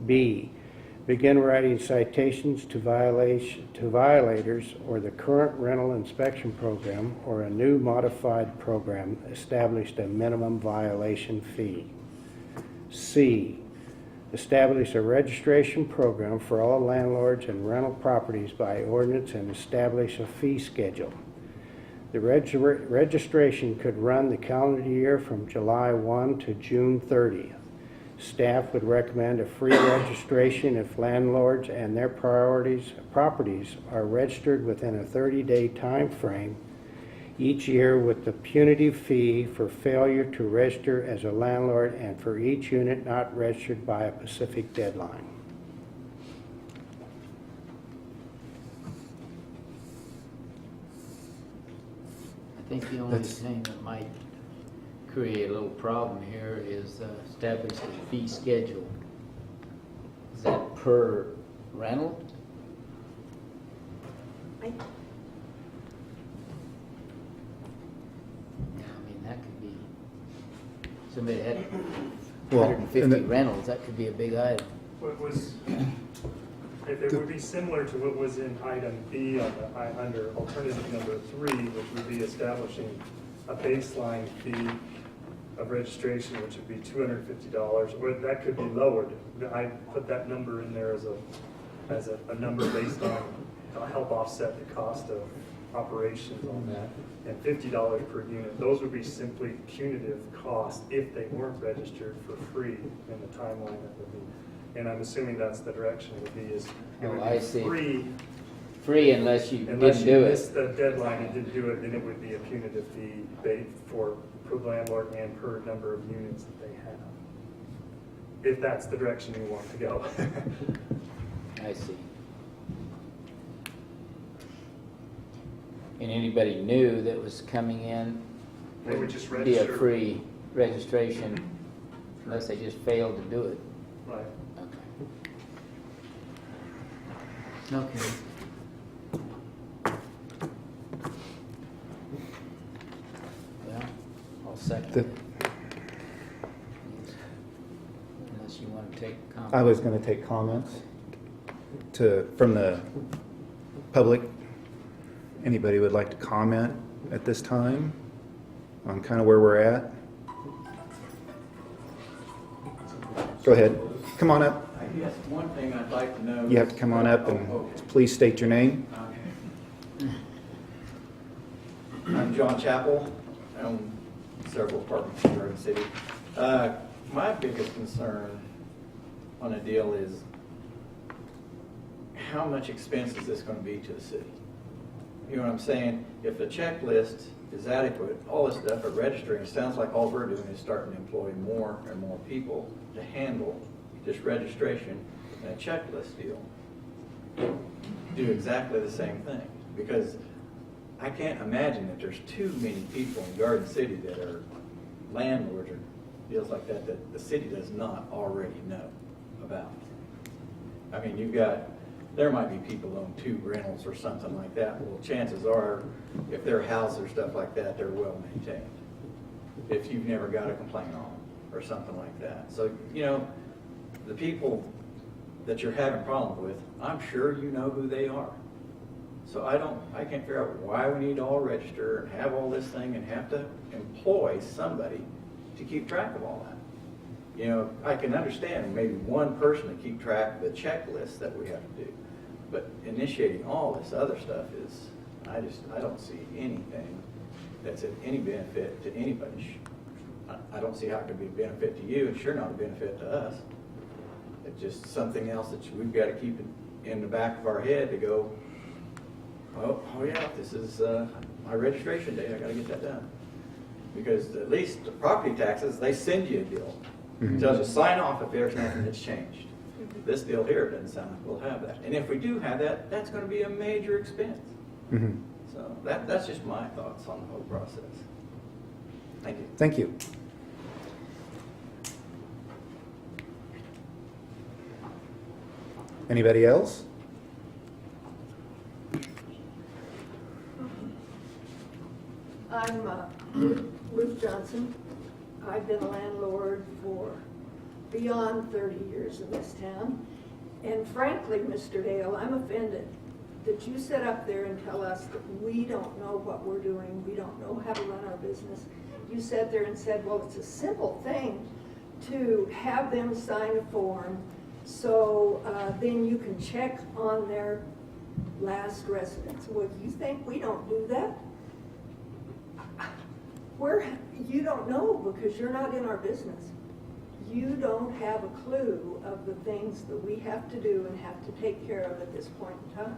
B, begin writing citations to violators or the current rental inspection program or a new modified program established a minimum violation fee. C, establish a registration program for all landlords and rental properties by ordinance and establish a fee schedule. The registration could run the calendar year from July 1 to June 30th. Staff would recommend a free registration if landlords and their properties are registered within a 30-day time frame each year, with the punitive fee for failure to register as a landlord and for each unit not registered by a specific deadline. I think the only thing that might create a little problem here is establish a fee schedule. Is that per rental? I, Yeah, I mean, that could be, somebody had Well, 150 and the- rentals, that could be a big item. What was, if it would be similar to what was in item B on the, under alternative number 3, which would be establishing a baseline fee of registration, which would be $250, or that could be lowered. I put that number in there as a number based on, to help offset the cost of operations on that, and $50 per unit. Those would be simply punitive costs if they weren't registered for free in the timeline that would be. And I'm assuming that's the direction it would be, is it would Oh, I be see. free. Free unless you Unless didn't you do missed it. the deadline and didn't do it, then it would be a punitive fee for per landlord and per number of units that they have. If that's the direction you want to go. I see. And anybody new that was coming in They would just be a register. free registration unless they just failed to do it. Right. Okay. Well, I'll second The- it. Unless you want to take comments. I was going to take comments from the public. Anybody would like to comment at this time on kind of where we're at? Go ahead. Come on up. I guess one thing I'd like to know. You have to come on up and please state your name. I'm John Chappell. I own several apartments in Garden City. My biggest concern on a deal is how much expense is this going to be to the city? You know what I'm saying? If the checklist is adequate, all this stuff of registering, it sounds like all we're doing is starting to employ more and more people to handle this registration and a checklist deal. Do exactly the same thing, because I can't imagine that there's too many people in Garden City that are landlords or deals like that that the city does not already know about. I mean, there might be people who own 2 rentals or something like that. Well, chances are, if they're houses or stuff like that, they're well maintained. If you've never got a complaint on them or something like that. So, the people that you're having problems with, I'm sure you know who they are. So I can't figure out why we need to all register and have all this thing and have to employ somebody to keep track of all that. I can understand maybe one person to keep track of the checklist that we have to do. But initiating all this other stuff is, I don't see anything that's of any benefit to anybody. I don't see how it could be a benefit to you, and sure not a benefit to us. It's just something else that we've got to keep in the back of our head to go, oh yeah, this is my registration day, I got to get that done. Because at least the property taxes, they send you a bill. Mhm. Tells you sign off if there's nothing that's changed. This deal here doesn't sound like we'll have that. And if we do have that, that's going to be a major expense. Mhm. So that's just my thoughts on the whole process. Thank you. Thank you. Anybody else? I'm Ruth Johnson. I've been a landlord for beyond 30 years in this town. And frankly, Mr. Dale, I'm offended that you sit up there and tell us that we don't know what we're doing, we don't know how to run our business. You sat there and said, well, it's a simple thing to have them sign a form so then you can check on their last residence. Well, you think we don't do that? You don't know because you're not in our business. You don't have a clue of the things that we have to do and have to take care of at this point in time.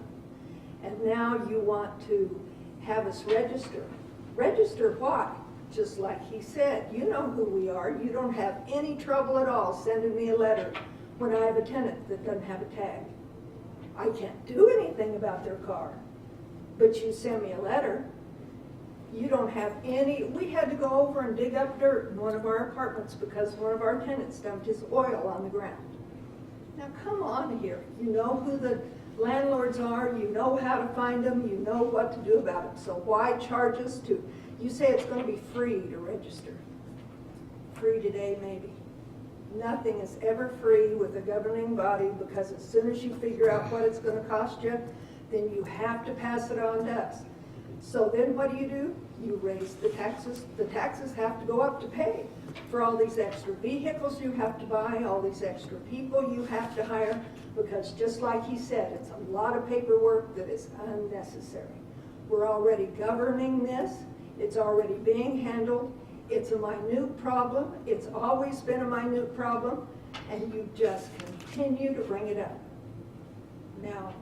And now you want to have us register. Register why? Just like he said, you know who we are. You don't have any trouble at all sending me a letter when I have a tenant that doesn't have a tag. I can't do anything about their car, but you send me a letter. You don't have any, we had to go over and dig up dirt in one of our apartments because one of our tenants dumped his oil on the ground. Now, come on here. You know who the landlords are, you know how to find them, you know what to do about it. So why charge us to, you say it's going to be free to register. Free today, maybe. Nothing is ever free with a governing body, because as soon as you figure out what it's going to cost you, then you have to pass it on to us. So then what do? You raise the taxes. The taxes have to go up to pay for all these extra vehicles you have to buy, all these extra people you have to hire, because just like he said, it's a lot of paperwork that is unnecessary. We're already governing this. It's already being handled. It's a minute problem. It's always been a minute problem, and you just continue to bring it up. Now,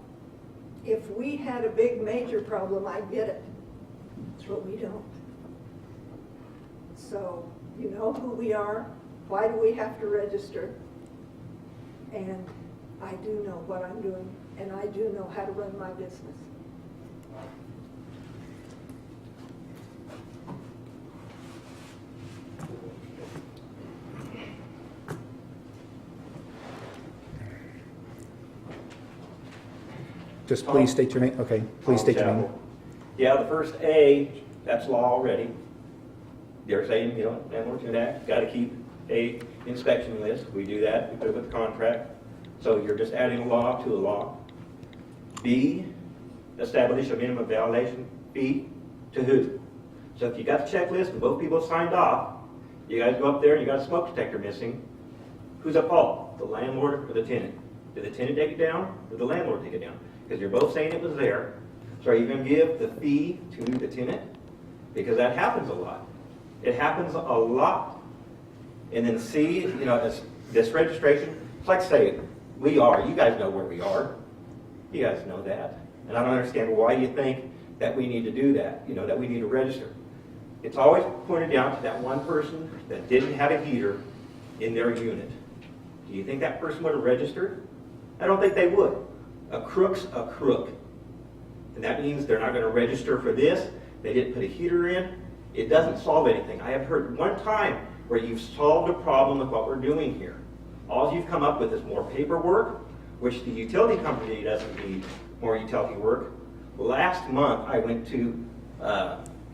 if we had a big major problem, I get it, but we don't. So, you know who we are, why do we have to register? And I do know what I'm doing, and I do know how to run my business. Just please state your name. Okay, please state your name. Yeah, the first A, that's law already. They're saying, you know, landlords and that, got to keep a inspection list. We do that, we put it with the contract. So you're just adding a law to a law. B, establish a minimum violation fee to who? So if you got the checklist and both people signed off, you guys go up there and you got a smoke detector missing, who's at fault? The landlord or the tenant? Did the tenant take it down or the landlord take it down? Because you're both saying it was there. So are you going to give the fee to the tenant? Because that happens a lot. It happens a lot. And then C, you know, this registration, it's like saying, we are, you guys know where we are. You guys know that. And I don't understand why you think that we need to do that, you know, that we need to register. It's always pointed down to that one person that didn't have a heater in their unit. Do you think that person would have registered? I don't think they would. A crook's a crook. And that means they're not going to register for this. They didn't put a heater in. It doesn't solve anything. I have heard one time where you've solved a problem with what we're doing here. All you've come up with is more paperwork, which the utility company doesn't need more utility work. Last month, I went to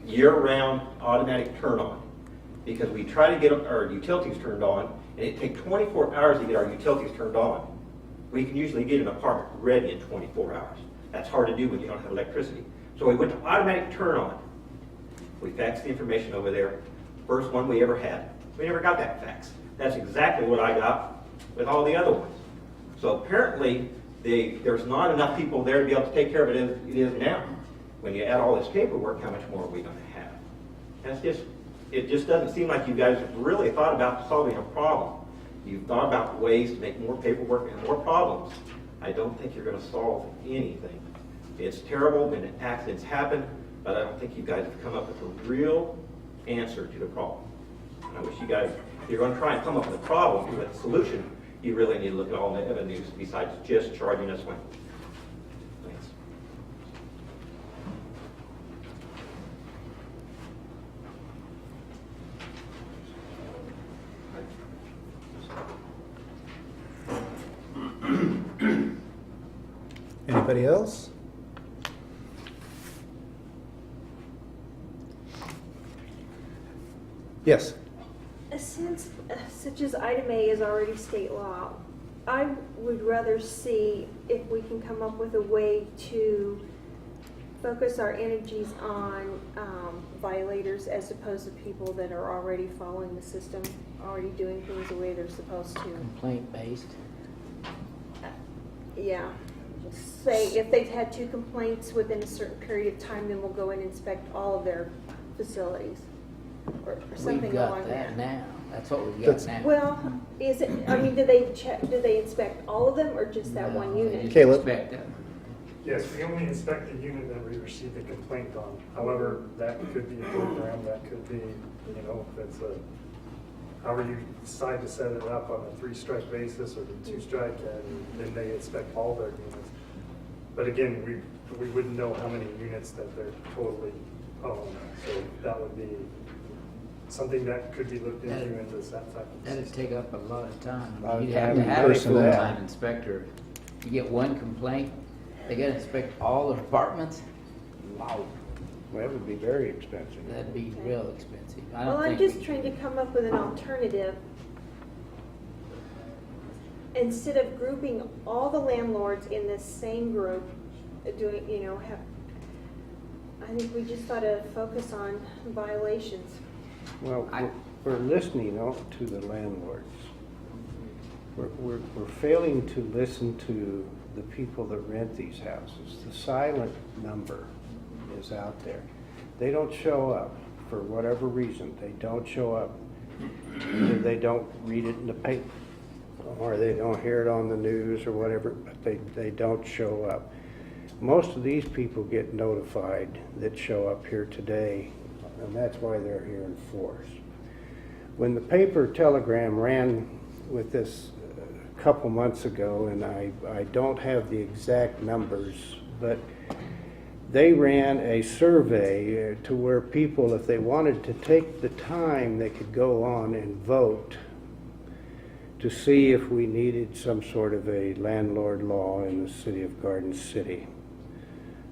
year-round automatic turn-on because we try to get our utilities turned on, and it takes 24 hours to get our utilities turned on. We can usually get an apartment ready in 24 hours. That's hard to do when you don't have electricity. So we went to automatic turn-on. We faxed the information over there. First one we ever had. We never got that fax. That's exactly what I got with all the other ones. So apparently, there's not enough people there to be able to take care of it as it is now. When you add all this paperwork, how much more are we going to have? It just doesn't seem like you guys have really thought about solving a problem. You've thought about ways to make more paperwork and more problems. I don't think you're going to solve anything. It's terrible when accidents happen, but I don't think you guys have come up with a real answer to the problem. And I wish you guys, if you're going to try and come up with a problem, with a solution, you really need to look at all the avenues besides just charging us rent. Thanks. Anybody else? Yes. Since such as item A is already state law, I would rather see if we can come up with a way to focus our energies on violators as opposed to people that are already following the system, already doing things the way they're supposed to. Complaint-based. Yeah. Say if they've had 2 complaints within a certain period of time, then we'll go and inspect all of their facilities. Or something We've got along that that. now. That's what we've got now. Well, is it, I mean, do they inspect all of them or just that one unit? Caleb? Yes, we only inspect the unit that we received a complaint on. However, that could be a program, that could be, you know, if it's a, however you decide to set it up on a 3-strike basis or the 2-strike, and then they inspect all their units. But again, we wouldn't know how many units that they're totally own, so that would be something that could be looked into this, that type of That'd system. take up a lot of time. A lot of You'd have to time and have a personnel. full-time inspector. You get one complaint, they gotta inspect all the departments? Wow, That would be very expensive. that'd be real expensive. I Well, don't I'm think just trying to come up with an alternative. Instead of grouping all the landlords in this same group, doing, I think we just ought to focus on violations. Well, we're listening to the landlords. We're failing to listen to the people that rent these houses. The silent number is out there. They don't show up for whatever reason. They don't show up. Either they don't read it in the paper, or they don't hear it on the news or whatever, but they don't show up. Most of these people get notified that show up here today, and that's why they're here in force. When the paper Telegram ran with this a couple months ago, and I don't have the exact numbers, but they ran a survey to where people, if they wanted to take the time, they could go on and vote to see if we needed some sort of a landlord law in the city of Garden City.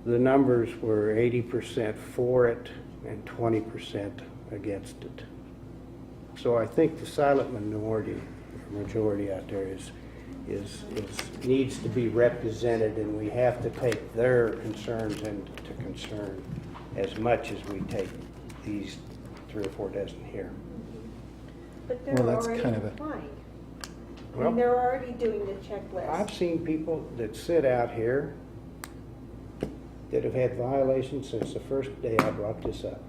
The numbers were 80% for it and 20% against it. So I think the silent majority out there needs to be represented, and we have to take their concerns into concern as much as we take these 3 or 4 dozen here. But they're Well, that's already kind of a- applying. Well, And they're already doing the checklist. I've seen people that sit out here that have had violations since the first day I brought this up.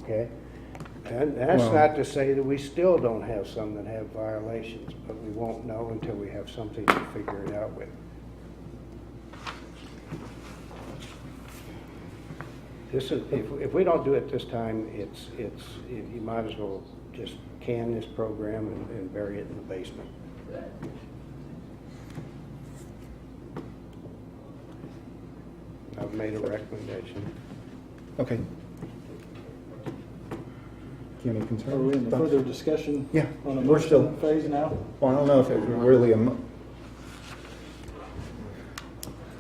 Okay? And that's Well- not to say that we still don't have some that have violations, but we won't know until we have something to figure it out with. This is, if we don't do it this time, you might as well just can this program and bury it in the basement. I've made a recommendation. Okay. Do you have any concerns? Are we in the further discussion? Yeah, On a we're still- motion phase now? Well, I don't know if it really, I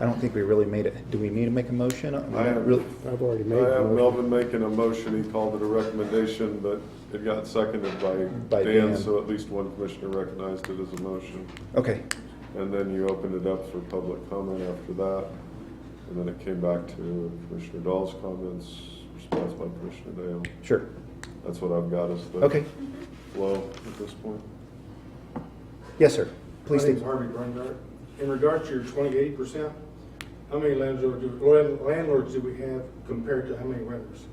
don't think we really made it. Do we need to make a motion? I've already made I a have motion. Melvin making a motion, he called it a recommendation, but it got seconded By by Dan, Dan. so at least one commissioner recognized it as a motion. Okay, And then you opened it up for public comment after that, and then it came back to Commissioner Dahl's comments, response by Commissioner Dale. sure. That's what I've got as the Okay. flow at this point. Yes, sir. Please My name's state. Harvey Brungart. In regards to your 20-80%, how many landlords do we have compared to how many renters?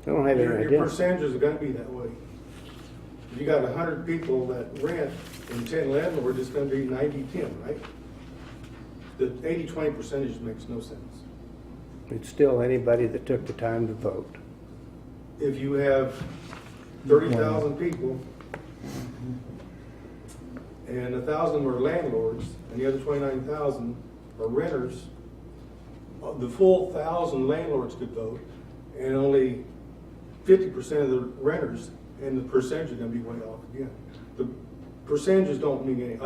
I don't have any Your idea. percentages are gonna be that way. If you got 100 people that rent and 10 landlords, it's gonna be 90-10, right? The 80-20 percentage makes no sense. It's still anybody that took the time to vote. If you have 30,000 people and 1,000 were landlords and the other 29,000 are renters, the full 1,000 landlords could vote and only 50% of the renters, and the percentage is gonna be way off again. The percentages don't mean any,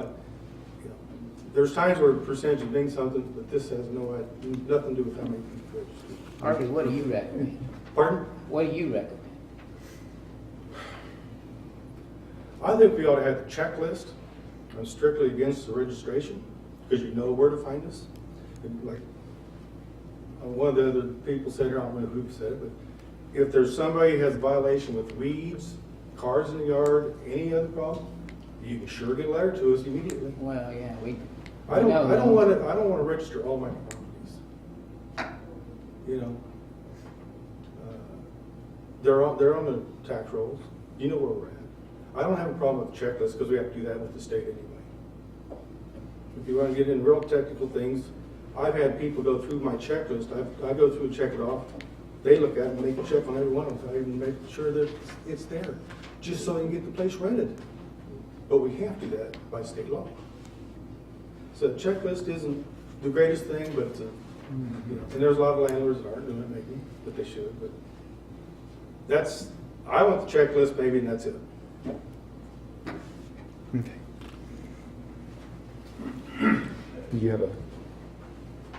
there's times where percentage means something, but this has nothing to do with how many people register. Harvey, what do you recommend? Pardon? What do you recommend? I think we ought to have a checklist. I'm strictly against the registration, because you know where to find us. And like, one of the other people said here, I don't know who said it, but if there's somebody who has a violation with weeds, cars in the yard, any other problem, you can sure get a letter to us immediately. Well, yeah, I don't want to register all my properties. You know, they're on the tax rolls. You know where we're at. I don't have a problem with checklists because we have to do that with the state anyway. If you want to get in real technical things, I've had people go through my checklist. I go through and check it off. They look at it and make a check on every one of them. I even make sure that it's there, just so they can get the place rented. But we have to do that by state law. So the checklist isn't the greatest thing, but it's a You know, and there's a lot of landlords that aren't doing it maybe, but they should, but that's, I want the checklist maybe, and that's it. Okay. Do you have a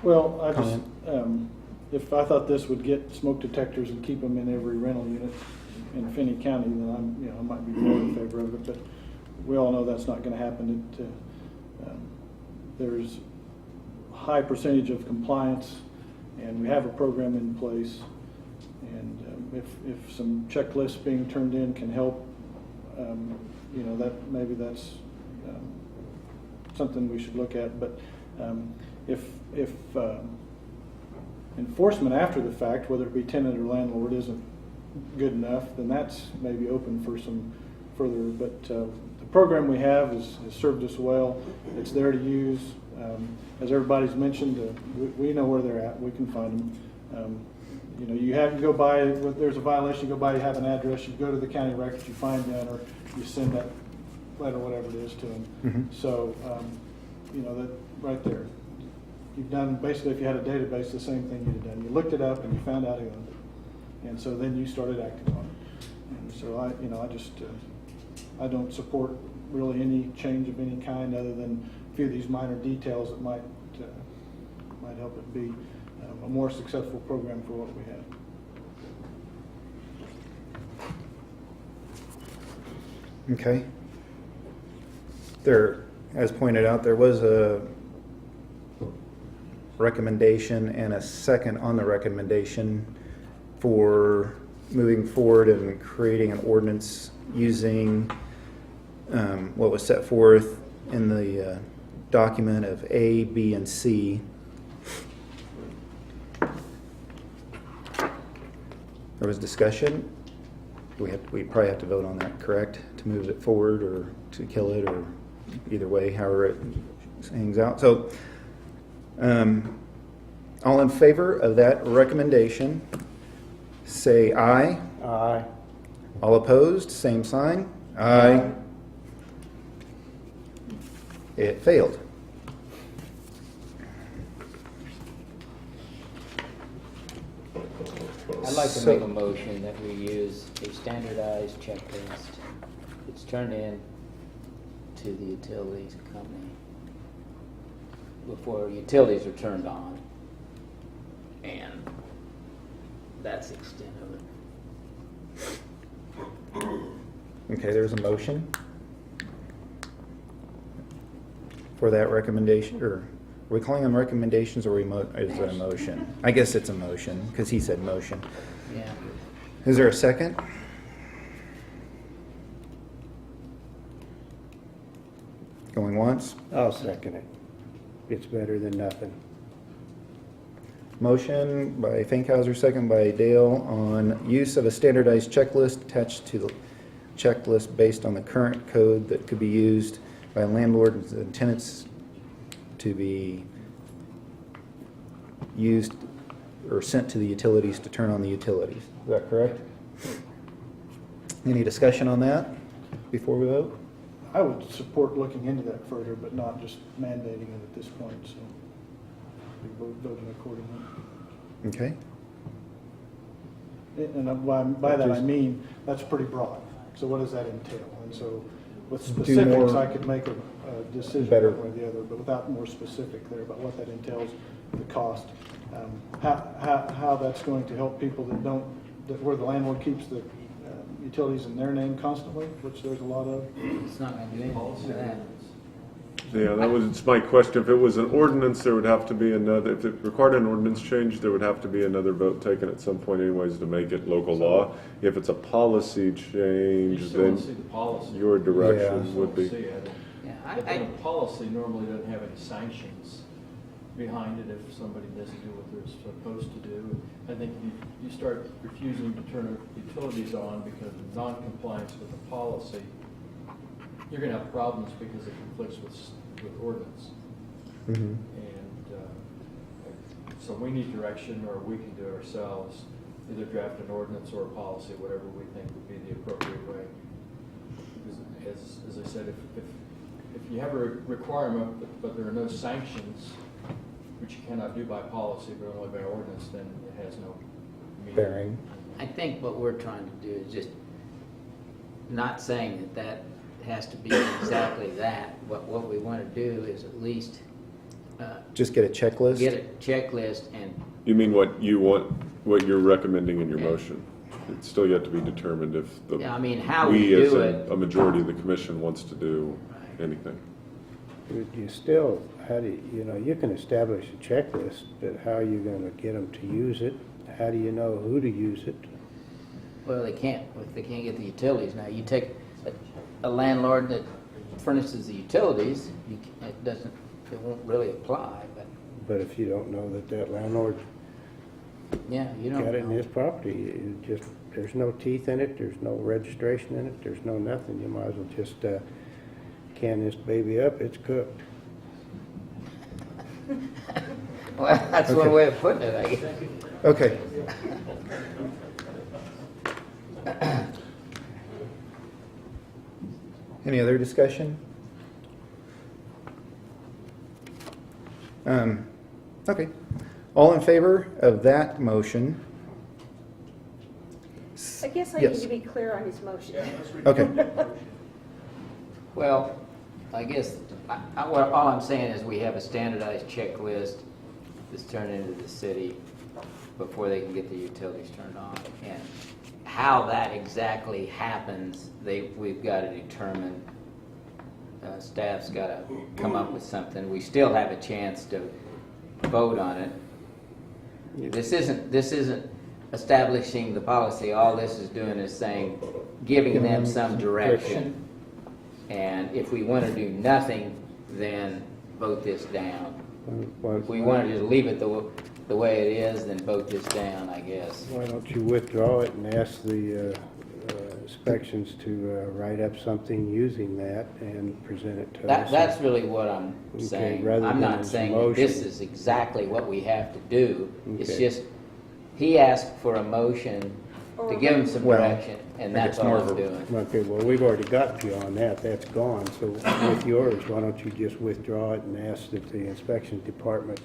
Well, I just, comment? if I thought this would get smoke detectors and keep them in every rental unit in Finney County, then I might be more in favor of it, but we all know that's not gonna happen. There's a high percentage of compliance, and we have a program in place. And if some checklists being turned in can help, that maybe that's something we should look at. But if enforcement after the fact, whether it be tenant or landlord, isn't good enough, then that's maybe open for some further. But the program we have has served us well. It's there to use. As everybody's mentioned, we know where they're at. We can find them. You have to go by, if there's a violation, you go by, you have an address, you go to the county records, you find that, or you send that letter, whatever it is, to them. Mhm. So, that right there. You've done, basically, if you had a database, the same thing you'd have done. You looked it up and you found out who owned it. And so then you started acting on it. And so I don't support really any change of any kind other than a few of these minor details that might help it be a more successful program for what we have. Okay. There, as pointed out, there was a recommendation and a second on the recommendation for moving forward and creating an ordinance using what was set forth in the document of A, B, and C. There was discussion. We probably have to vote on that, correct? To move it forward or to kill it, or either way, however it hangs out. So, all in favor of that recommendation, say aye. Aye. All opposed, same sign. Aye. It failed. I'd like to So- make a motion that we use a standardized checklist that's turned in to the utilities company before utilities are turned on. And that's the extent of it. Okay, there's a motion for that recommendation, or are we calling them recommendations, or is it a motion? I guess it's a motion, because he said motion. Yeah. Is there a second? Going once? I'll second it. It's better than nothing. Motion by Fankhauser, second by Dale, on use of a standardized checklist attached to the checklist based on the current code that could be used by landlords and tenants to be used or sent to the utilities to turn on the utilities. Is that correct? Any discussion on that before we vote? I would support looking into that further, but not just mandating it at this point, so we voting accordingly. Okay. And by that I mean, that's pretty broad. So what does that entail? And so with Do specifics, more- I could make a decision Better. one way or the other, but without more specific there about what that entails, the cost, how that's going to help people where the landlord keeps the utilities in their name constantly, which there's a lot of. It's not going to do anything for that. Yeah, that was my question. If it was an ordinance, there would have to be another, if it required an ordinance change, there would have to be another vote taken at some point anyways to make it local law. If it's a policy change, You still want to see then the policy. your You direction still would want to be. see it. But then a policy normally doesn't have any sanctions behind it if somebody doesn't do what they're supposed to do. I think if you start refusing to turn utilities on because of non-compliance with the policy, you're going to have problems because it conflicts with ordinance. Mhm. And so we need direction, or we can do it ourselves, either draft an ordinance or a policy, whatever we think would be the appropriate way. Because as I said, if you have a requirement, but there are no sanctions, which you cannot do by policy, but only by ordinance, then it has no meaning. Bearing. I think what we're trying to do is just, not saying that that has to be exactly that, but what we want to do is at least Just get a checklist? get a checklist and, You mean what you want, what you're recommending in your motion? It's still yet to be determined if the. Yeah, I mean, how we as do in it. a majority of the commission wants to do anything. You still, how do you know, you can establish a checklist, but how are you gonna get them to use it? How do you know who to use it? Well, they can't get the utilities. Now, you take a landlord that furnishes the utilities, it won't really apply, but, But if you don't know that that landlord yeah, you don't got it in know. his property, it just, there's no teeth in it, there's no registration in it, there's no nothing. You might as well just can this baby up, it's cooked. Well, that's one way of putting it, I guess. Okay. Any other discussion? Okay. All in favor of that motion? I guess I Yes. need to be clear on his motion. Okay. Well, I guess, all I'm saying is we have a standardized checklist that's turned into the city before they can get the utilities turned on. And how that exactly happens, we've got to determine. Staff's got to come up with something. We still have a chance to vote on it. This isn't establishing the policy. All this is doing is saying, giving them some direction. And if we want to do nothing, then vote this down. If we want to just leave it the way it is, then vote this down, I guess. Why don't you withdraw it and ask the inspections to write up something using that and present it to us? That's really what I'm Okay, saying. rather I'm than not as a saying that this motion. is exactly what we have to do. It's Okay. just, he asked for a motion to give him some Well, direction, and I think that's it's all more I'm of a- doing. Okay, well, we've already got beyond that, that's gone, so with yours, why don't you just withdraw it and ask that the inspection department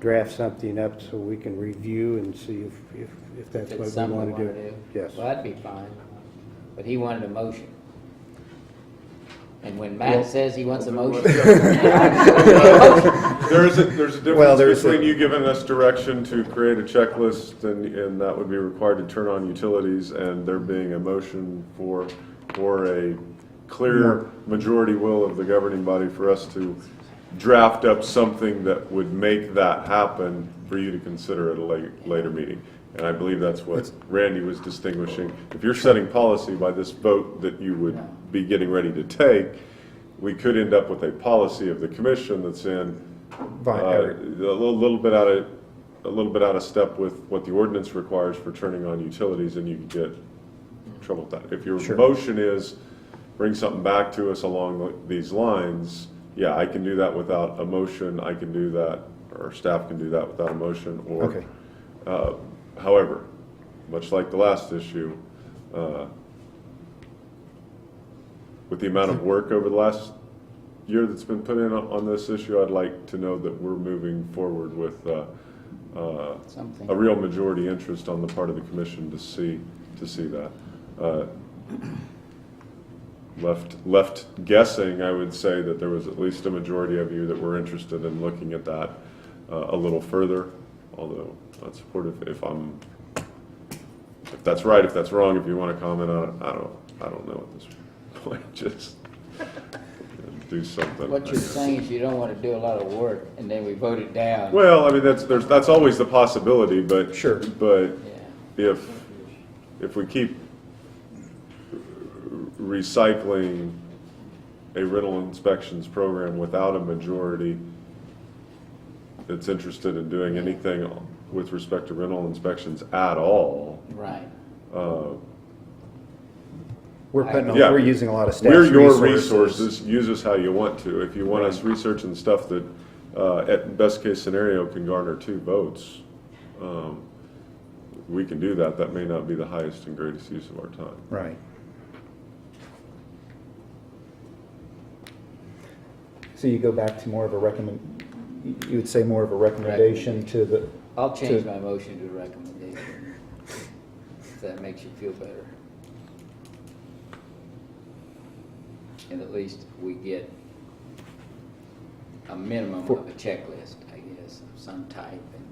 draft something up so we can review and see if that's If what it's we something we want to want do. to do. Yes. Well, that'd be fine. But he wanted a motion. And when Matt says he wants a motion. There's a difference Well, there's between a- you giving us direction to create a checklist and that would be required to turn on utilities and there being a motion for a clear majority will of the governing body for us to draft up something that would make that happen for you to consider at a later meeting. And I believe that's what Randy was distinguishing. If you're setting policy by this vote that you would be getting ready to take, we could end up with a policy of the commission that's in a little bit out of step with what the ordinance requires for turning on utilities, and you could get in trouble with that. If your motion is bring something back to us along these lines, yeah, I can do that without a motion. I can do that, or staff can do that without a motion. Or, Okay. however, much like the last issue, with the amount of work over the last year that's been put in on this issue, I'd like to know that we're moving forward with Something. a real majority interest on the part of the commission to see that. Left guessing, I would say that there was at least a majority of you that were interested in looking at that a little further, although not supportive. If that's right, if that's wrong, if you want to comment on it, I don't know at this point. Just do something. What you're saying is you don't want to do a lot of work, and then we vote it down. Well, I mean, that's always the possibility, but Sure. But if we keep recycling a rental inspections program without a majority that's interested in doing anything with respect to rental inspections at all. Right. We're using a lot of staff We're your resources. Use us how you want to. If you want us researching stuff that, at best case scenario, can garner 2 votes, we can do that. That may not be the highest and greatest use of our time. Right. So you go back to more of a you would say more of a recommendation to the... I'll change to- my motion to recommendation, if that makes you feel better. And at least we get a minimum For- of a checklist, I guess, of some type, and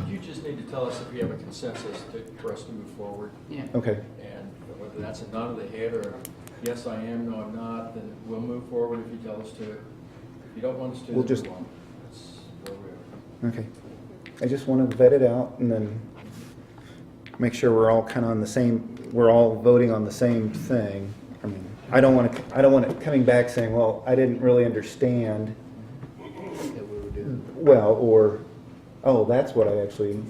You just need to tell us if you have a consensus for us to move forward. yeah. Okay, And whether that's a nod of the head or yes, I am, no, I'm not, then we'll move forward if you tell us to. If you don't want us to, We'll then just- we won't. That's where we are. okay. I just want to vet it out and then make sure we're all kind of on the same, we're all voting on the same thing. I mean, I don't want it coming back saying, well, I didn't really understand, That we were doing. well, or, oh, that's what I actually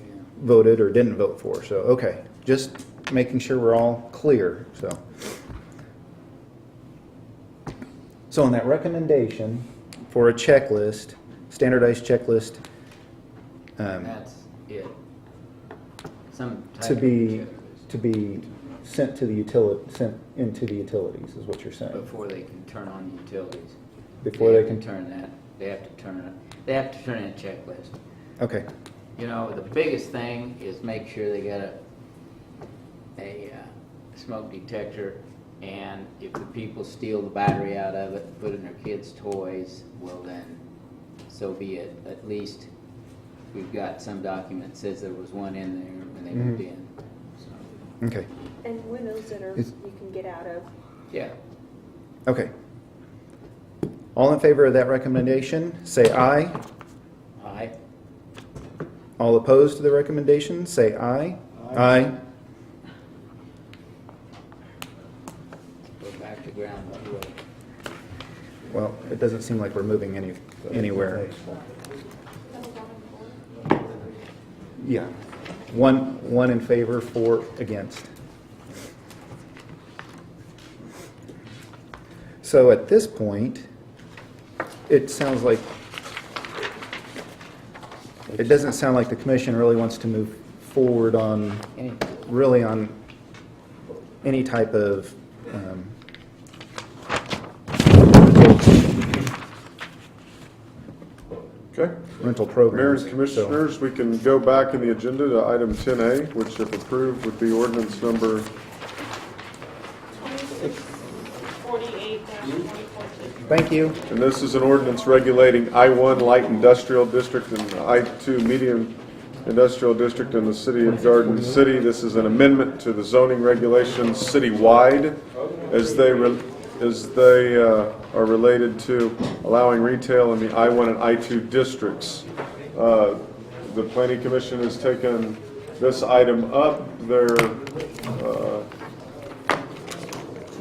voted or didn't vote for. So, okay, just making sure we're all clear, so. So on that recommendation for a checklist, standardized checklist, That's it. Some type to of be, checklist to be sent to the sent into the utilities, is what you're saying? before they can turn on utilities. Before they have can to turn that, they have to turn in a checklist. Okay, You know, the biggest thing is make sure they got a smoke detector, and if the people steal the battery out of it, put it in their kids' toys, well then, so be it. At least we've got some document that says there was one in there when they moved in. So, okay, And windows that are, Is- you can get out of. yeah. okay. All in favor of that recommendation, say aye. Aye. All opposed to the recommendation, say aye. Aye. Go back to ground zero. Well, it doesn't seem like we're moving anywhere. Yeah. One in favor, 4 against. So at this point, it sounds like, it doesn't sound like the commission really wants to move forward on, really on any type of Okay. rental Mayor programs. and Commissioners, we can go back in the agenda to item 10A, which if approved would be ordinance number 48-2014. Thank you. And this is an ordinance regulating I-1 Light Industrial District and I-2 Medium Industrial District in the city of Garden City. This is an amendment to the zoning regulations citywide as they are related to allowing retail in the I-1 and I-2 districts. The Planning Commission has taken this item up.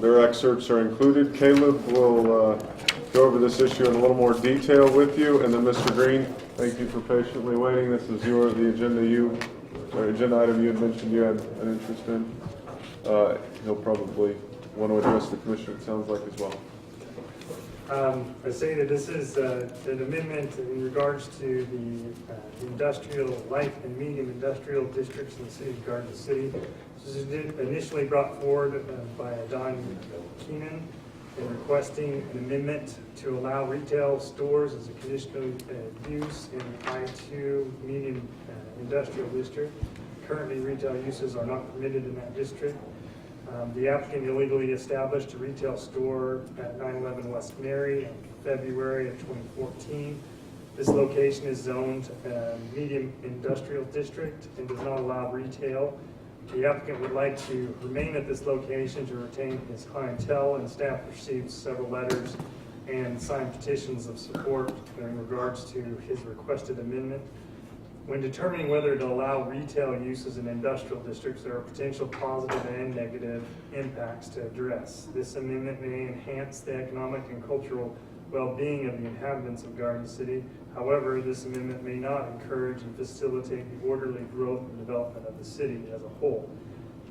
Their excerpts are included. Caleb will go over this issue in a little more detail with you, and then Mr. Green, thank you for patiently waiting. This is the agenda item you had mentioned you had an interest in. He'll probably want to address the commission, it sounds like, as well. I say that this is an amendment in regards to the industrial, light and medium industrial districts in the city of Garden City. This is initially brought forward by Don Keenan in requesting an amendment to allow retail stores as a conditional use in I-2 medium industrial district. Currently, retail uses are not permitted in that district. The applicant illegally established a retail store at 911 West Mary in February of 2014. This location is zoned medium industrial district and does not allow retail. The applicant would like to remain at this location to retain his clientele, and staff received several letters and signed petitions of support in regards to his requested amendment. When determining whether to allow retail uses in industrial districts, there are potential positive and negative impacts to address. This amendment may enhance the economic and cultural well-being of the inhabitants of Garden City. However, this amendment may not encourage and facilitate the orderly growth and development of the city as a whole.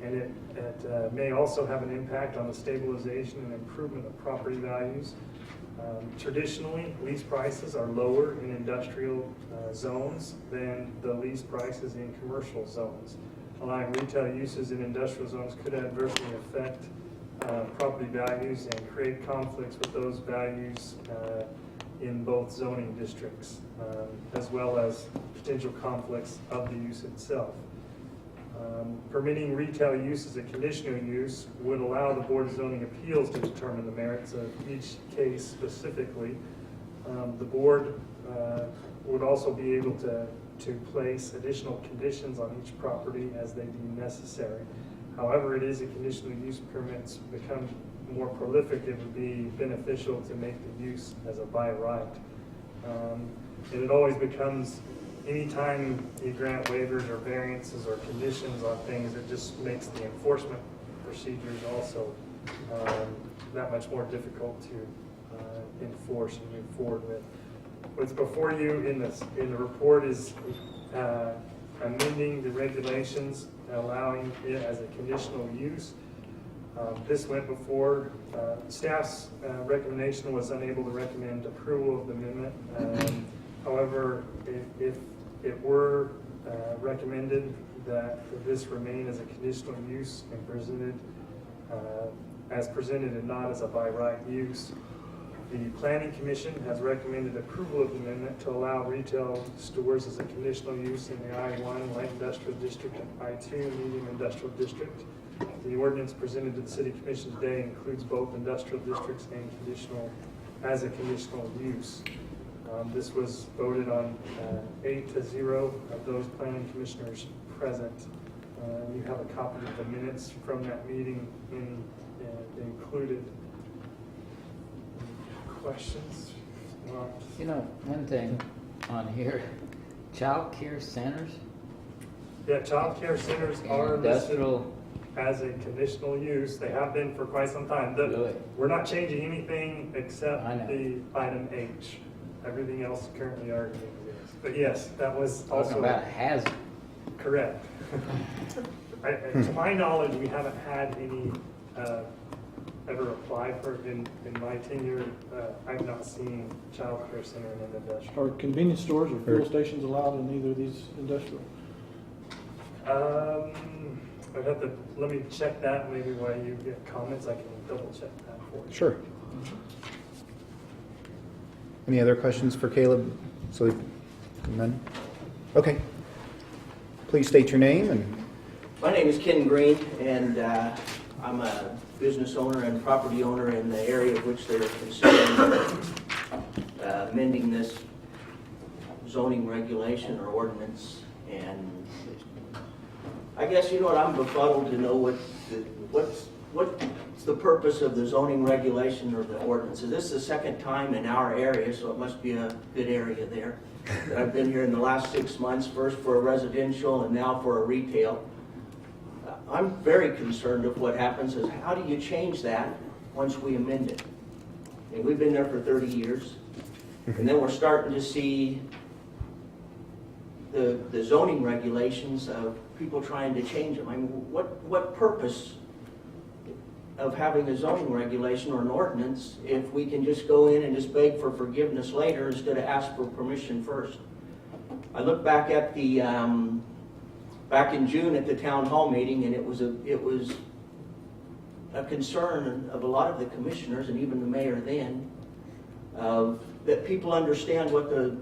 And it may also have an impact on the stabilization and improvement of property values. Traditionally, lease prices are lower in industrial zones than the lease prices in commercial zones. Allowing retail uses in industrial zones could adversely affect property values and create conflicts with those values in both zoning districts, as well as potential conflicts of the use itself. Permitting retail use as a conditional use would allow the Board of Zoning Appeals to determine the merits of each case specifically. The board would also be able to place additional conditions on each property as they deem necessary. However, it is a conditional use permits become more prolific, it would be beneficial to make the use as a by right. And it always becomes, anytime you grant waivers or variances or conditions on things, it just makes the enforcement procedures also that much more difficult to enforce and move forward with. What's before you in the report is amending the regulations, allowing it as a conditional use. This went before. Staff's recommendation was unable to recommend approval of the amendment. However, if it were recommended that this remain as a conditional use and presented as presented and not as a by right use, the Planning Commission has recommended approval of the amendment to allow retail stores as a conditional use in the I-1 Light Industrial District and I-2 Medium Industrial District. The ordinance presented to the City Commission today includes both industrial districts and as a conditional use. This was voted on 8-0 of those planning commissioners present. You have a copy of the minutes from that meeting included. Questions? You know, one thing on here, child care centers? Yeah, child care centers are Industrial. listed as a conditional use. They have been for quite some time. Really? We're not changing anything except I know. the item H. Everything else currently already exists. But yes, that was Talking also about a hazard. correct. To my knowledge, we haven't had any ever applied for it in my tenure. I've not seen child care center in an industrial. Are convenience stores or fuel stations allowed in either of these industrial? I'd have to, let me check that, maybe while you get comments, I can double check that for you. Sure. Any other questions for Caleb? So, none? Okay. Please state your name and... My name is Ken Green, and I'm a business owner and property owner in the area of which they're considering amending this zoning regulation or ordinance. And I guess, you know what, I'm befuddled to know what's the purpose of the zoning regulation or the ordinance. This is the second time in our area, so it must be a good area there. That I've been here in the last 6 months, first for a residential and now for a retail. I'm very concerned of what happens is how do you change that once we amend it? And we've been there for 30 years, and then we're starting to see the zoning regulations of people trying to change them. I mean, what purpose of having a zoning regulation or an ordinance if we can just go in and just beg for forgiveness later instead of ask for permission first? I look back at the back in June at the town hall meeting, and it was a concern of a lot of the commissioners and even the mayor then that people understand what the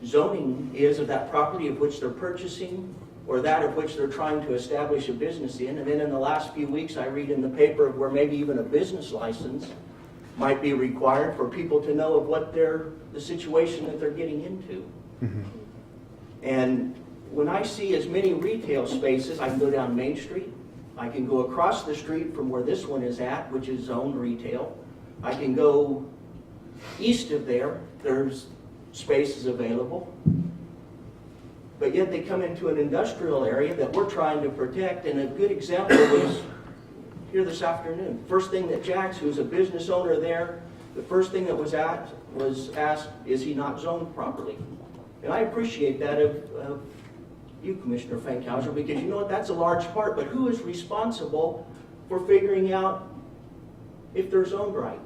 zoning is of that property of which they're purchasing or that of which they're trying to establish a business in. And then in the last few weeks I read in the paper of where maybe even a business license might be required for people to know of what the situation that they're getting into. Mm-hmm. And when I see as many retail spaces, I can go down Main Street, I can go across the street from where this one is at, which is zoned retail. I can go east of there, there's spaces available. But yet they come into an industrial area that we're trying to protect, and a good example was here this afternoon. First thing that Jax, who's a business owner there, the first thing that was asked, is he not zoned properly? And I appreciate that of you, Commissioner Fankhauser, because you know what, that's a large part, but who is responsible for figuring out if they're zoned right?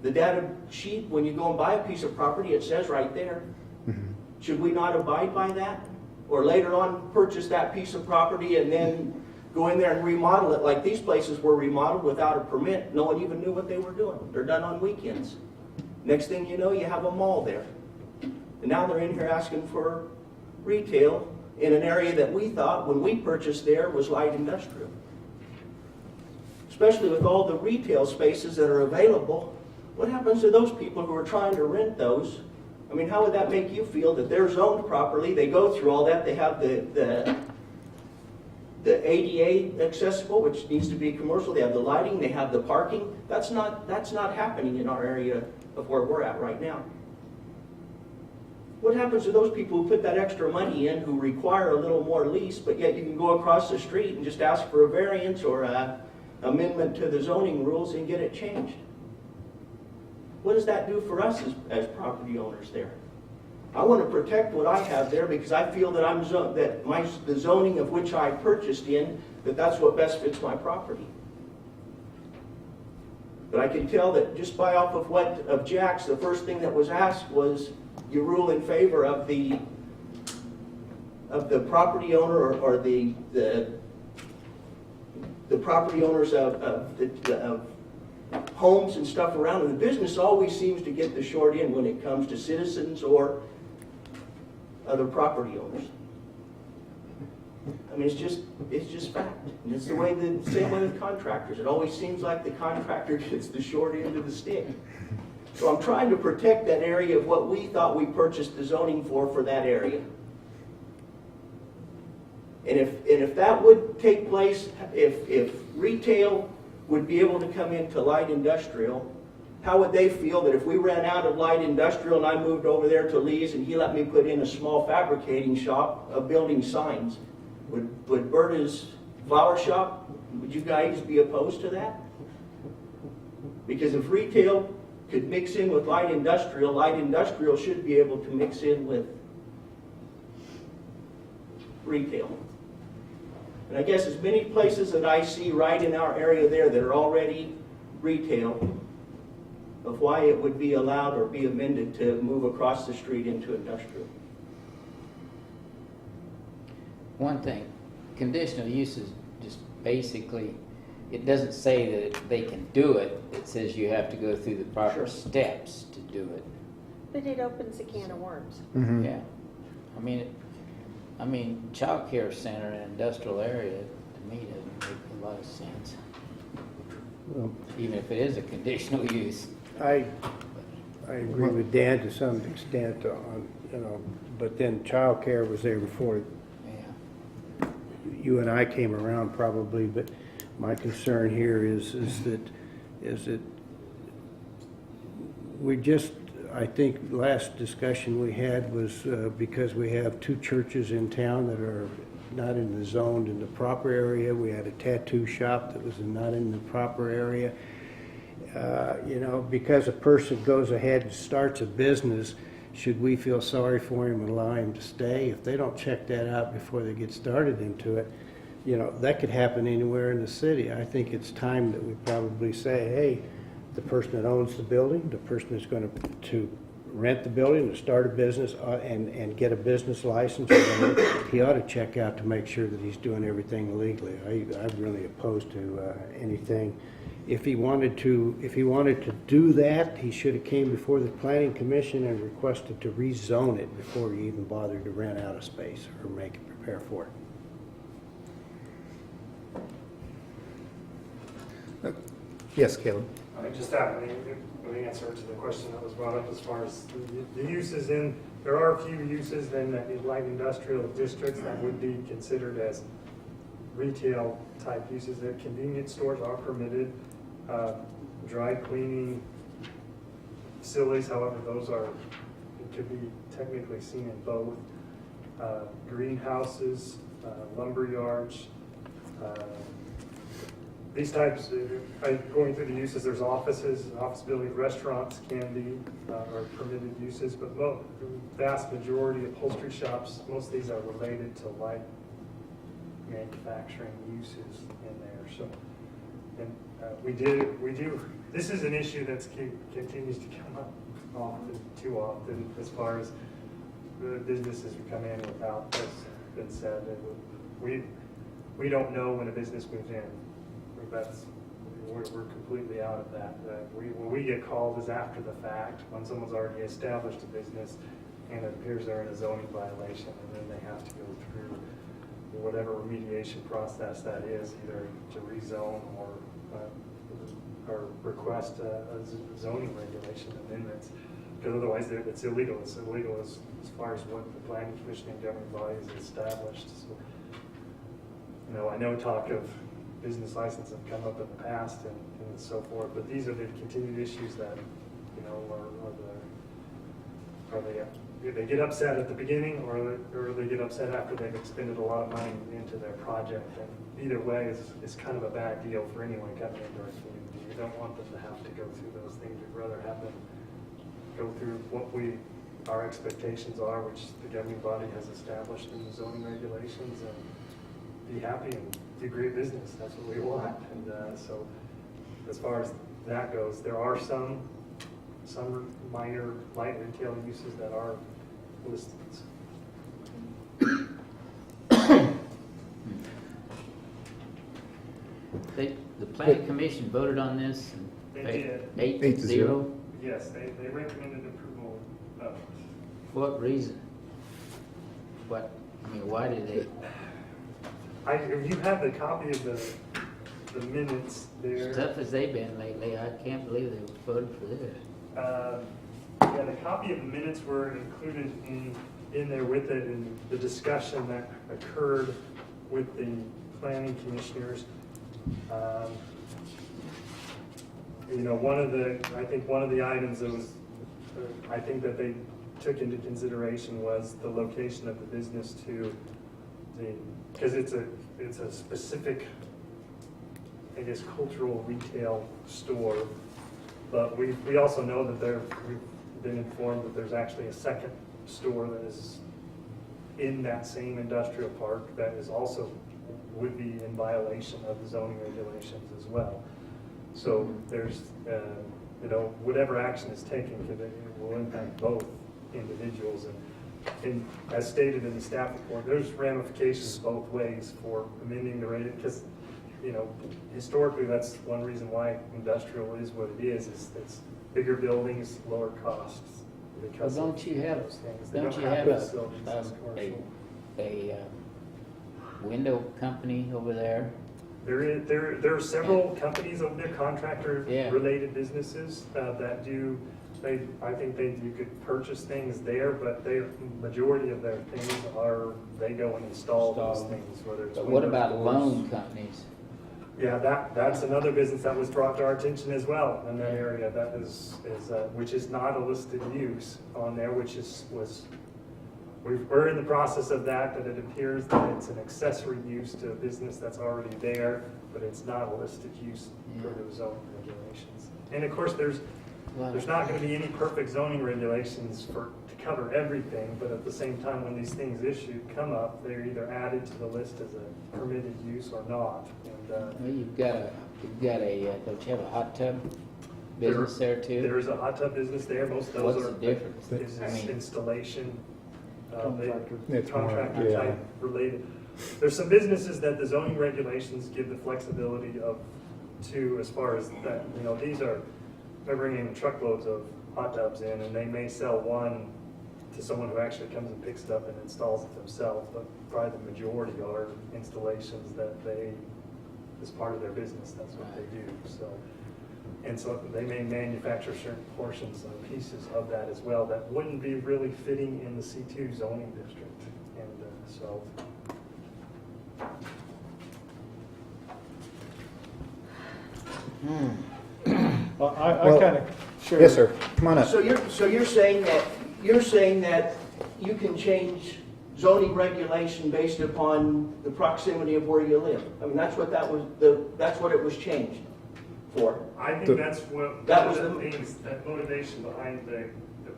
The data sheet, when you go and buy a piece of property, it says right there. Mm-hmm. Should we not abide by that? Or later on purchase that piece of property and then go in there and remodel it like these places were remodeled without a permit. No one even knew what they were doing. They're done on weekends. Next thing you know, you have a mall there. And now they're in here asking for retail in an area that we thought when we purchased there was light industrial. Especially with all the retail spaces that are available, what happens to those people who are trying to rent those? I mean, how would that make you feel that they're zoned properly? They go through all that. They have the ADA accessible, which needs to be commercial. They have the lighting. They have the parking. That's not happening in our area of where we're at right now. What happens to those people who put that extra money in, who require a little more lease, but yet you can go across the street and just ask for a variance or a amendment to the zoning rules and get it changed? What does that do for us as property owners there? I want to protect what I have there because I feel that the zoning of which I purchased in, that's what best fits my property. But I can tell that just by off of Jack's, the first thing that was asked was, you rule in favor of the property owner or the property owners of homes and stuff around. And the business always seems to get the short end when it comes to citizens or other property owners. I mean, it's just fact. And it's the same way with contractors. It always seems like the contractor gets the short end of the stick. So I'm trying to protect that area of what we thought we purchased the zoning for that area. And if that would take place, if retail would be able to come into light industrial, how would they feel that if we ran out of light industrial and I moved over there to Lee's and he let me put in a small fabricating shop of building signs? Would Berta's flower shop, would you guys be opposed to that? Because if retail could mix in with light industrial should be able to mix in with retail. And I guess as many places that I see right in our area there that are already retail, of why it would be allowed or be amended to move across the street into industrial. One thing, conditional use is just basically, it doesn't say that they can do it. It says you have to go through the proper steps to do it. But it opens a can of worms. Mm-hmm. Yeah. I mean, child care center in an industrial area, to me, doesn't make a lot of sense. Well, Even if it is a conditional use. I agree with Dan to some extent on, but then childcare was there before Yeah. you and I came around probably, but my concern here is that we just, I think last discussion we had was because we have two churches in town that are not in the zoned in the proper area. We had a tattoo shop that was not in the proper area. Because a person goes ahead and starts a business, should we feel sorry for him and allow him to stay? If they don't check that out before they get started into it, that could happen anywhere in the city. I think it's time that we probably say, hey, the person that owns the building, the person that's going to rent the building, to start a business and get a business license, he ought to check out to make sure that he's doing everything legally. I'm really opposed to anything. If he wanted to do that, he should have came before the planning commission and requested to rezone it before he even bothered to rent out a space or prepare for it. Yes, Caleb. I just have an answer to the question that was brought up as far as the uses in, there are a few uses in light industrial districts that would be considered as retail type uses. That convenience stores are permitted, dry cleaning facilities, however, those could be technically seen in both. Greenhouses, lumber yards, these types, going through the uses, there's offices, office buildings, restaurants can be, are permitted uses, but the vast majority of upholstery shops, most of these are related to light manufacturing uses in there. So, and we do, this is an issue that continues to come up too often, as far as the businesses who come in without this been said. we don't know when a business moves in. We're completely out of that. When we get called is after the fact, when someone's already established a business and it appears they're in a zoning violation, and then they have to go through whatever remediation process that is, either to rezone or request a zoning regulation amendments, because otherwise it's illegal. It's illegal as far as what the planning commission and governing body has established. So, you know, I know talk of business license have come up in the past and so forth, but these are the continued issues that, you know, they get upset at the beginning, or they get upset after they've expended a lot of money into their project. And either way is kind of a bad deal for anyone coming into our community. We don't want them to have to go through those things. We'd rather have them go through what our expectations are, which the governing body has established in the zoning regulations, and be happy and do great business. That's what we want. And so as far as that goes, there are some minor light retail uses that are listed. The planning commission voted on this? They did. 8-0? Yes, they recommended approval of it. For what reason? Why did they? You have the copy of the minutes there. Tough as they've been lately, I can't believe they voted for this. Yeah, the copy of the minutes were included in there with it, in the discussion that occurred with the planning commissioners. You know, I think one of the items that was, I think that they took into consideration was the location of the business because it's a specific, I guess, cultural retail store. But we also know that we've been informed that there's actually a second store that is in that same industrial park that is also would be in violation of the zoning regulations as well. So there's, you know, whatever action is taken, it will impact both individuals. And as stated in the staff report, there's ramifications both ways for amending the rate, because, you know, historically, that's one reason why industrial is what it is it's bigger buildings, lower costs. Because Well, don't you have a window company over there? There are several companies over there, contractor-related businesses that do. I think you could purchase things there, but the majority of their things they go and install those things. Whether it's But what about loan companies? Yeah, that's another business that was brought to our attention as well in that area. That which is not a listed use on there, we're in the process of that it appears that it's an accessory use to a business that's already there, but it's not a listed use for the zoning regulations. And of course, there's not going to be any perfect zoning regulations to cover everything, but at the same time, when these things come up, they're either added to the list as a permitted use or not. And Well, you've got a, don't you have a hot tub business there too? There is a hot tub business there. Most of those What's the difference? is installation, It's more, contractor yeah. type related. There's some businesses that the zoning regulations give the flexibility to as far as that, you know, they're bringing truckloads of hot tubs in, and they may sell one to someone who actually comes and picks it up and installs it themselves, but probably the majority are installations that as part of their business, that's what they do. So they may manufacture certain portions and pieces of that as well that wouldn't be really fitting in the C2 zoning district. And so. Well, I kind of share. Yes, sir. Come on up. So you're saying that you can change zoning regulation based upon the proximity of where you live. I mean, that's what it was changed for. I think that's what that motivation behind the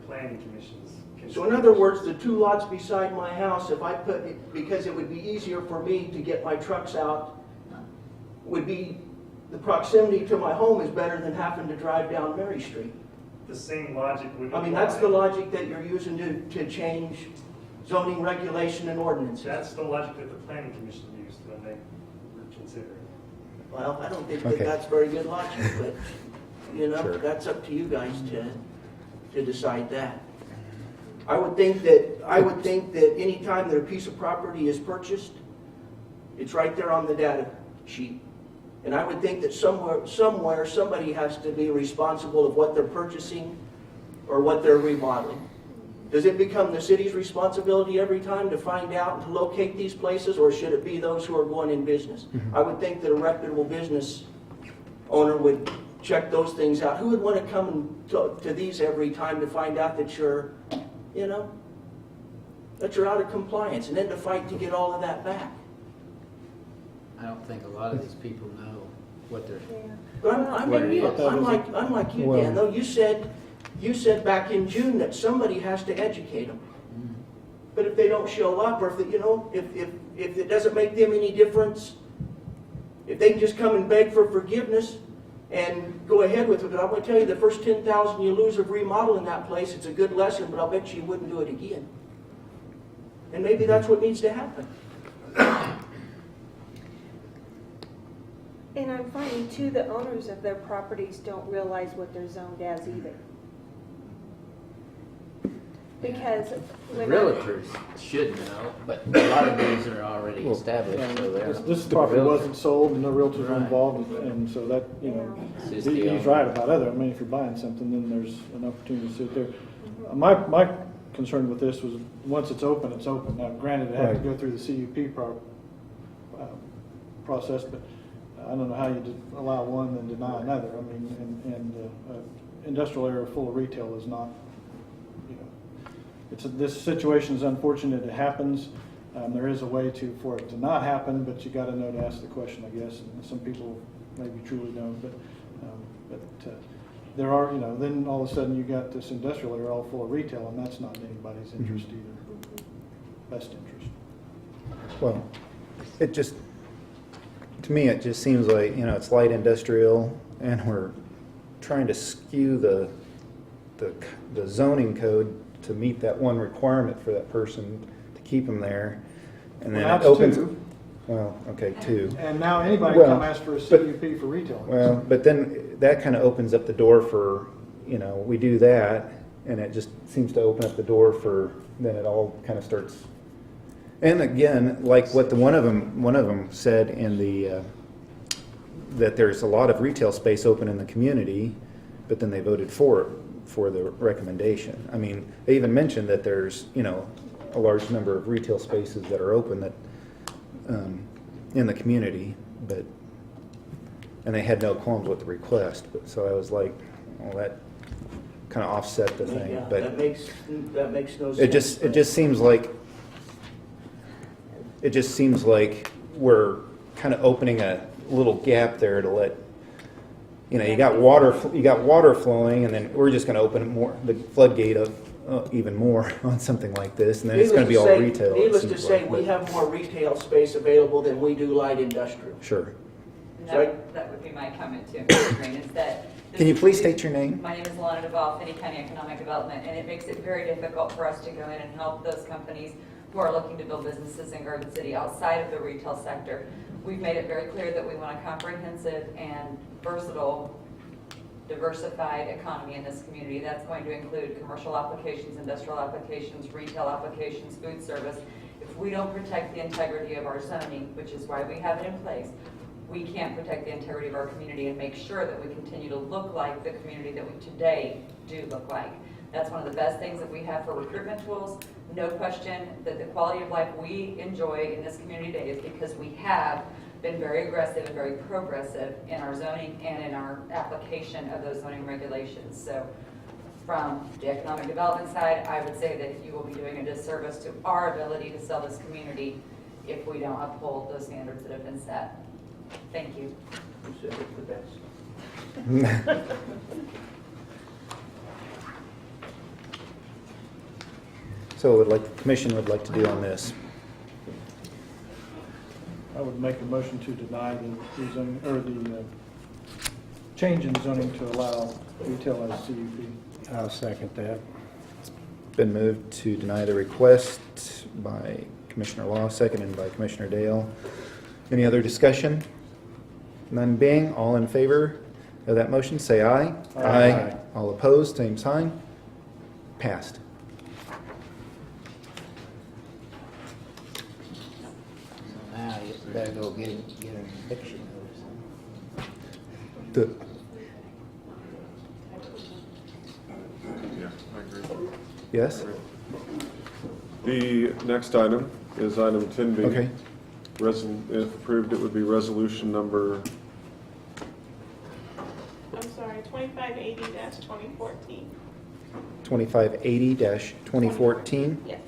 planning commission's. So in other words, the two lots beside my house, if I put it, because it would be easier for me to get my trucks out, would be the proximity to my home is better than having to drive down Mary Street. The same logic would apply. I mean, that's the logic that you're using to change zoning regulation and ordinances. That's the logic that the planning commission used when they Well, I don't think that Okay. that's very good logic, but, you know, Sure. that's up to you guys to decide that. I would think that anytime that a piece of property is purchased, it's right there on the data sheet. And I would think that somewhere, somebody has to be responsible of what they're purchasing or what they're remodeling. Does it become the city's responsibility every time to find out and to locate these places, or should it be those who are going in business? I would think that a reputable business owner would check those things out. Who would want to come to these every time to find out that you're, you know, that you're out of compliance, and then to fight to get all of that back? I don't think a lot of these people know what they're. But I'm like you, Well- Dan, though. You said back in June that somebody has to educate them. But if they don't show up, or if, you know, if it doesn't make them any difference, if they can just come and beg for forgiveness and go ahead with it, but I'm going to tell you, the first 10,000 you lose of remodeling that place, it's a good lesson, but I'll bet you wouldn't do it again. And maybe that's what needs to happen. And I'm finding too, the owners of their properties don't realize what they're zoned as either. Because when Realtors should know, but a lot of these are already established, so they're. This property wasn't sold and no realtors were involved, and so that, you know, he's right about other. I mean, if you're buying something, then there's an opportunity to sit there. My concern with this was, once it's open, it's open. Now, granted, it had to go through the CUP process, but I don't know how you allow one and deny another. I mean, and industrial area full of retail is not, you know, this situation is unfortunate. It happens. There is a way for it to not happen, but you got to know to ask the question, I guess. And some people maybe truly don't, but there are, you know. Then all of a sudden you got this industrial area all full of retail, and that's not in anybody's interest either. Best interest. Well, it just, to me, it just seems like, you know, it's light industrial, and we're trying to skew the zoning code to meet that one requirement for that person to keep them there, and then Well, it that's opens. two. Well, okay, two. And now anybody Well, can come ask for a CUP for retail. Well, but then that kind of opens up the door for, you know, we do that, and it just seems to open up the door for, then it all kind of starts. And again, like what one of them said in the, that there's a lot of retail space open in the community, but then they voted for the recommendation. I mean, they even mentioned that there's, you know, a large number of retail spaces that are open that, in the community, and they had no qualms with the request, but so I was like, well, that kind of offset the thing, Yeah, but that makes no sense. it just seems like we're kind of opening a little gap there to let, you know, you got water flowing, and then we're just going to open the floodgate of even more on something like this, and then it's going to be all retail. it Needless to seems say, like, we but- have more retail space available than we do light industrial. Sure. That would be my comment too, Mr. Green, is that. Can you please state your name? My name is Alana Duvall, Finney County Economic Development, and it makes it very difficult for us to go in and help those companies who are looking to build businesses in Garden City outside of the retail sector. We've made it very clear that we want a comprehensive and versatile, diversified economy in this community. That's going to include commercial applications, industrial applications, retail applications, food service. If we don't protect the integrity of our zoning, which is why we have it in place, we can't protect the integrity of our community and make sure that we continue to look like the community that we today do look like. That's one of the best things that we have for recruitment tools. No question that the quality of life we enjoy in this community today is because we have been very aggressive and very progressive in our zoning and in our application of those zoning regulations. So from the economic development side, I would say that you will be doing a disservice to our ability to sell this community if we don't uphold those standards that have been set. Thank you. You said it the best. So what the commission would like to do on this? I would make a motion to deny the zoning, or the change in zoning to allow retail as CUP. I'll second that. Been moved to deny the request by Commissioner Law, seconded by Commissioner Dale. Any other discussion? None being, all in favor of that motion, say aye. Aye. All opposed, same sign. Passed. So now you better go get an eviction notice. The- Yeah, I agree. Yes? The next item is item 10B. Okay. If approved, it would be resolution number, I'm sorry, 2580-2014. 2580-2014. Yes.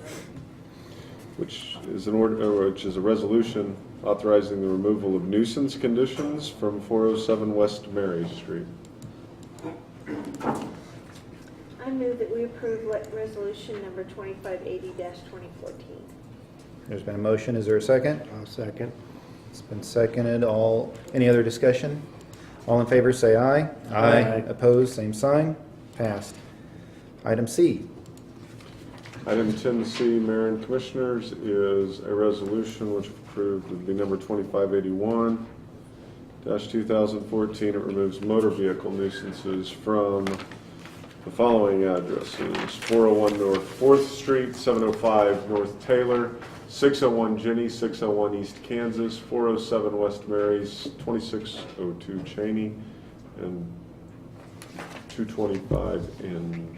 which is which is a resolution authorizing the removal of nuisance conditions from 407 West Mary Street. I move that we approve resolution number 2580-2014. There's been a motion. Is there a second? I'll second. It's been seconded. Any other discussion? All in favor, say aye. Aye. Opposed, same sign. Passed. Item C. Item 10C, Mayor and Commissioners, is a resolution which if approved would be number 2581-2014. It removes motor vehicle nuisances from the following addresses: 401 North 4th Street, 705 North Taylor, 601 Jenny, 601 East Kansas, 407 West Mary's, 2602 Cheney, and 225 Inge.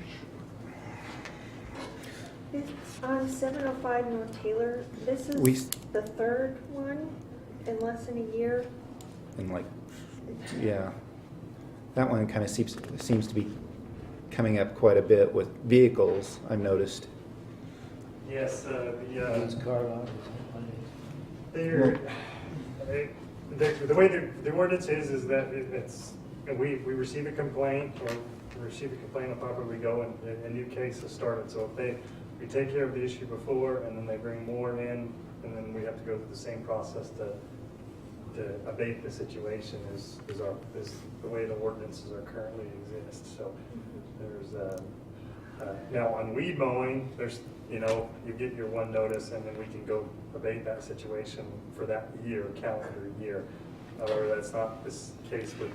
On 705 North Taylor, this We- is the third one in less than a year. And yeah, that one kind of seems to be coming up quite a bit with vehicles, I've noticed. Yes, Used car lot, is the way the ordinance is that it's, we receive a complaint, or we receive a complaint on property, we go and a new case is started. So if we take care of the issue before, and then they bring more in, and then we have to go through the same process to abate the situation is the way the ordinances are currently exist. So there's now on weed mowing, there's, you get your one notice, and then we can go abate that situation for that year, calendar year. However, that's not this case with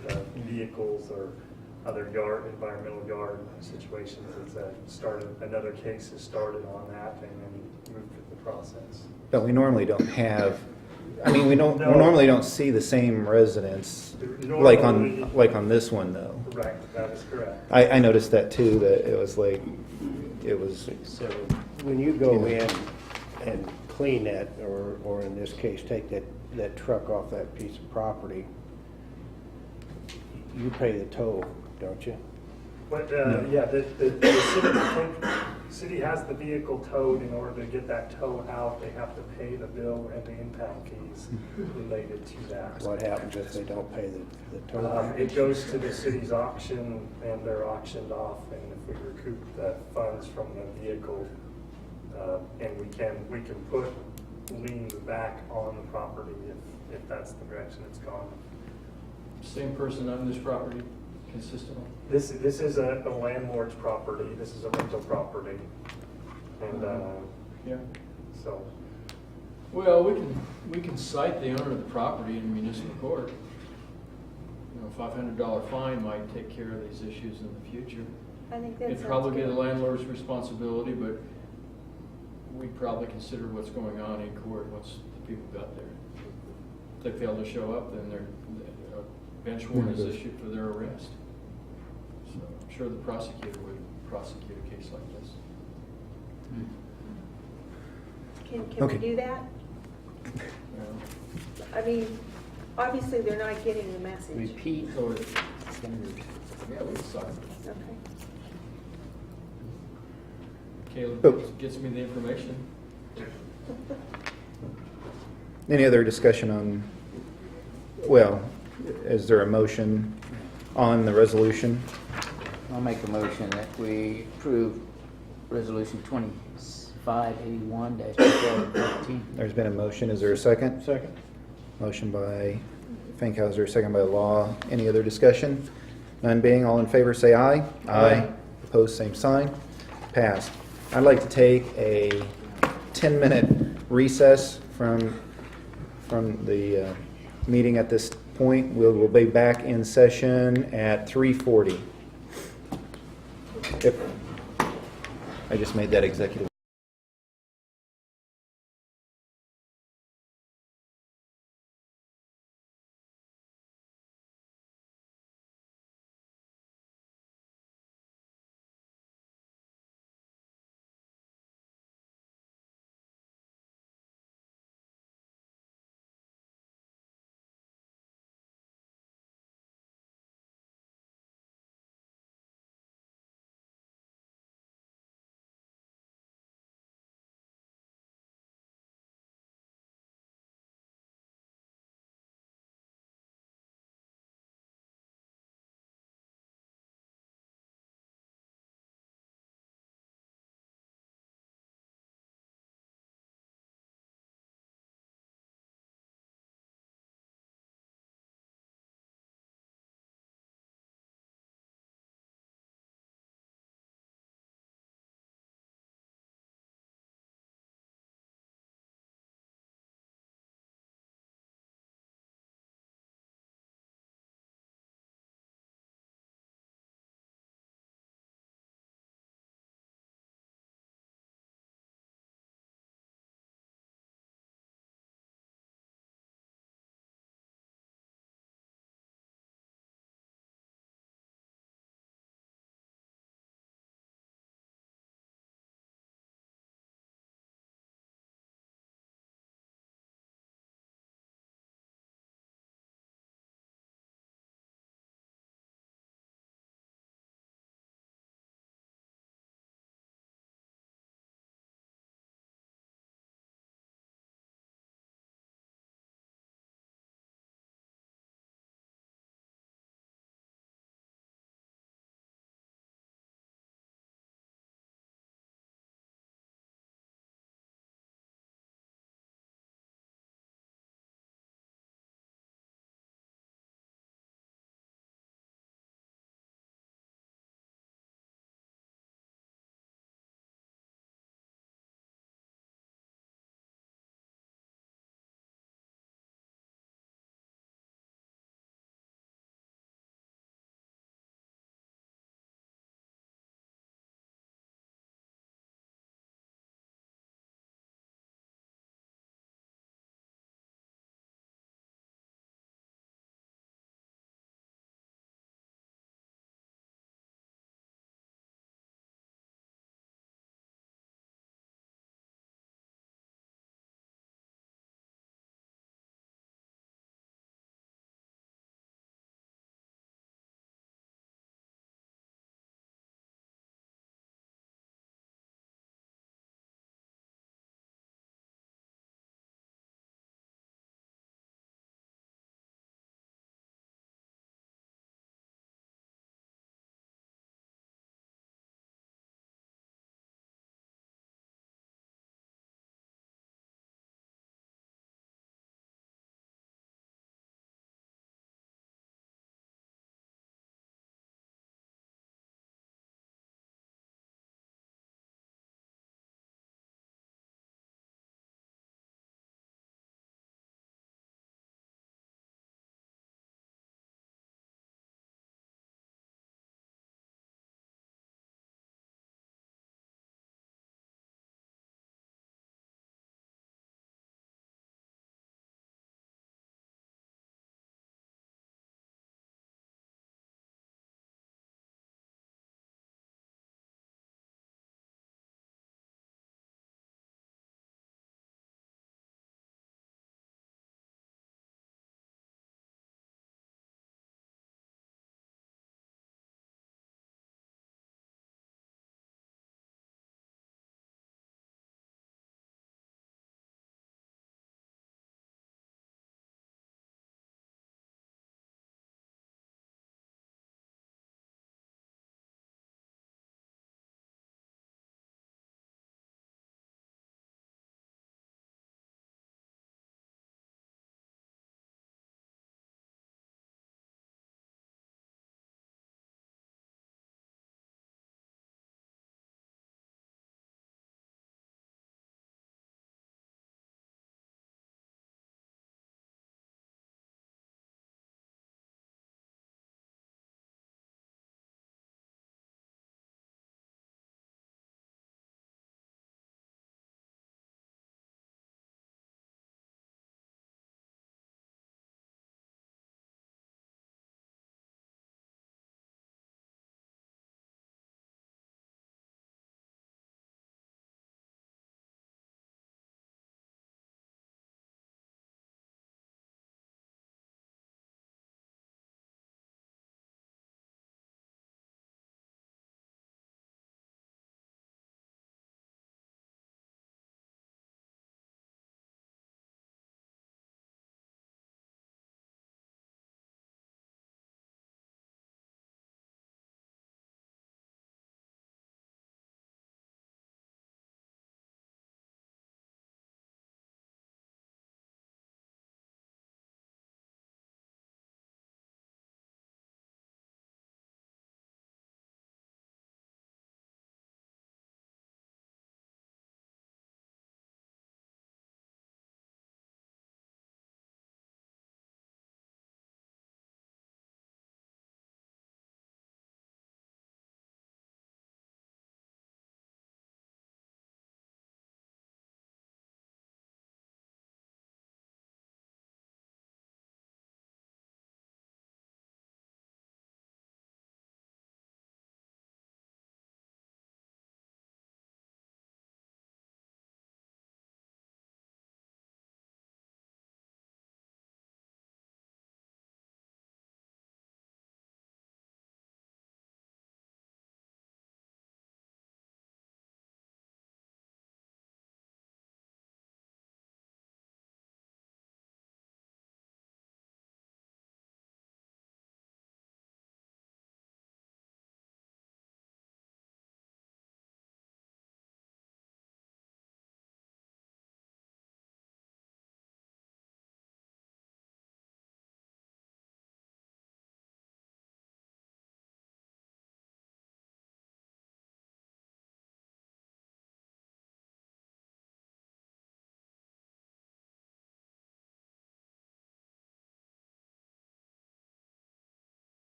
vehicles or other environmental yard situations. It's another case has started on that, and then moved through the process. But we normally don't have, we normally don't see the same residents like on this one though. Right, that is correct. I noticed that too, that it was. So when you go in and clean that, or in this case, take that truck off that piece of property, you pay the toll, don't you? But, yeah, the city has the vehicle towed. In order to get that tow out, they have to pay the bill and the impound fees related to that. What happens if they don't pay the toll? It goes to the city's auction, and they're auctioned off, and if we recoup the funds from the vehicle, and we can put liens back on the property if that's the direction it's gone. Same person on this property consistently? This is a landlord's property. This is a rental property, and Yeah. so. Well, we can cite the owner of the property in municipal court. $500 fine might take care of these issues in the future. I think that's. It'd probably be the landlord's responsibility, but we'd probably consider what's going on in court once the people got there. If they fail to show up, then a bench warrant is issued for their arrest. So I'm sure the prosecutor would prosecute a case like this. Can Okay. we do that? Obviously, they're not getting the message. Repeat or standard? Yeah, we decide. Okay. Caleb gets me the information. Any other discussion on, is there a motion on the resolution? I'll make a motion that we approve resolution 2581-2014. There's been a motion. Is there a second? Second. Motion by Fankhauser, second by Law. Any other discussion? None being, all in favor say aye. Aye. Opposed, same sign. Passed. I'd like to take a 10-minute recess from the meeting at this point, we will be back in session at 3:40. I just made that executive.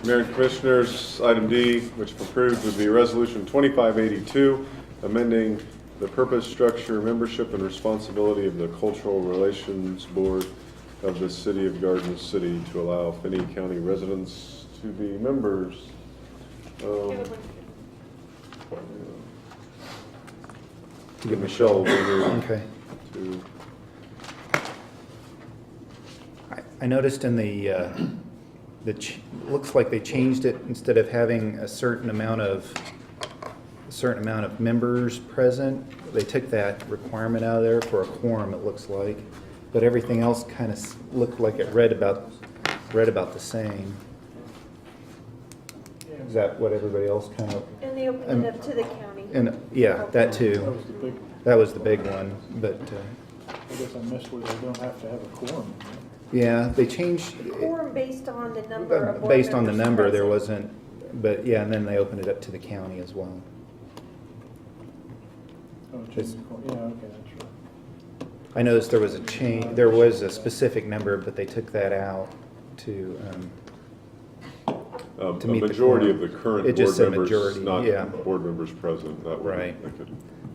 Mayor and Commissioners, item D, which if approved would be Resolution 2582, amending the purpose, structure, membership, and responsibility of the Cultural Relations Board of the City of Garden City to allow Finney County residents to be members. Give Michelle will be here Okay. to. I noticed in looks like they changed it, instead of having a certain amount of members present, they took that requirement out of there for a quorum, it looks like. But everything else kind of looked like it read about the same. Is that what everybody else kind of? And they opened it up to the county. And yeah, that too. That was the big one, but I guess I missed where they don't have to have a quorum. yeah, they changed. Quorum based on the number of board Based on the members number, there present. wasn't, but yeah, and then they opened it up to the county as well. Oh, change the quorum. Yeah, okay, that's right. I noticed there was a change, there was a specific number, but they took that out to A meet the majority of quorum. the current It board just said members, majority, not yeah. board members present, that would Right. make it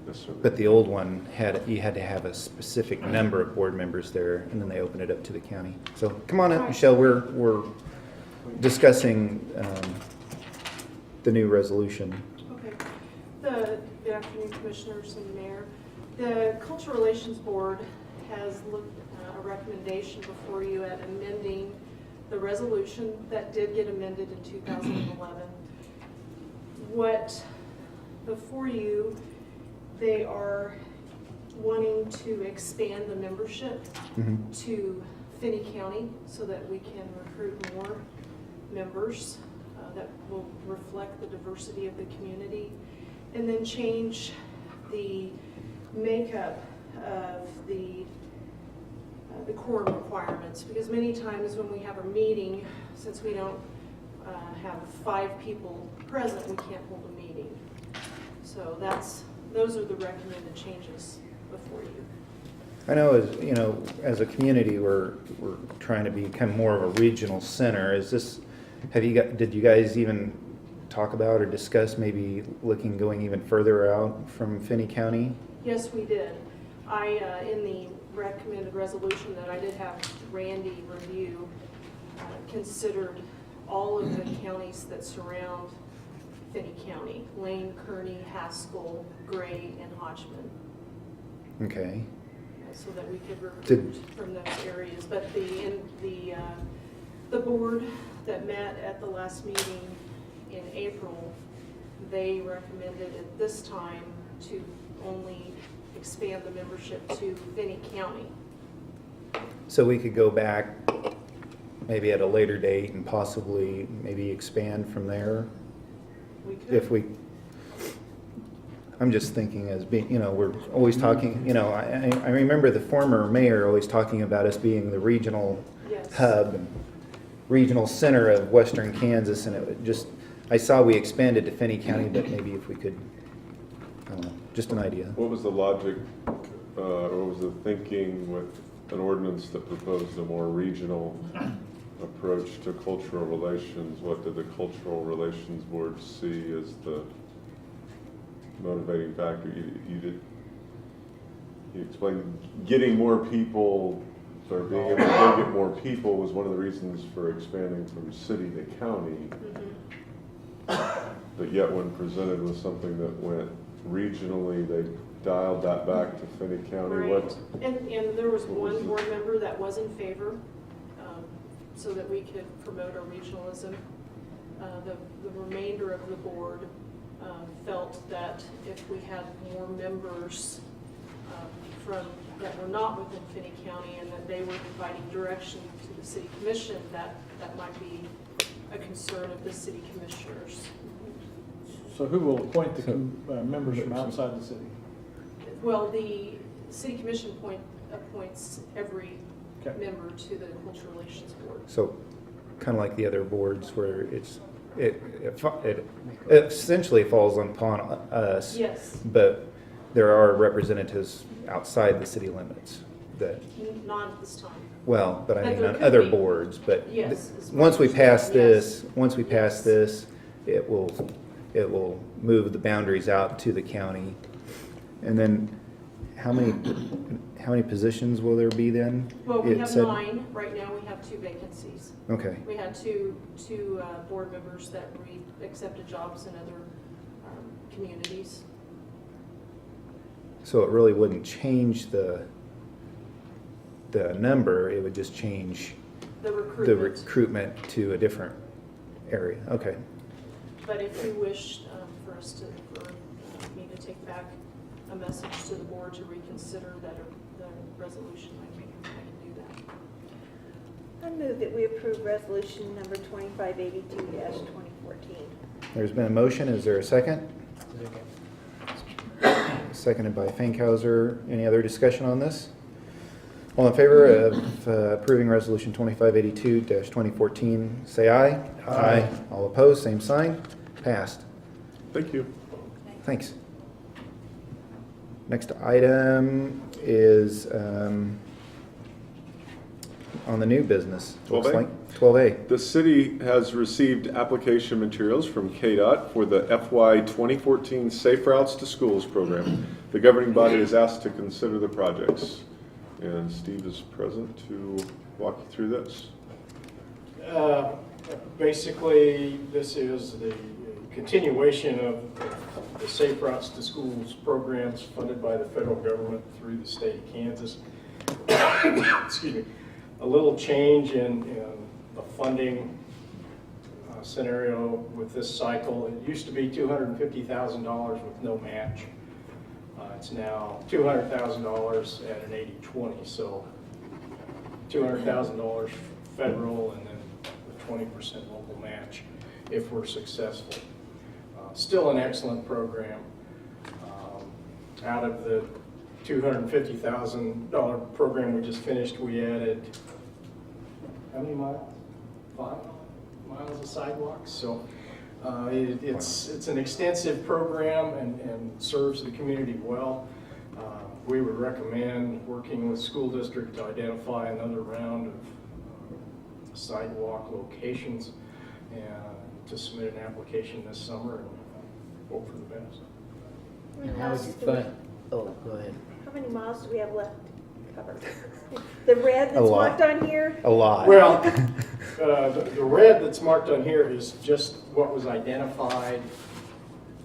necessarily. But the old one you had to have a specific number of board members there, and then they opened it up to the county. So come on up, Michelle, we're discussing the new resolution. Okay. Good afternoon, Commissioners and Mayor. The Cultural Relations Board has looked a recommendation before you at amending the resolution that did get amended in 2011. What before you, they are wanting to expand the membership to Finney County so that we can recruit more members that will reflect the diversity of the community, and then change the makeup of the quorum requirements, because many times when we have a meeting, since we don't have 5 people present, we can't hold a meeting. So those are the recommended changes before you. I know, as a community, we're trying to become more of a regional center. Did you guys even talk about or discuss maybe going even further out from Finney County? Yes, we did. In the recommended resolution that I did have Randy review, considered all of the counties that surround Finney County: Lane, Kearney, Haskell, Gray, and Hodgman. Okay. So that we could recruit from those areas. But the board that met at the last meeting in April, they recommended at this time to only expand the membership to Finney County. So we could go back maybe at a later date and possibly maybe expand from there? We could. I'm just thinking as being, we're always talking, I remember the former mayor always talking about us being the regional hub and regional center of western Kansas, and I saw we expanded to Finney County, but maybe if we could, I don't know, just an idea. What was the logic, or what was the thinking with an ordinance that proposed a more regional approach to cultural relations? What did the Cultural Relations Board see as the motivating factor? You explained getting more people, or being able to go get more people was one of the reasons for expanding from city to county. But yet when presented with something that went regionally, they dialed that back to Finney County. Right. And there was one board member that was in favor, so that we could promote our regionalism. The remainder of the board felt that if we had more members that were not within Finney County, and that they were providing direction to the city commission, that might be a concern of the city commissioners. So who will appoint the members from outside the city? Well, the city commission appoints every member to the Cultural Relations Board. So kind of like the other boards where it essentially falls upon us. Yes. But there are representatives outside the city limits. that, Not at this time. well, but I But mean there on could other be. boards, but Yes, as once we well. pass Yes. this, it will move the boundaries out to the county. And then how many positions will there be then? Well, we It have said- 9. Right now, we have 2 vacancies. Okay. We had two board members that accepted jobs in other communities. So it really wouldn't change the number, it would just change The the recruitment. recruitment to a different area. Okay. But if you wish for me to take back a message to the board to reconsider the resolution, I can do that. I move that we approve resolution number 2582-2014. There's been a motion, is there a second? Seconded by Fankhauser. Any other discussion on this? All in favor of approving resolution 2582-2014, say aye. Aye. All opposed, same sign. Passed. Thank you. Thanks. Next item is on the new business. Looks 12A? like 12A. The city has received application materials from KDOT for the FY 2014 Safe Routes to Schools program. The governing body is asked to consider the projects. And Steve is present to walk you through this. Basically, this is the continuation of the Safe Routes to Schools programs funded by the federal government through the state of Kansas. Excuse me. A little change in the funding scenario with this cycle. It used to be $250,000 with no match. It's now $200,000 at an 80-20, so $200,000 federal and then the 20% local match if we're successful. Still an excellent program. Out of the $250,000 program we just finished, we added, how many miles? 5 miles of sidewalks. So it's an extensive program and serves the community well. We would recommend working with school district to identify another round of sidewalk locations and to submit an application this summer and hope for the best. How many And miles that was do fun. Oh, go ahead. How many miles do we have left to cover? The red A that's lot. marked on here? A lot. Well, the red that's marked on here is just what was identified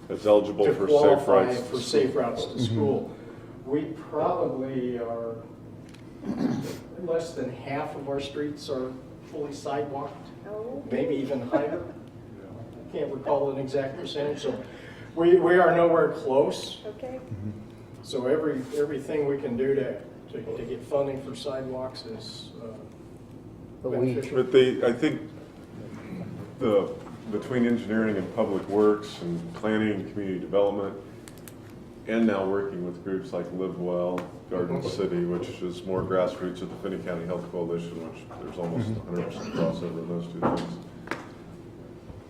It's eligible to for safe qualify routes. for safe routes to school. We probably are, less than half of our streets are fully sidewalked, Oh. maybe even higher. I can't recall an exact percentage, so we are nowhere close. Okay. So everything we can do to get funding for sidewalks is beneficial. But I think between engineering and public works and planning and community development, and now working with groups like Live Well, Garden City, which is more grassroots of the Finney County Health Coalition, which there's almost 100% crossover in those two things.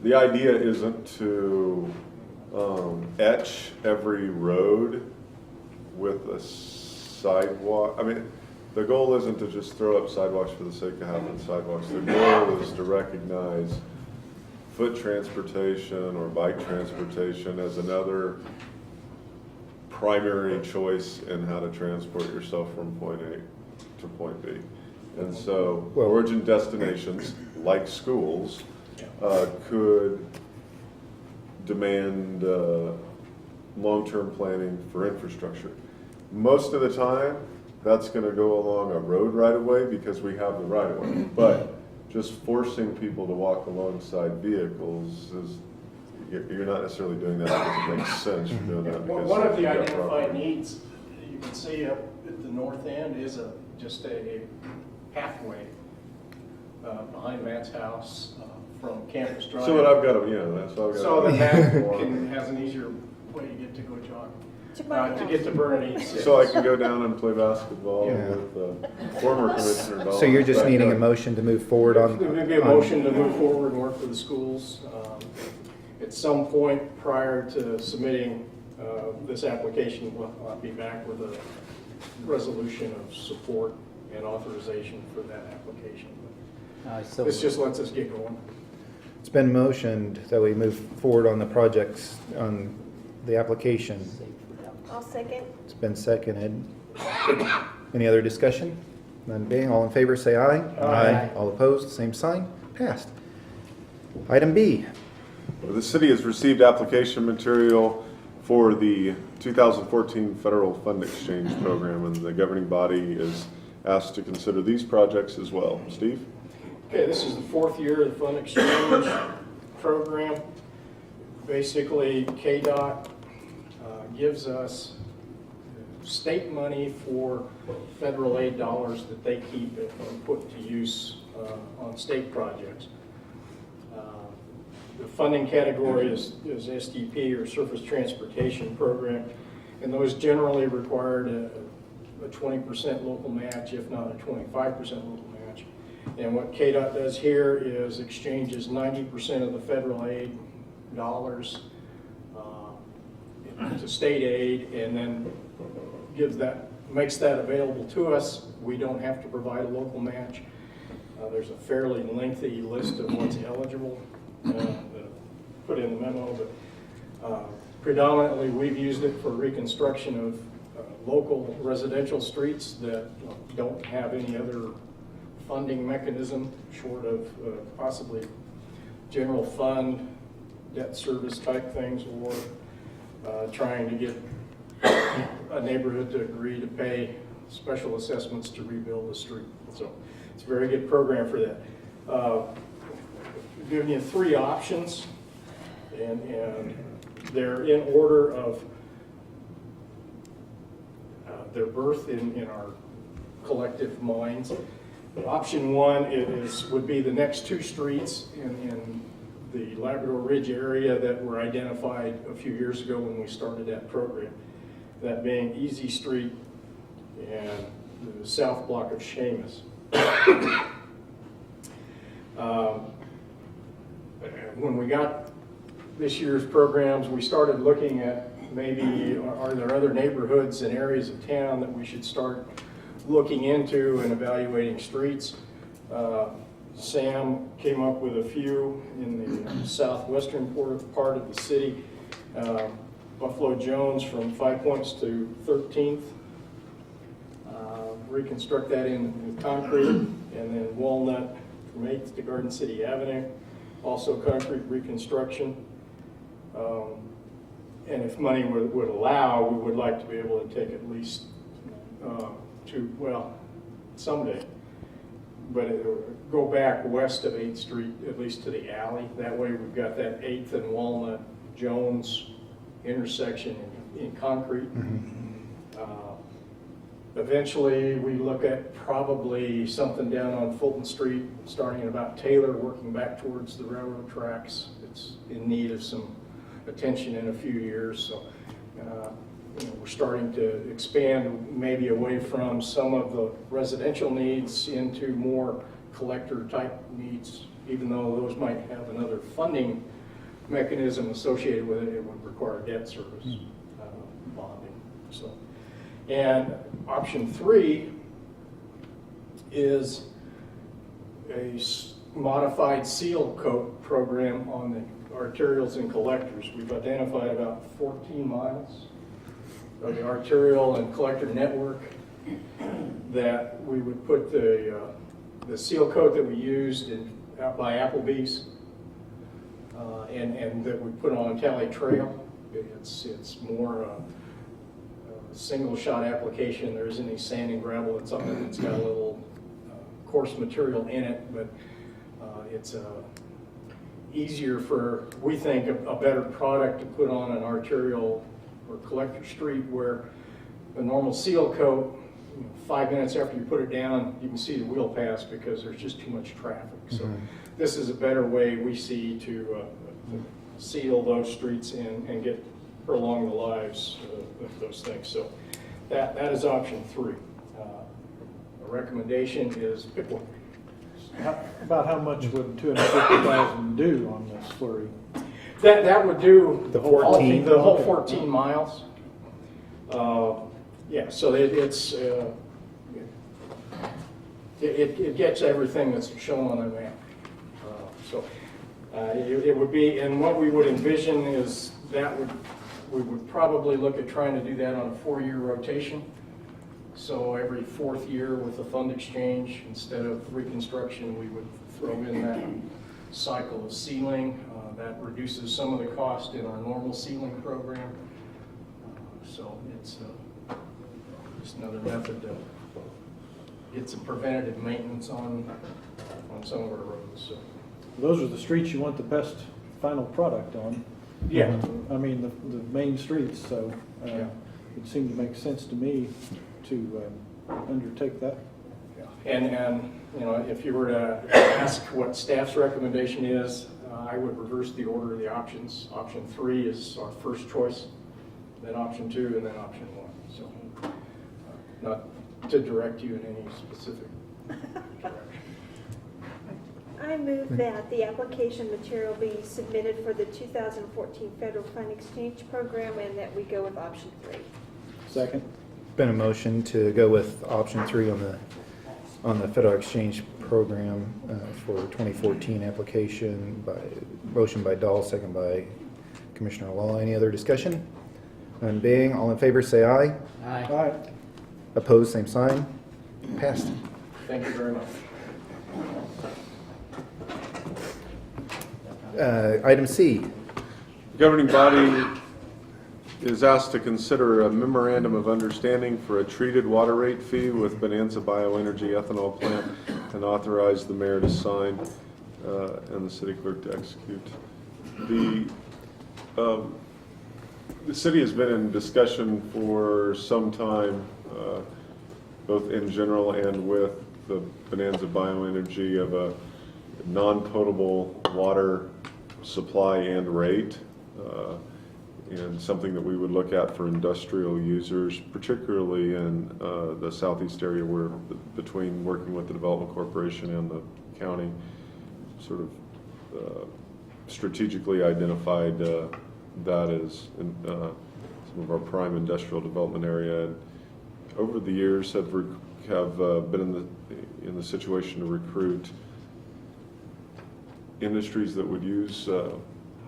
The idea isn't to etch every road with a sidewalk. I mean, the goal isn't to just throw up sidewalks for the sake of having sidewalks. The goal is to recognize foot transportation or bike transportation as another primary choice in how to transport yourself from point A to point B. And so origin destinations, like schools, could demand long-term planning for infrastructure. Most of the time, that's going to go along a road right-of-way because we have the right-of-way. But just forcing people to walk alongside vehicles is, you're not necessarily doing that because it makes sense. You're doing that because One of the you've got identified property. needs you can see up at the north end is just a pathway behind Matt's house from Campus Drive. So what I've got to, that's what I've got. So that Matt has an easier way to get to go jog. To get to Bernadine. So I can go down and play basketball with former Commissioner Dolan. So you're just needing a motion to move forward on? There may be a motion to move forward and work with the schools. At some point prior to submitting this application, I'll be back with resolution of support and authorization for that application. So This just lets us get going. It's been motioned that we move forward on the projects, on the application. I'll second. It's been seconded. Any other discussion? None being, all in favor say aye. Aye. All opposed, same sign. Passed. Item B. The city has received application material for the 2014 Federal Fund Exchange Program, and the governing body is asked to consider these projects as well. Steve? Okay, this is the fourth year of the Fund Exchange program. Basically, KDOT gives us state money for federal aid dollars that they keep and put to use on state projects. The funding category is SDP, or Surface Transportation Program, and those generally required a 20% local match, if not a 25% local match. And what KDOT does here is exchanges 90% of the federal aid dollars to state aid, and then makes that available to us. We don't have to provide a local match. There's a fairly lengthy list of what's eligible put in the memo, but predominantly we've used it for reconstruction of local residential streets that don't have any other funding mechanism short of possibly general fund, debt service type things, or trying to get a neighborhood to agree to pay special assessments to rebuild the street. So it's a very good program for that. Giving you three options, and they're in order of their birth in our collective minds. Option one would be the next two streets in the Labrador Ridge area that were identified a few years ago when we started that program. That being Easy Street and the south block of Seamus. When we got this year's programs, we started looking at maybe are there other neighborhoods and areas of town that we should start looking into and evaluating streets. Sam came up with a few in the southwestern part of the city. Buffalo Jones from 5 Points to 13th. Reconstruct that in concrete, and then Walnut from 8th to Garden City Avenue. Also concrete reconstruction. And if money would allow, we would like to be able to take at least someday, but go back west of 8th Street, at least to the alley. That way we've got that 8th and Walnut Jones intersection in concrete. Eventually, we look at probably something down on Fulton Street, starting at about Taylor, working back towards the railroad tracks. It's in need of some attention in a few years. So we're starting to expand maybe away from some of the residential needs into more collector type needs. Even though those might have another funding mechanism associated with it, it would require debt service bonding. So, and option three is a modified seal coat program on the arterials and collectors. We've identified about 14 miles of the arterial and collector network that we would put the seal coat that we used out by Applebee's and that we put on Tally Trail. It's more a single shot application. There isn't any sand and gravel. It's something that's got a little coarse material in it, but it's easier for, we think, a better product to put on an arterial or collector street, where the normal seal coat, 5 minutes after you put it down, you can see the wheel pass because there's just too much traffic. So this is a better way we see to seal those streets and get prolong the lives of those things. So that is option three. A recommendation is pick one. About how much would 250,000 do on this flurry? That would do The 14? the whole 14 miles. Yeah, so it gets everything that's shown on the map. It would be, and what we would envision is we would probably look at trying to do that on a 4-year rotation. So every 4th year with the fund exchange, instead of reconstruction, we would throw in that cycle of sealing. That reduces some of the cost in our normal sealing program. So it's just another method to get some preventative maintenance on some of our roads. So. Those are the streets you want the best final product on. Yeah. I mean, the main streets, so Yeah. it seemed to make sense to me to undertake that. And you know, if you were to ask what staff's recommendation is, I would reverse the order of the options. Option 3 is our first choice, then option 2, and then option 1. So, not to direct you in any specific direction. I move that the application material be submitted for the 2014 Federal Fund Exchange Program and that we go with option 3. Second. Been a motion to go with option 3 on the Federal Exchange Program for 2014 application motion by Dahl, second by Commissioner Law. Any other discussion? None being, all in favor say aye. Aye. Aye. Opposed, same sign. Passed. Thank you very much. Item C. The governing body is asked to consider a memorandum of understanding for a treated water rate fee with Bonanza Bioenergy Ethanol Plant and authorize the mayor to sign and the city clerk to execute. The city has been in discussion for some time, both in general and with the Bonanza Bioenergy, of a non-potable water supply and rate, and something that we would look at for industrial users, particularly in the southeast area where between working with the Development Corporation and the county, sort of strategically identified that as some of our prime industrial development area. And over the years have been in the situation to recruit industries that would use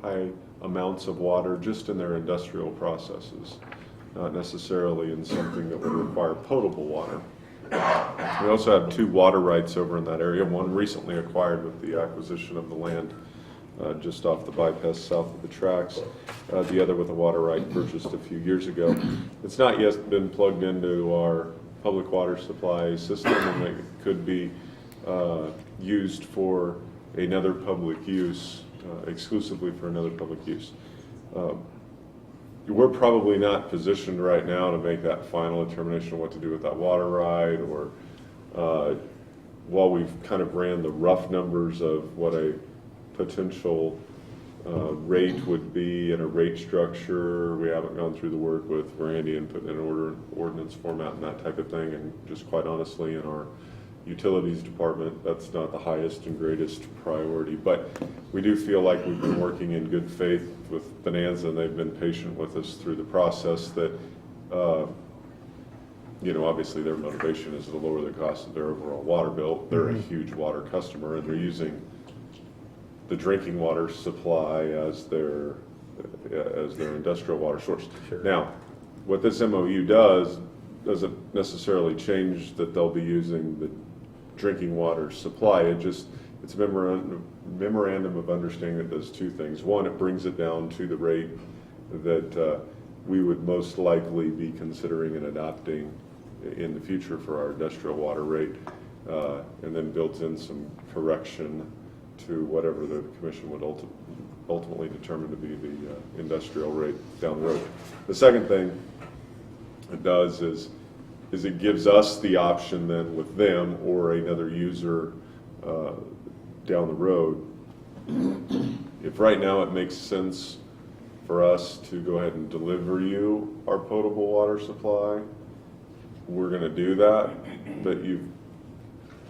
high amounts of water just in their industrial processes, not necessarily in something that would require potable water. We also have 2 water rights over in that area, one recently acquired with the acquisition of the land just off the bypass south of the tracks, the other with a water right purchased a few years ago. It's not yet been plugged into our public water supply system, and it could be used for another public use, exclusively for another public use. We're probably not positioned right now to make that final determination of what to do with that water right, or while we've kind of ran the rough numbers of what a potential rate would be in a rate structure, we haven't gone through the work with Randy and put in an ordinance format and that type of thing. And just quite honestly, in our utilities department, that's not the highest and greatest priority. But we do feel like we've been working in good faith with Bonanza, and they've been patient with us through the process. That you know, obviously their motivation is to lower the cost of their overall water bill. They're a huge water customer, and they're using the drinking water supply as their industrial water source. Sure. Now, what this MOU doesn't necessarily change that they'll be using the drinking water supply. It's a memorandum of understanding that does 2 things. One, it brings it down to the rate that we would most likely be considering and adopting in the future for our industrial water rate, and then builds in some correction to whatever the commission would ultimately determine to be the industrial rate down the road. The second thing it does is it gives us the option then with them or another user down the road. If right now it makes sense for us to go ahead and deliver you our potable water supply, we're going to do that. But you've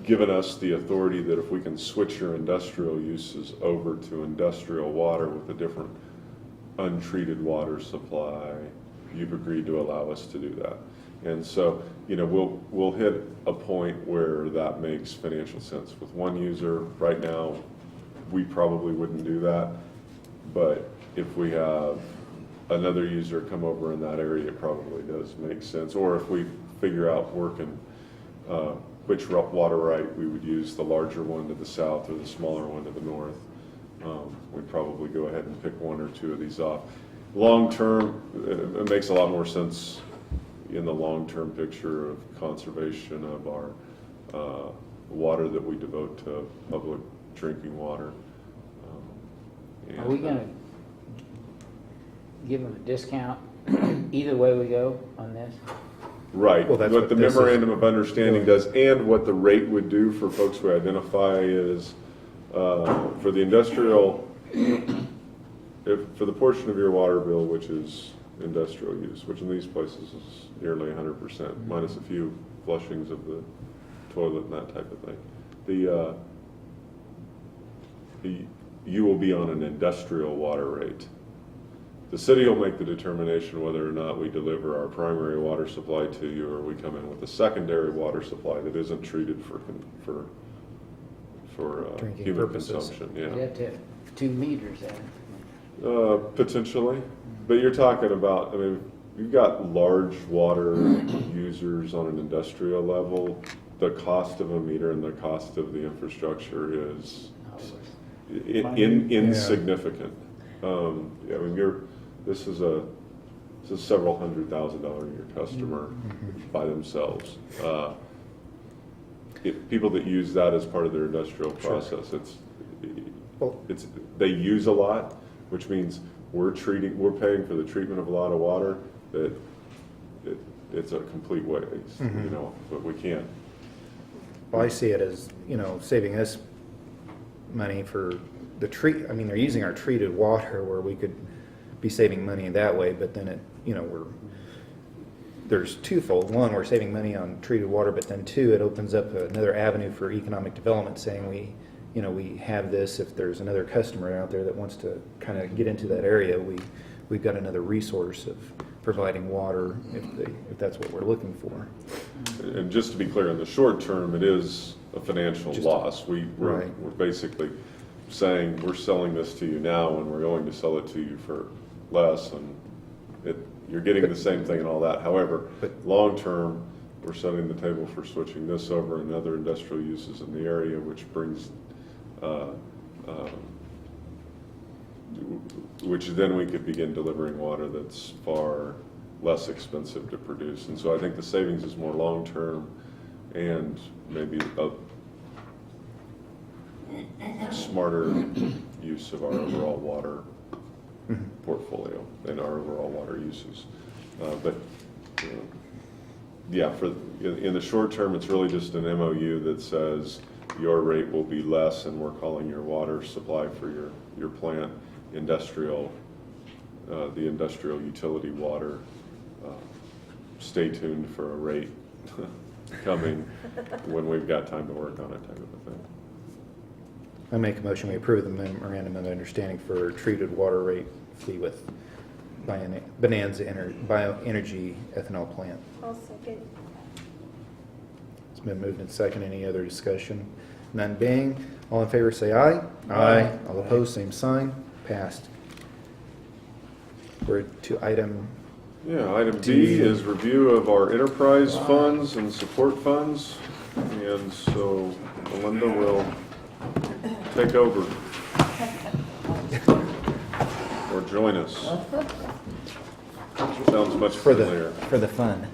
given us the authority that if we can switch your industrial uses over to industrial water with a different untreated water supply, you've agreed to allow us to do that. And so, we'll hit a point where that makes financial sense. With one user right now, we probably wouldn't do that. But if we have another user come over in that area, it probably does make sense. Or if we figure out working which water right we would use, the larger one to the south or the smaller one to the north, we'd probably go ahead and pick one or two of these off. Long term, it makes a lot more sense in the long-term picture of conservation of our water that we devote to public drinking water. Are we gonna give them a discount either way we go on this? Right, Well, that's what what the this is memorandum of understanding does, and what the rate would do for folks we identify is, for the industrial, for the portion of your water bill which is industrial use, which in these places is nearly 100%, minus a few flushings of the toilet and that type of thing. You will be on an industrial water rate. The city will make the determination whether or not we deliver our primary water supply to you, or we come in with a secondary water supply that isn't treated for Drinking human purposes. consumption. Yeah. You have to have 2 meters there. Potentially, but you're talking about, you've got large water users on an industrial level. The cost of a meter and the cost of the infrastructure is insignificant. This is a several $100,000 a year customer by themselves. People that use that as part of their industrial process, they use a lot, which means we're paying for the treatment of a lot of water that it's a complete waste, but we can't. Well, I see it as, saving us money for the they're using our treated water where we could be saving money that way, but then there's twofold. One, we're saving money on treated water, but then two, it opens up another avenue for economic development, saying we have this, if there's another customer out there that wants to kind of get into that area, we've got another resource of providing water if that's what we're looking for. And just to be clear, in the short term, it is a financial loss. We're basically saying we're selling this to you now and we're going to sell it to you for less, and you're getting the same thing and all that. However, long term, we're setting the table for switching this over and other industrial uses in the area, which brings which then we could begin delivering water that's far less expensive to produce. And so I think the savings is more long-term and maybe a smarter use of our overall water portfolio and our overall water uses. In the short term, it's really just an MOU that says your rate will be less and we're calling your water supply for your plant industrial, the industrial utility water. Stay tuned for a rate coming when we've got time to work on it, type of a thing. I make a motion, we approve the memorandum of understanding for treated water rate fee with Bonanza Bioenergy ethanol plant. I'll second. It's been moved and second. Any other discussion? None being, all in favor say aye. Aye. All opposed, same sign. Passed. We're to item Item D is review of our enterprise funds and support funds. And so Melinda will take over or join us. Sounds much familiar. For the fun.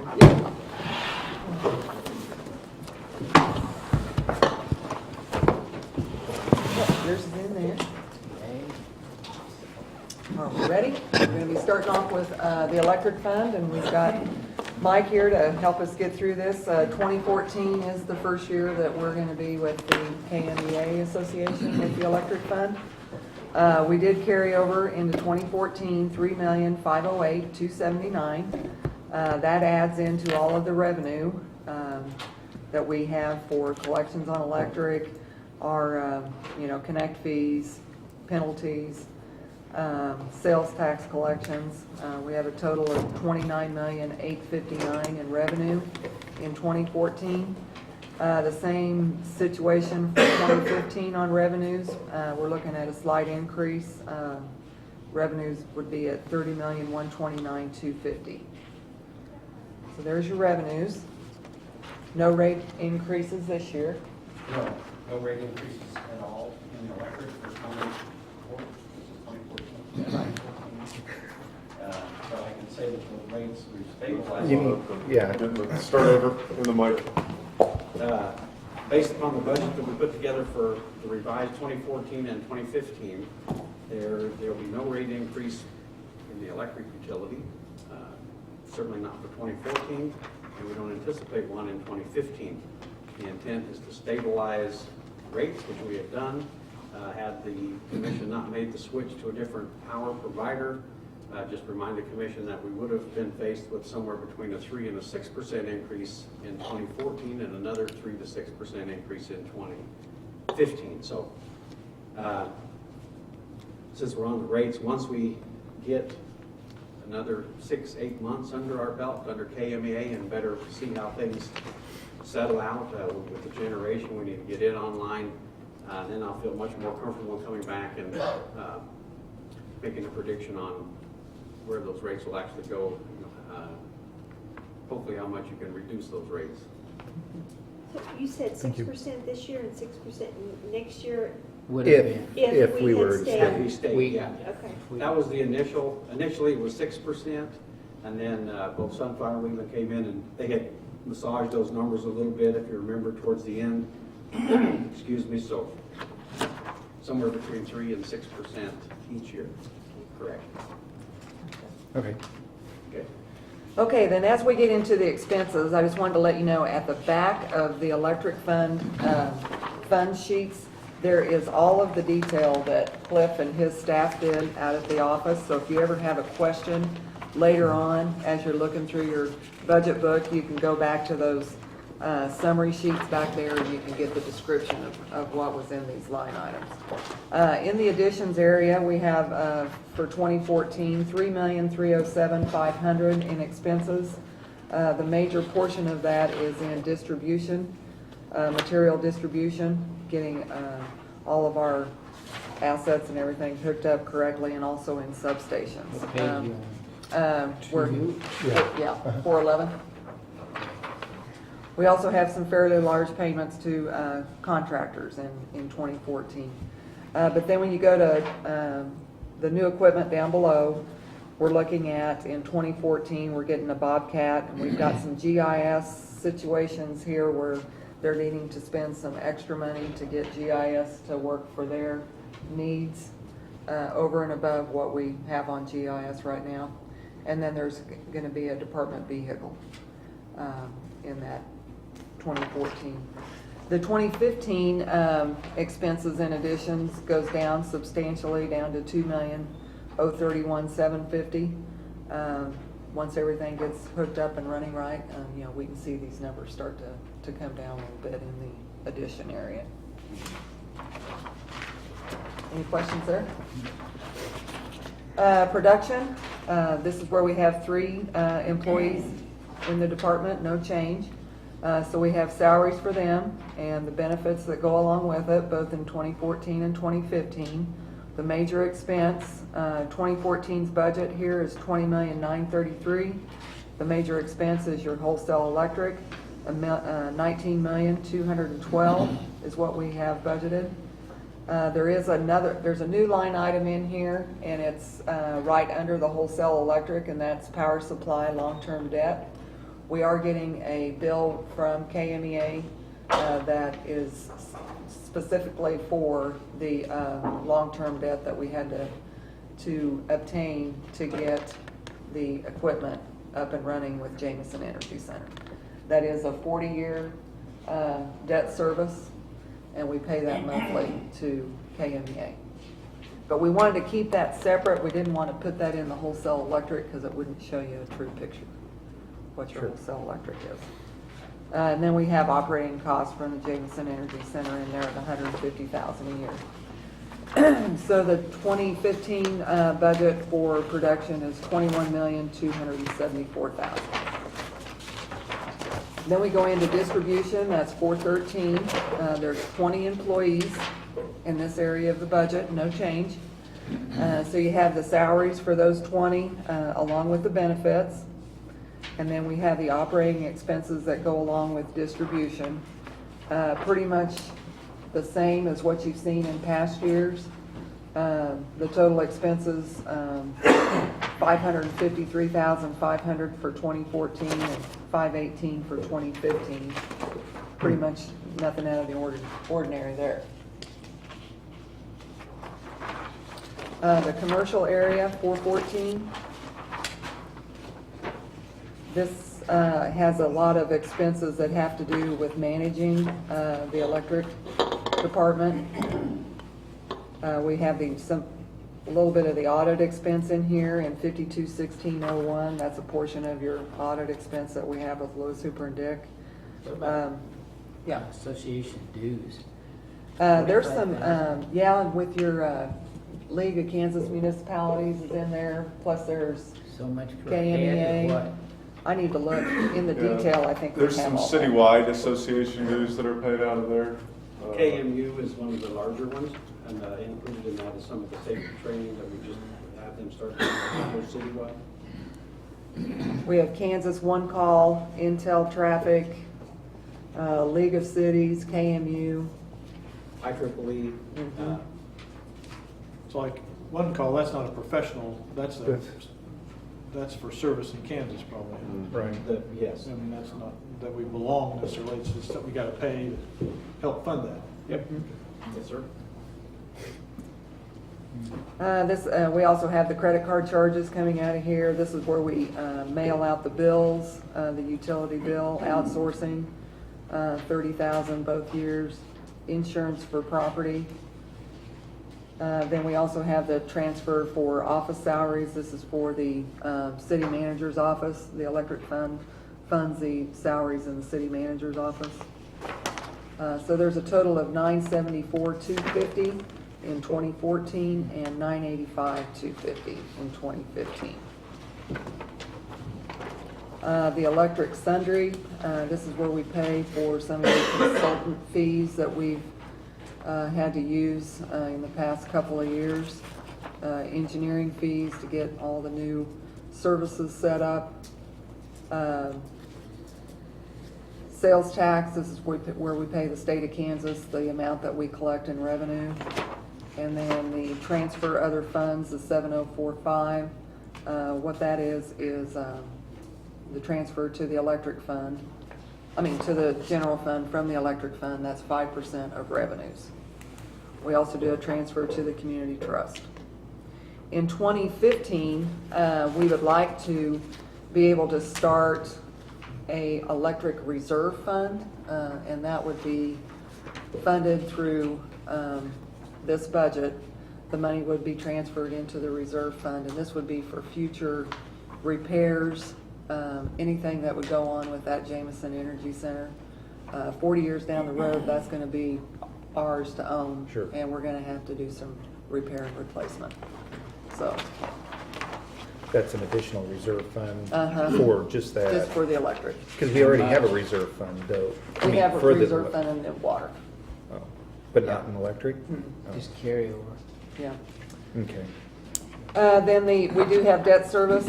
Yours is in there. Are we ready? We're going to be starting off with the electric fund, and we've got Mike here to help us get through this. 2014 is the first year that we're going to be with the KMEA Association with the electric fund. We did carry over into 2014 $3,508,279. That adds into all of the revenue that we have for collections on electric, our connect fees, penalties. Sales tax collections, we have a total of $29,859,000 in revenue in 2014. The same situation for 2015 on revenues. We're looking at a slight increase. Revenues would be at $30,129,250. So there's your revenues. No rate increases this year. No rate increases at all in the electric for 2014. But I can say that the rates we've stabilized. Start over in the mic. Based upon the budget that we put together for the revised 2014 and 2015, there will be no rate increase in the electric utility, certainly not for 2014, and we don't anticipate one in 2015. The intent is to stabilize rates, which we have done. Had the commission not made the switch to a different power provider, just remind the commission that we would have been faced with somewhere between a 3 and a 6% increase in 2014 and another 3 to 6% increase in 2015. So since we're on the rates, once we get another 6-8 months under our belt, under KMEA, and better see how things settle out with the generation we need to get it online, then I'll feel much more comfortable coming back and making a prediction on where those rates will actually go, hopefully how much you can reduce those rates. So you said 6% this year and 6% next year? Would have been. If we were If we stayed, yeah. Okay. That was the initially it was 6%, and then both Sunfire and Wheeling came in and they had massaged those numbers a little bit, if you remember, towards the end. Excuse me, so somewhere between 3 and 6% each year, correct. Okay. Okay. Okay, then as we get into the expenses, I just wanted to let you know at the back of the electric fund sheets, there is all of the detail that Cliff and his staff did out at the office. So if you ever have a question later on, as you're looking through your budget book, you can go back to those summary sheets back there and you can get the description of what was in these line items. In the additions area, we have for 2014, $3,307,500 in expenses. The major portion of that is in distribution, material distribution, getting all of our assets and everything hooked up correctly, and also in substations. What page you on? Yeah, 411. We also have some fairly large payments to contractors in 2014. But then when you go to the new equipment down below, we're looking at, in 2014, we're getting a Bobcat, and we've got some GIS situations here where they're needing to spend some extra money to get GIS to work for their needs over and above what we have on GIS right now. And then there's going to be a department vehicle in that 2014. The 2015 expenses and additions goes down substantially, down to $2,031,750. Once everything gets hooked up and running right, we can see these numbers start to come down a little bit in the addition area. Any questions there? Production, this is where we have 3 employees in the department, no change. So we have salaries for them and the benefits that go along with it, both in 2014 and 2015. The major expense, 2014's budget here is $20,933,000. The major expense is your wholesale electric, $19,212,000 is what we have budgeted. There's a new line item in here, and it's right under the wholesale electric, and that's power supply long-term debt. We are getting a bill from KMEA that is specifically for the long-term debt that we had to obtain to get the equipment up and running with Jameson Energy Center. That is a 40-year debt service, and we pay that monthly to KMEA. But we wanted to keep that separate. We didn't want to put that in the wholesale electric because it wouldn't show you a true picture of what your wholesale electric is. And then we have operating costs from the Jameson Energy Center in there at $150,000 a year. So the 2015 budget for production is $21,274,000. Then we go into distribution, that's 413. There's 20 employees in this area of the budget, no change. So you have the salaries for those 20 along with the benefits. And then we have the operating expenses that go along with distribution. Pretty much the same as what you've seen in past years. The total expenses, $553,500 for 2014 and $518 for 2015. Pretty much nothing out of the ordinary there. The commercial area, 414. This has a lot of expenses that have to do with managing the electric department. We have a little bit of the audit expense in here in 521601. That's a portion of your audit expense that we have with Low Super and Dick. Yeah. Association dues. There's some, yeah, with your League of Kansas Municipalities is in there, plus there's So much per head or what? KMEA. I need to look in the detail, I think we There's have some all that. citywide association dues that are paid out of there. KMU is one of the larger ones, and included in that is some of the safety training that we just have them start doing citywide. We have Kansas One Call, Intel Traffic, League of Cities, KMU. IEEE. It's like, one call, that's not a professional, that's for service in Kansas probably. Right. Yes. I mean, that's not that we belong necessarily, it's just that we gotta pay to help fund that. Yep. Yes, sir. We also have the credit card charges coming out of here. This is where we mail out the bills, the utility bill, outsourcing, 30,000 both years, insurance for property. Then we also have the transfer for office salaries. This is for the city manager's office. The electric fund funds the salaries in the city manager's office. So there's a total of $974,250 in 2014 and $985,250 in 2015. The electric sundry, this is where we pay for some of the consultant fees that we've had to use in the past couple of years. Engineering fees to get all the new services set up. Sales tax, this is where we pay the state of Kansas the amount that we collect in revenue. And then the transfer other funds, the 7045. What that is the transfer to the electric fund. To the general fund from the electric fund, that's 5% of revenues. We also do a transfer to the community trust. In 2015, we would like to be able to start a electric reserve fund, and that would be funded through this budget. The money would be transferred into the reserve fund, and this would be for future repairs, anything that would go on with that Jameson Energy Center. 40 years down the road, that's going to be ours to own. Sure. And we're going to have to do some repair and replacement. So, That's an additional reserve fund for just that. Just for the electric. Because we already have a reserve fund, though. We have a reserve fund in the water. Oh, but not in electric? Oh. Just carry over. Yeah. Okay. Then we do have debt service.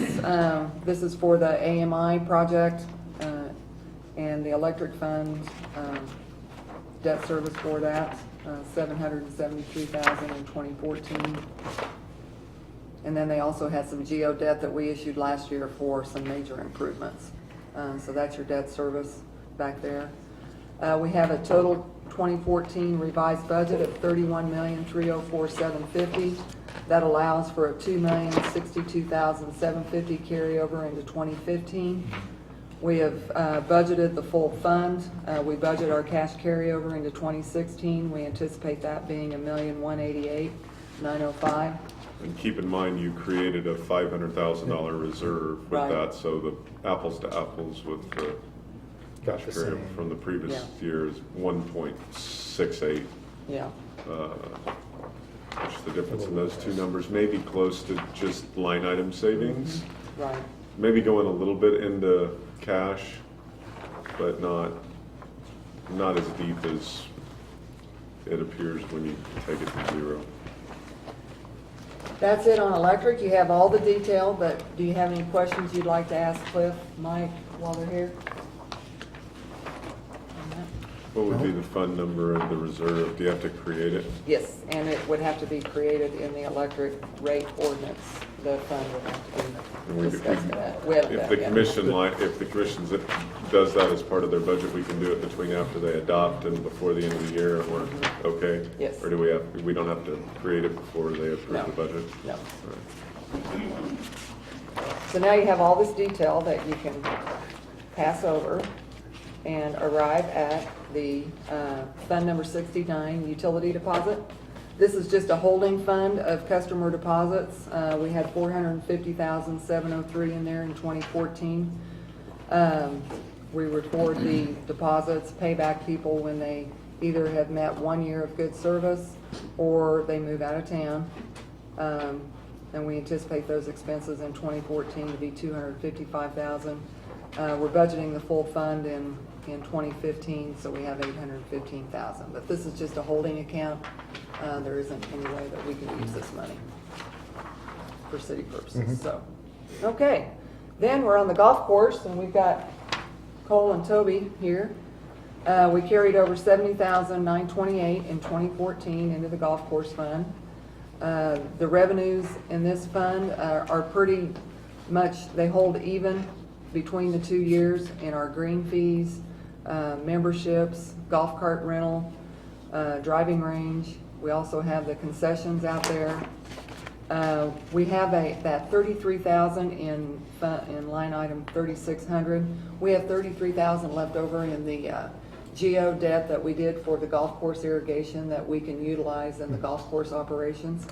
This is for the AMI project and the electric fund debt service for that, $773,000 in 2014. And then they also had some GEO debt that we issued last year for some major improvements. So that's your debt service back there. We have a total 2014 revised budget of $31,304,750. That allows for a $2,062,750 carryover into 2015. We have budgeted the full fund. We budget our cash carryover into 2016. We anticipate that being $1,188,905. And keep in mind, you created a $500,000 reserve with Right. that, so the apples to apples with the cash the carryover same. from the previous Yeah. year is 1.68. Yeah. which the difference in those two numbers may be close to just line item savings. Right. Maybe going a little bit into cash, but not as deep as it appears when you take it to zero. That's it on electric. You have all the detail, but do you have any questions you'd like to ask Cliff, Mike, while they're here? What would be the fund number of the reserve? Do you have to create it? Yes, and it would have to be created in the electric rate ordinance. The fund would have to be discussed in that. We haven't If done the it yet. commission does that as part of their budget, we can do it between after they adopt and before the end of the year, or, okay? Yes. Or do we don't have to create it before they approve No. the budget? No. All right. So now you have all this detail that you can pass over and arrive at the fund number 69, utility deposit. This is just a holding fund of customer deposits. We had $450,703 in there in 2014. We record the deposits, pay back people when they either have met 1 year of good service or they move out of town. And we anticipate those expenses in 2014 to be $255,000. We're budgeting the full fund in 2015, so we have $815,000. But this is just a holding account. There isn't any way that we can use this money for city purposes, so. Okay, then we're on the golf course, and we've got Cole and Toby here. We carried over $70,928 in 2014 into the golf course fund. The revenues in this fund are pretty much, they hold even between the 2 years in our green fees, memberships, golf cart rental, driving range. We also have the concessions out there. We have that $33,000 in line item 3600. We have $33,000 left over in the geo debt that we did for the golf course irrigation that we can utilize in the golf course operations.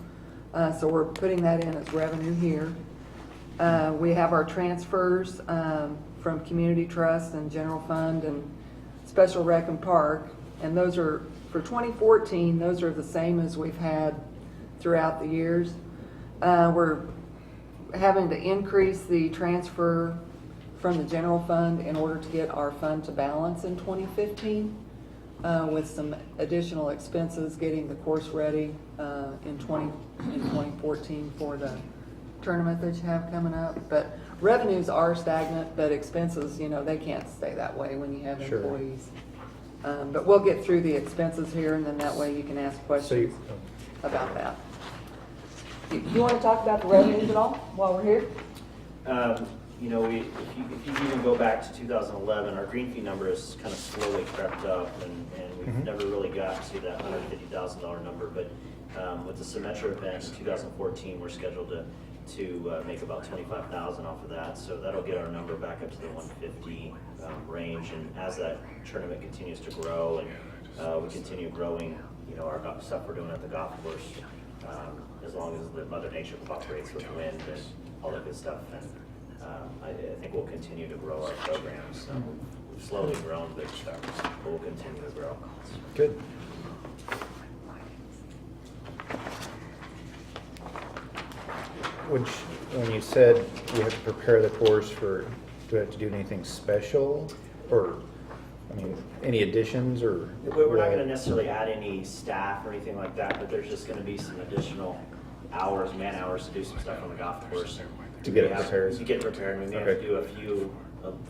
So we're putting that in as revenue here. We have our transfers from community trust and general fund and special rec and park, and those are for 2014. Those are the same as we've had throughout the years. We're having to increase the transfer from the general fund in order to get our fund to balance in 2015, with some additional expenses getting the course ready in 2014 for the tournament that you have coming up. But revenues are stagnant, but expenses, they can't stay that way when you have employees. But we'll get through the expenses here, and then that way you can ask questions about that. You want to talk about the revenues at all while we're here? If you even go back to 2011, our green fee number has kind of slowly crept up, and we've never really got to that $150,000 number. But with the Symetra event in 2014, we're scheduled to make about $25,000 off of that. So that'll get our number back up to the 150 range. And as that tournament continues to grow and we continue growing, our stuff we're doing at the golf course, as long as the Mother Nature cooperates with wind and all that good stuff. And I think we'll continue to grow our programs. We've slowly grown, but we'll continue to grow. Good. When you said we have to prepare the course do we have to do anything special, or any additions, or? We're not going to necessarily add any staff or anything like that, but there's just going to be some additional man hours to do some stuff on the golf course. To get it prepared? To get it prepared. We may have to do a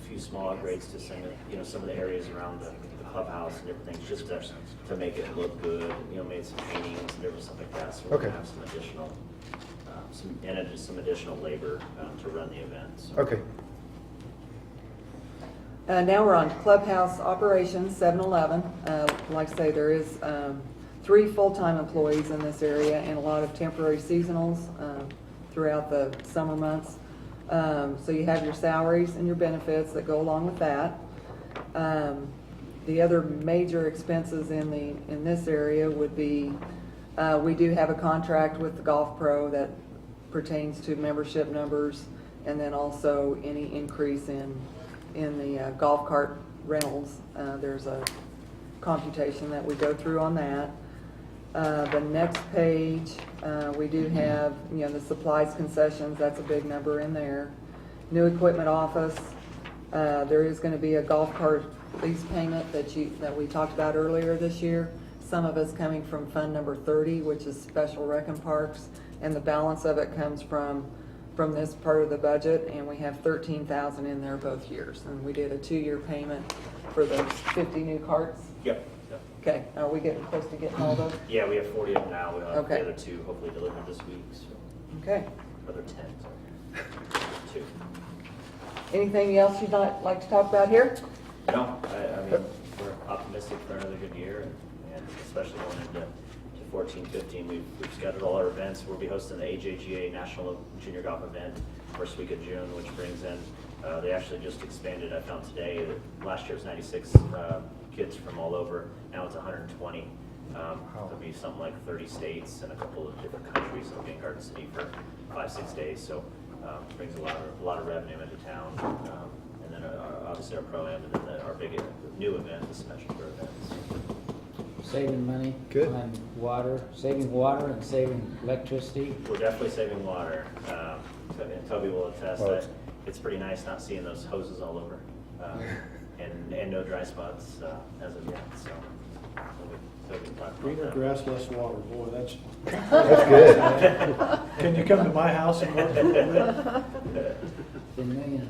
few small upgrades to some of the areas around the clubhouse and different things, just to make it look good. Made some paintings and different stuff like that. So we're going to have some additional labor to run the events. Okay. Now we're on clubhouse operations, 7-Eleven. Like I say, there is 3 full-time employees in this area and a lot of temporary seasonals throughout the summer months. So you have your salaries and your benefits that go along with that. The other major expenses in this area would be, we do have a contract with the Golf Pro that pertains to membership numbers, and then also any increase in the golf cart rentals. There's a computation that we go through on that. The next page, we do have, the supplies concessions, that's a big number in there. New equipment office, there is gonna be a golf cart lease payment that we talked about earlier this year. Some of it's coming from fund number 30, which is special rec and parks, and the balance of it comes from this part of the budget, and we have 13,000 in there both years. And we did a 2-year payment for those 50 new carts. Yep. Okay, are we getting close to getting all those? Yeah, we have 40 of them now. We'll have Okay. the other 2 hopefully delivered this week, so, Okay. other 10, sorry. 2. Anything else you'd like to talk about here? No, I mean, we're optimistic for another good year, and especially going into 14, 15. We've scheduled all our events. We'll be hosting the AJGA National Junior Golf event first week of June, which brings in, they actually just expanded, I found today, that last year was 96 kids from all over. Now it's 120. There'll be something like 30 states and a couple of different countries. It'll be in Garden City for 5-6 days, so brings a lot of revenue into town. And then obviously our pro-am, and then our big new event, the special tour events. Saving money. Good. On water, saving water and saving electricity. We're definitely saving water. And Toby will attest Well, that it's pretty nice not seeing those hoses all over. And no dry spots as of yet, so. Toby can talk about Greener that. grass, less water, boy, that's. That's good. Can you come to my house and work a little bit? $1.5 million.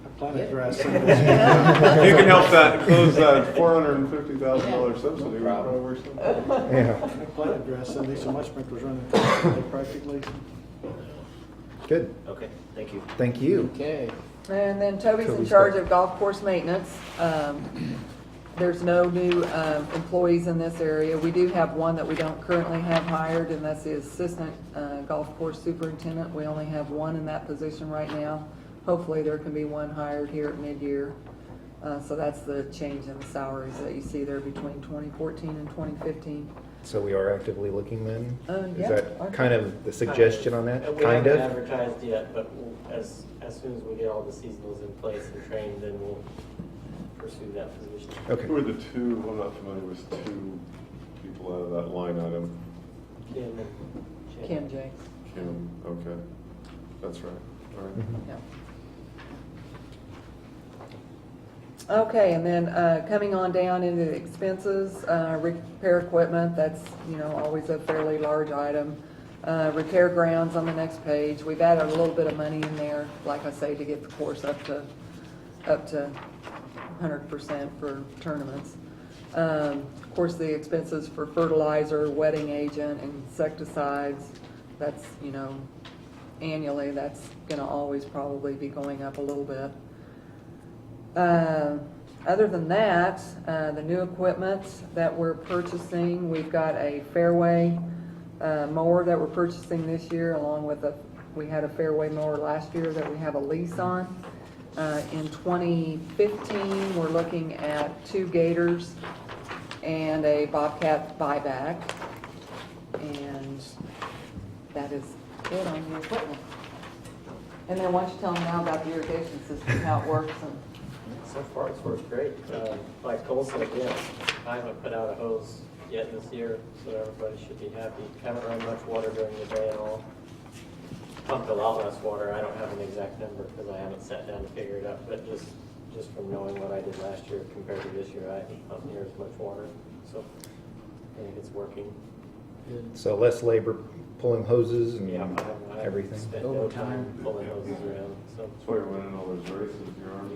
I planted grass. You can help that, close that $450,000 subsidy. We probably work something. Yeah. I planted grass, Cindy, so my sprinklers running constantly practically. Good. Okay, thank you. Thank you. Okay. And then Toby's in Toby's charge back. of golf course maintenance. There's no new employees in this area. We do have one that we don't currently have hired, and that's the assistant golf course superintendent. We only have one in that position right now. Hopefully there can be one hired here at mid-year. So that's the change in the salaries that you see there between 2014 and 2015. So we are actively looking then? Yeah. Is that kind of the suggestion on that? We Kind haven't of? advertised yet, but as soon as we get all the seasonals in place and trained, then we'll pursue that position. Okay. Who are the 2, I'm not familiar with 2 people out of that line item? Kim and Jay. Kim Jakes. Kim, okay. That's right. All right. Yeah. Okay, and then coming on down into the expenses, repair equipment, that's, always a fairly large item. Repair grounds on the next page. We've added a little bit of money in there, like I say, to get the course up to 100% for tournaments. Of course, the expenses for fertilizer, wetting agent, insecticides, that's, annually, that's gonna always probably be going up a little bit. Other than that, the new equipment that we're purchasing, we've got a fairway mower that we're purchasing this year, along with we had a fairway mower last year that we have a lease on. In 2015, we're looking at 2 Gators and a Bobcat buyback. And that is it on the equipment. And then why don't you tell them now about the irrigation system, how it works and. So far, it's worked great. Like Cole said, again, I haven't put out a hose yet this year, so everybody should be happy. Haven't run much water during the day at all. Pumped a lot less water. I don't have an exact number because I haven't sat down to figure it out, but just from knowing what I did last year compared to this year, I haven't pumped near as much water. So I think it's working. So less labor pulling hoses and Yeah, I everything? spent no time pulling hoses around. So That's why you're winning all those races, you're on.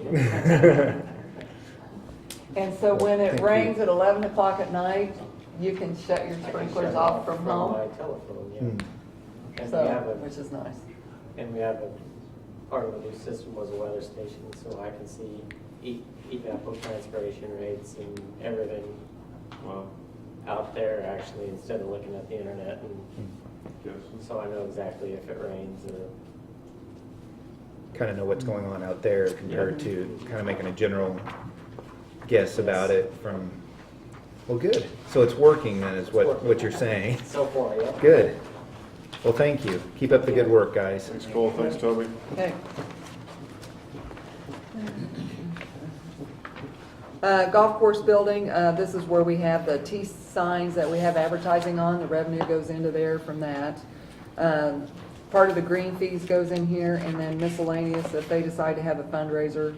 And so when it Thank rains you. at 11 o'clock at night, you can shut your I can sprinklers shut it off from my home, telephone, yeah. Hmm. And so, we have which is nice. And we have part of the new system was a weather station, so I can see evapotranspiration rates and everything out there actually, instead of looking at the internet. And so I know exactly if it rains or. Kind of know what's going on out there compared to kind of making a general guess about it from, well, good. So it's working then is what you're saying. So far, yeah. Good. Well, thank you. Keep up the good work, guys. Thanks, Cole. Thanks, Toby. Okay. Golf course building, this is where we have the T signs that we have advertising on, the revenue goes into there from that. Part of the green fees goes in here, and then miscellaneous, if they decide to have a fundraiser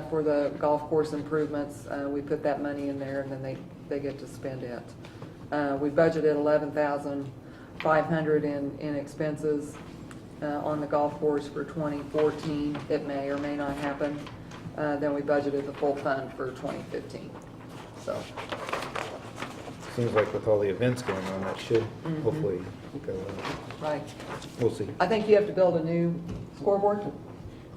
for the golf course improvements, we put that money in there, and then they get to spend it. We budgeted $11,500 in expenses on the golf course for 2014. It may or may not happen. Then we budgeted the full fund for 2015. So, Seems like with all the events going on, that should Mhm. hopefully go well. right. We'll see. I think you have to build a new scoreboard.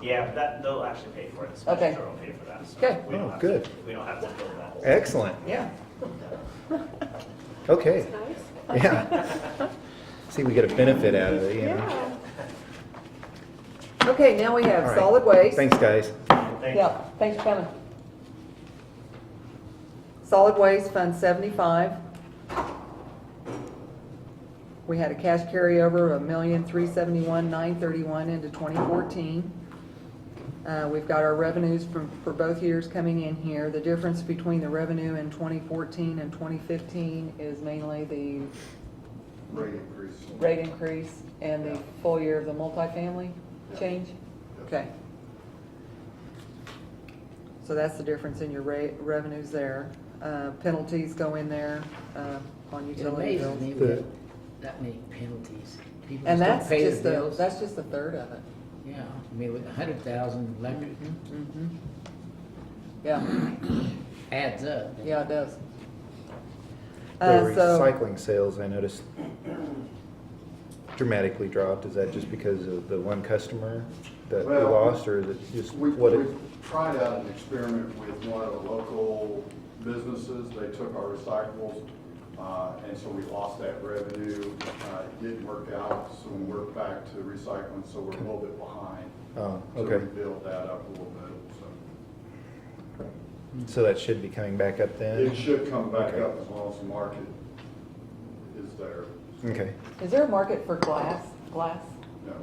Yeah, they'll actually pay for it. The Okay. sponsor will pay for that. So Okay. we don't Oh, have good. To, we don't have to build that. Excellent. Yeah. Okay. Nice. Yeah. See, we get a benefit out of it, you know? Yeah. Okay, now we have All right. solid waste. Thanks, guys. Yeah, thanks for coming. Solid waste, Fund 75. We had a cash carryover of $1,371,931 into 2014. We've got our revenues for both years coming in here. The difference between the revenue in 2014 and 2015 is mainly the rate increase and the full year of the multifamily change? Okay. So that's the difference in your revenues there. Penalties go in there on It utility amazes bills. me we have that many penalties. People And just don't that's pay just their bills. that's just a third of it. Yeah, I mean, with 100,000 electric, Mhm. Yeah, adds up. yeah, it does. The So, recycling sales, I noticed, dramatically dropped. Is that just because of the one customer that we Well, lost, or is it just We what it? tried out an experiment with one of the local businesses. They took our recyclables, and so we lost that revenue. It didn't work out, so we're back to recycling, so we're a little bit behind. Oh, So okay. we built that up a little bit, so. So that should be coming back up then? It should come back Okay. up as long as the market is there. Okay. is there a market for glass? Glass? No.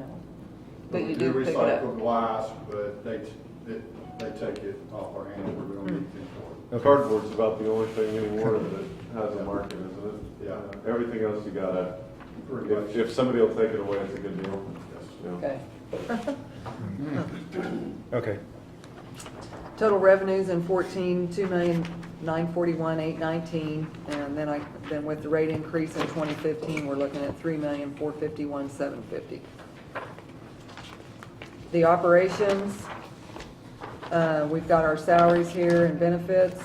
But you We do pick it up? recycle glass, but they take it off our hands, we don't need anything for it. Cardboard's about the only thing anymore that has a market, isn't it? Yeah. Everything else you gotta, Pretty much. if somebody will take it away, it's a good deal. Yeah. Okay. Okay. Total revenues in 14, 2,941,819, and then with the rate increase in 2015, we're looking at 3,451,750. The operations, we've got our salaries here and benefits.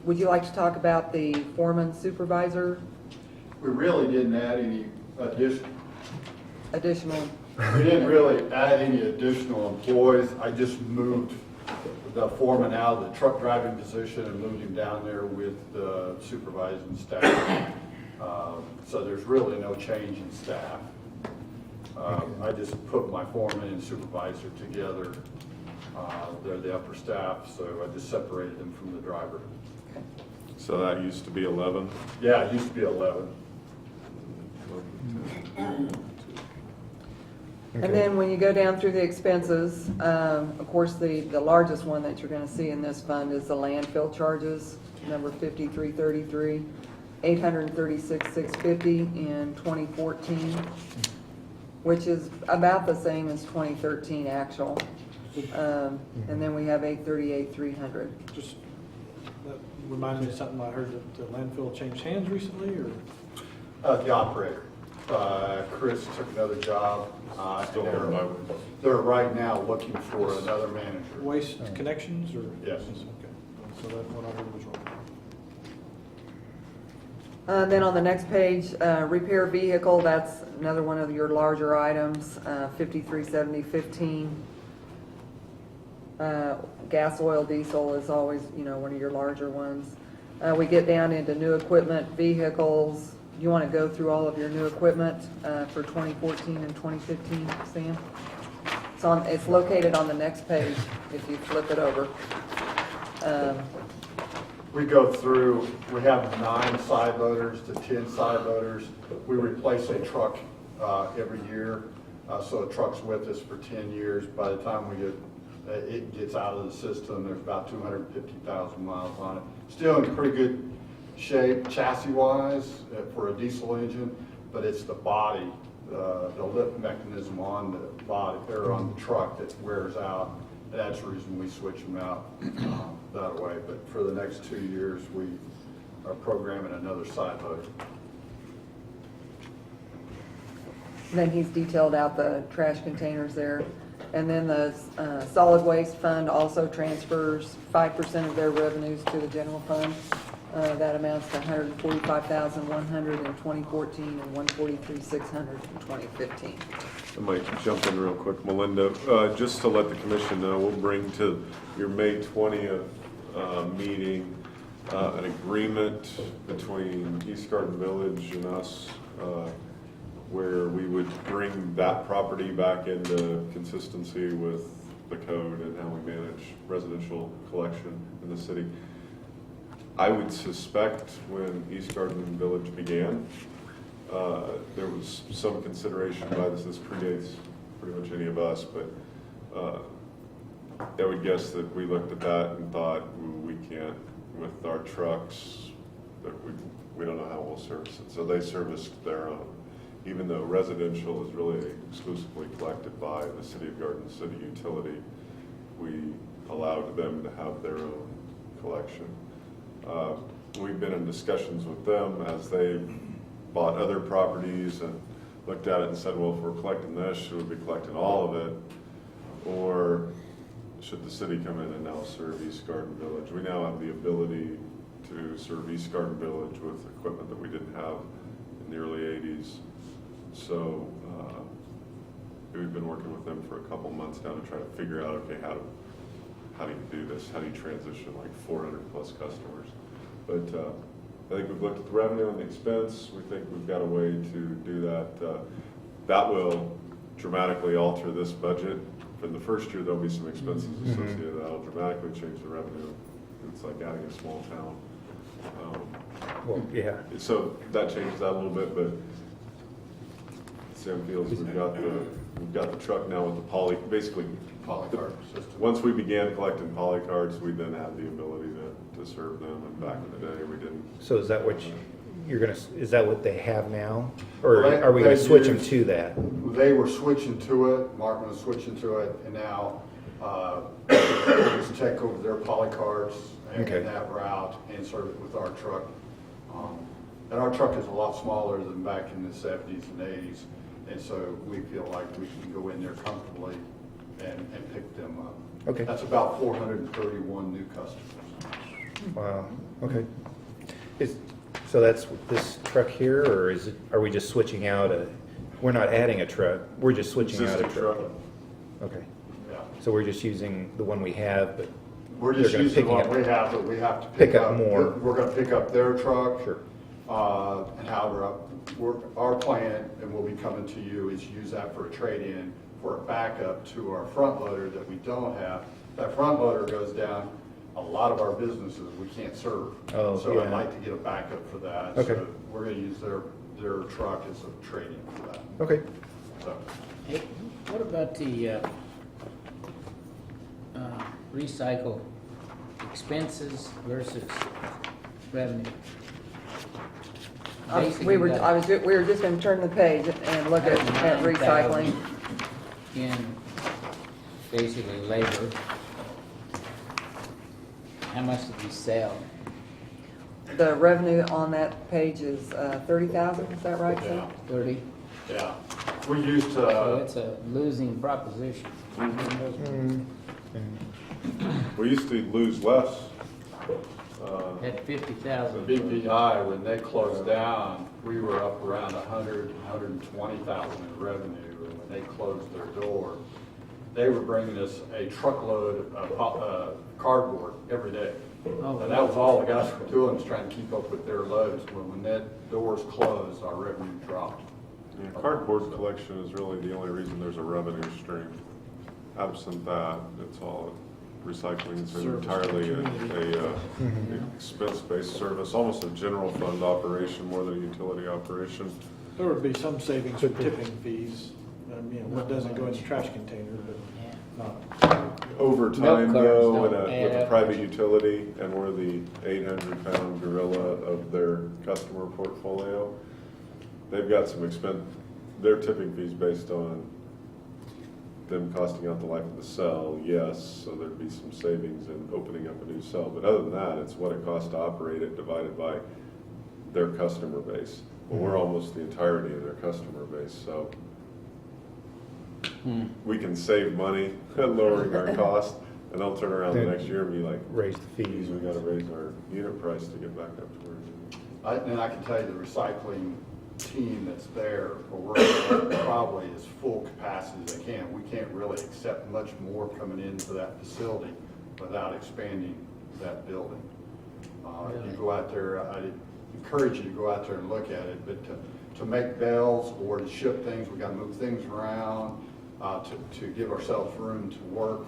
Would you like to talk about the foreman supervisor We really didn't add any additional? we didn't really add any additional employees. I just moved the foreman out of the truck driving position and moved him down there with the supervising staff. So there's really no change in staff. I just put my foreman and supervisor together. They're the upper staff, so I just separated them from the driver. So that used to be 11? Yeah, it used to be 11. And then when you go down through the expenses, of course, the largest one that you're gonna see in this fund is the landfill charges, number 5333, 836,650 in 2014, which is about the same as 2013 actual. And then we have 838,300. Just, that reminded me of something I heard that the landfill changed hands recently, or? The operator. Chris took another job. Still and owned by they're right now looking for another manager. Waste Connections, or? Yes. Okay, so that, what I heard was wrong. Then on the next page, repair vehicle, that's another one of your larger items, 537015. Gas, oil, diesel is always, one of your larger ones. We get down into new equipment, vehicles. You want to go through all of your new equipment for 2014 and 2015, Sam? It's located on the next page if you flip it over. We go through, we have 9 side loaders to 10 side loaders. We replace a truck every year, so a truck's with us for 10 years. By the time we get It gets out of the system. There's about 250,000 miles on it. Still in pretty good shape chassis-wise for a diesel engine, but it's the body, the lift mechanism on the body, or on the truck that wears out. That's the reason we switch them out that way. But for the next 2 years, we are programming another side load. Then he's detailed out the trash containers there. And then the solid waste fund also transfers 5% of their revenues to the general fund. That amounts to $145,100 in 2014 and $143,600 in 2015. I might jump in real quick, Melinda. Just to let the commission know, we'll bring to your May 20th meeting an agreement between East Garden Village and us where we would bring that property back into consistency with the code and how we manage residential collection in the city. I would suspect when East Garden Village began, there was some consideration by this predates pretty much any of us, but I would guess that we looked at that and thought, we can't, with our trucks, that we don't know how we'll service it. So they serviced their own. Even though residential is really exclusively collected by the City of Garden City Utility, we allowed them to have their own collection. We've been in discussions with them as they bought other properties and looked at it and said, well, if we're collecting this, should we be collecting all of it? Or should the city come in and now serve East Garden Village? We now have the ability to serve East Garden Village with equipment that we didn't have in the early 80s. So we've been working with them for a couple months now to try to figure out, okay, how do you do this? How do you transition like 400 plus customers? But I think we've looked at the revenue and the expense. We think we've got a way to do that. That will dramatically alter this budget. For the first year, there'll be some expenses associated. That'll dramatically change the revenue. It's like adding a small town. Well, yeah. So that changes that a little bit, but Sam feels we've got the truck now with the basically Polycard system. Once we began collecting polycards, we then had the ability to serve them, and back in the day we didn't. So is that what you're gonna? Is that what they have now, or Well, are we gonna they switch them use- to that? They were switching to it, Martin was switching to it, and now we'll just take over their polycards and Okay. that route and serve it with our truck. And our truck is a lot smaller than back in the 70s and 80s, and so we feel like we can go in there comfortably and pick them up. Okay. That's about 431 new customers. Wow. Okay. So that's this truck here, or are we just switching out we're not adding a truck, we're just switching out a Existing truck? truck. Okay. Yeah. So we're just using the one we have, but We're just they're gonna using picking what up- we have, but we have to pick up more. We're gonna pick up their truck. Sure. And how our plan, and we'll be coming to you, is use that for a trade-in for a backup to our front loader that we don't have. That front loader goes down a lot of our businesses we can't serve. Oh, So I'd yeah. like to get a backup for that. Okay. So we're gonna use their truck as a trade-in for that. Okay. So, Hey, what about the recycle expenses versus revenue? We were just gonna turn the page and look at recycling. In basically labor. How much did we sell? The revenue on that page is 30,000, is that right, Sam? 30? yeah. We used to. So it's a losing proposition. We used to lose less. At 50,000. The BPI, when they closed down, we were up around 120,000 in revenue. And when they closed their door, they were bringing us a truckload of cardboard every day. Oh, And that was all the guys were doing, was trying to keep up with their loads. When that doors closed, our revenue dropped. Yeah, cardboard collection is really the only reason there's a revenue stream. Absent that, it's all recycling is entirely a expense-based service, almost a general fund operation more than a utility operation. There would be some savings for tipping fees, what doesn't go in the trash container, but Over Milk time cartons though, don't with add a up. private utility, and we're the 800-pound gorilla of their customer portfolio, they've got some their tipping fees based on them costing out the life of the cell, yes, so there'd be some savings in opening up a new cell. But other than that, it's what it costs to operate it divided by their customer base. Well, we're almost the entirety of their customer base, so we can save money lowering our cost, and they'll turn around the next year and be like, Raise the fees. we gotta raise our unit price to get back up to where it is. And I can tell you the recycling team that's there, or we're probably as full capacity as they can. We can't really accept much more coming into that facility without expanding that building. You go out there, I encourage you to go out there and look at it, but to make bells or to ship things, we gotta move things around, to give ourselves room to work,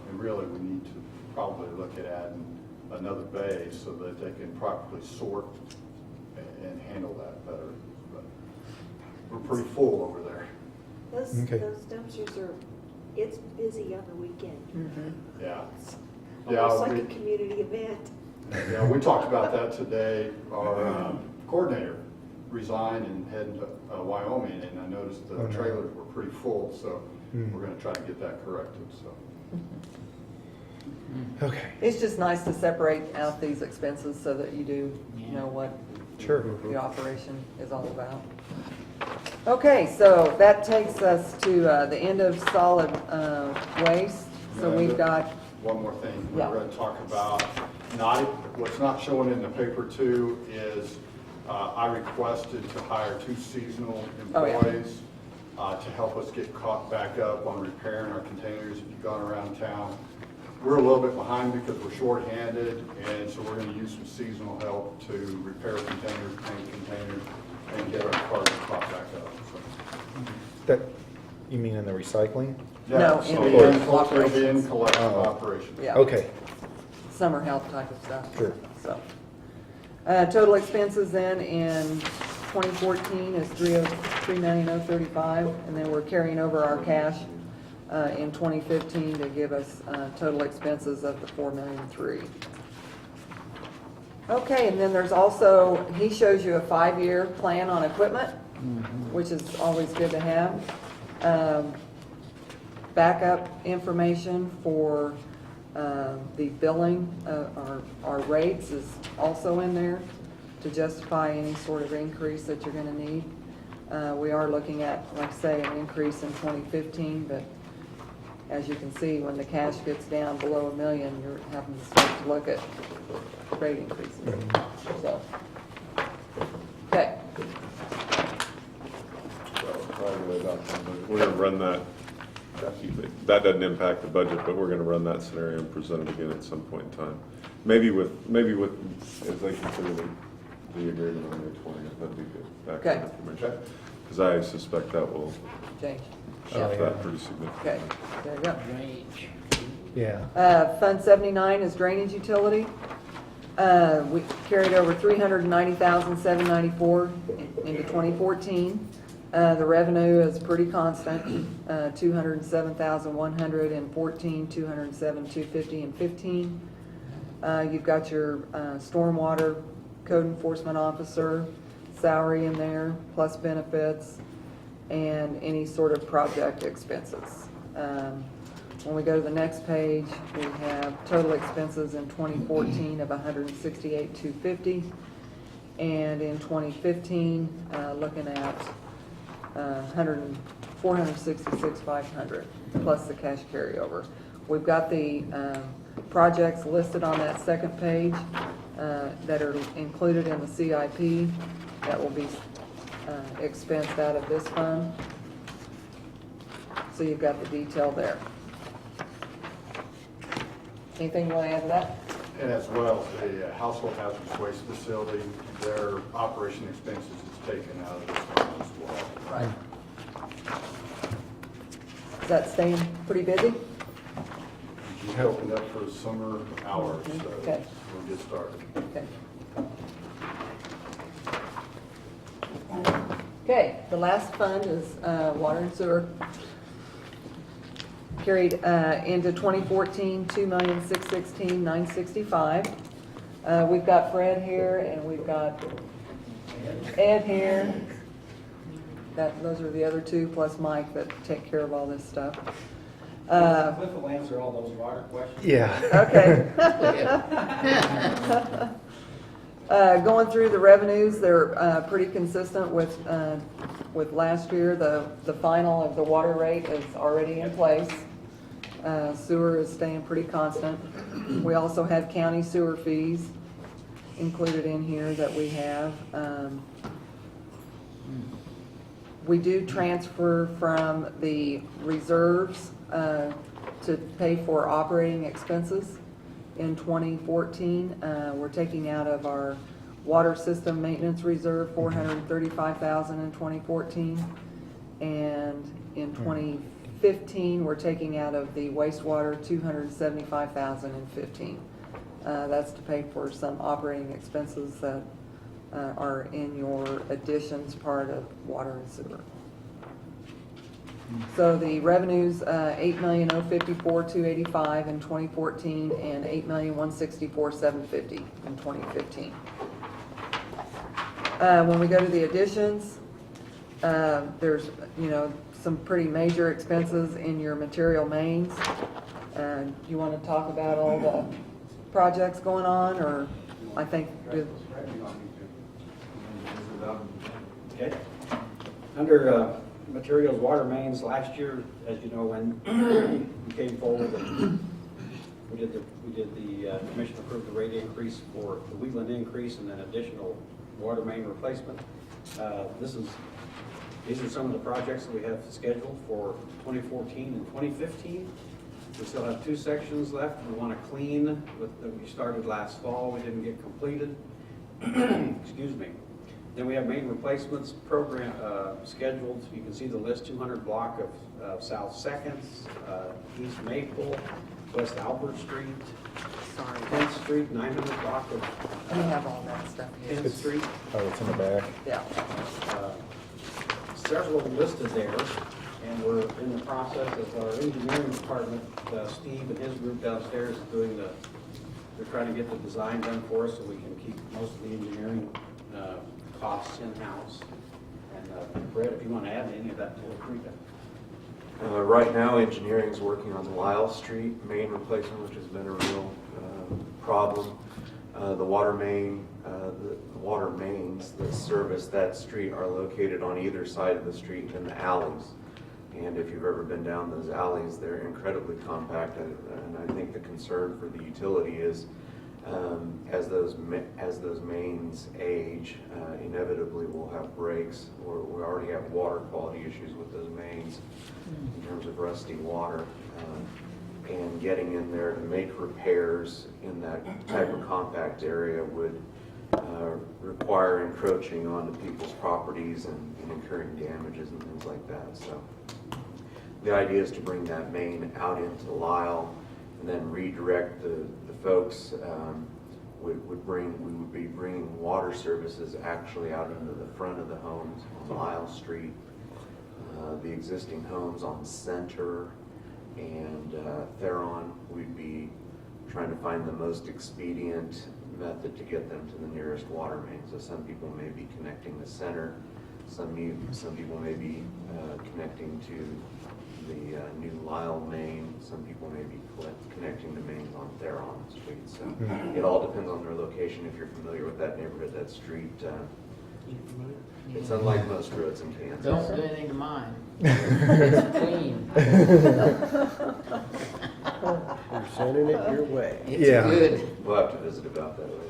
and really we need to probably look at adding another bay so that they can properly sort and handle that better. But we're pretty full over there. Those Okay. dumpsters are, it's busy on the weekend. Yeah. Almost like we- a community event. Yeah, we talked about that today. Our coordinator resigned and headed to Wyoming, and I noticed the Oh, no. trailers were pretty full, so we're gonna try to get that corrected, so. Okay. It's just nice to separate out these expenses so that you do know what Sure. the operation is all about. Okay, so that takes us to the end of solid waste. So we've got, One more thing, Yeah. we're gonna talk about, what's not showing in the paper too is, I requested to hire 2 seasonal Oh, yeah. employees to help us get caught back up on repairing our containers if you've gone around town. We're a little bit behind because we're shorthanded, and so we're gonna use some seasonal help to repair containers, paint containers, and get our cars caught back up. So. That, you mean in the recycling? No, Yeah, in so the it'll be in operations. collection Oh. operation. yeah. Okay, Summer help type of stuff. Sure. So, total expenses then in 2014 is 3,035,035, and then we're carrying over our cash in 2015 to give us total expenses of the 4,003,000. Okay, and then there's also, he shows you a 5-year plan on equipment, which is always good to have. Backup information for the billing, our rates is also in there to justify any sort of increase that you're gonna need. We are looking at, like I say, an increase in 2015, but as you can see, when the cash gets down below $1 million, you're having to start to look at rate increases. So, okay. We're gonna run that, that doesn't impact the budget, but we're gonna run that scenario and present it again at some point in time. Maybe with, as they consider the agreement on May 20th, that'd be good. Okay. Background information. Because I suspect that will Change. shift that pretty significantly. Okay, there you go. Range. yeah. Fund 79 is drainage utility. We carried over 390,794 into 2014. The revenue is pretty constant, 207,100 in 14, 207,250 in 15. You've got your stormwater code enforcement officer salary in there, plus benefits, and any sort of project expenses. When we go to the next page, we have total expenses in 2014 of 168,250, and in 2015, looking at 466,500 plus the cash carryover. We've got the projects listed on that second page that are included in the CIP that will be expensed out of this fund. So you've got the detail there. Anything you want to add to that? And as well, the household hazardous waste facility, their operation expenses is taken out of this fund as well. Right. Is that staying pretty busy? She's opened up for summer hours, so Okay. we'll get started. Okay, the last fund is water and sewer. carried into 2014, $2,616,965. We've got Fred here, and we've got Ed here. Those are the other two, plus Mike, that take care of all this stuff. Cliff will answer all those water questions. Yeah. Okay. Going through the revenues, they're pretty consistent with last year. The final of the water rate is already in place. Sewer is staying pretty constant. We also have county sewer fees included in here that we have. We do transfer from the reserves to pay for operating expenses in 2014. We're taking out of our water system maintenance reserve $435,000 in 2014. And in 2015, we're taking out of the wastewater $275,000 in 15. That's to pay for some operating expenses that are in your additions part of water and sewer. So the revenues, $8,054,285 in 2014 and $8,164,750 in 2015. When we go to the additions, there's some pretty major expenses in your material mains. You want to talk about all the projects going on, or I think Okay. Under materials, water mains, last year, as you know, when we came forward and we did the commission approved the rate increase for the Wheatland increase and then additional water main replacement. These are some of the projects that we have scheduled for 2014 and 2015. We still have 2 sections left. We want to clean that we started last fall. We didn't get completed. Excuse me. Then we have main replacements program scheduled. You can see the list: 200 block of South 2nd, East Maple, West Albert Street, 10th Street, 900 block of we have all that stuff here. 10th Street. Oh, it's in the back. Yeah. Several listed there, and we're in the process of our engineering department. Steve and his group downstairs is doing they're trying to get the design done for us so we can keep most of the engineering costs in-house. And Brett, if you want to add any of that, feel free to. Right now, engineering's working on the Lyle Street main replacement, which has been a real problem. The water mains that service that street are located on either side of the street in the alleys. And if you've ever been down those alleys, they're incredibly compact. And I think the concern for the utility is as those mains age, inevitably we'll have breaks, or we already have water quality issues with those mains in terms of rusty water. And getting in there to make repairs in that type of compact area would require encroaching onto people's properties and incurring damages and things like that. So the idea is to bring that main out into Lyle and then redirect the folks. We would be bringing water services actually out into the front of the homes on Lyle Street, the existing homes on Center and Theron. We'd be trying to find the most expedient method to get them to the nearest water main. So some people may be connecting the Center, some people may be connecting to the new Lyle main, some people may be connecting the mains on Theron Street. So it all depends on their location. If you're familiar with that neighborhood, that street, it's unlike most roads in Kansas. Don't do anything to mine. It's clean. You're sending it your way. It's good. We'll have to visit about that later.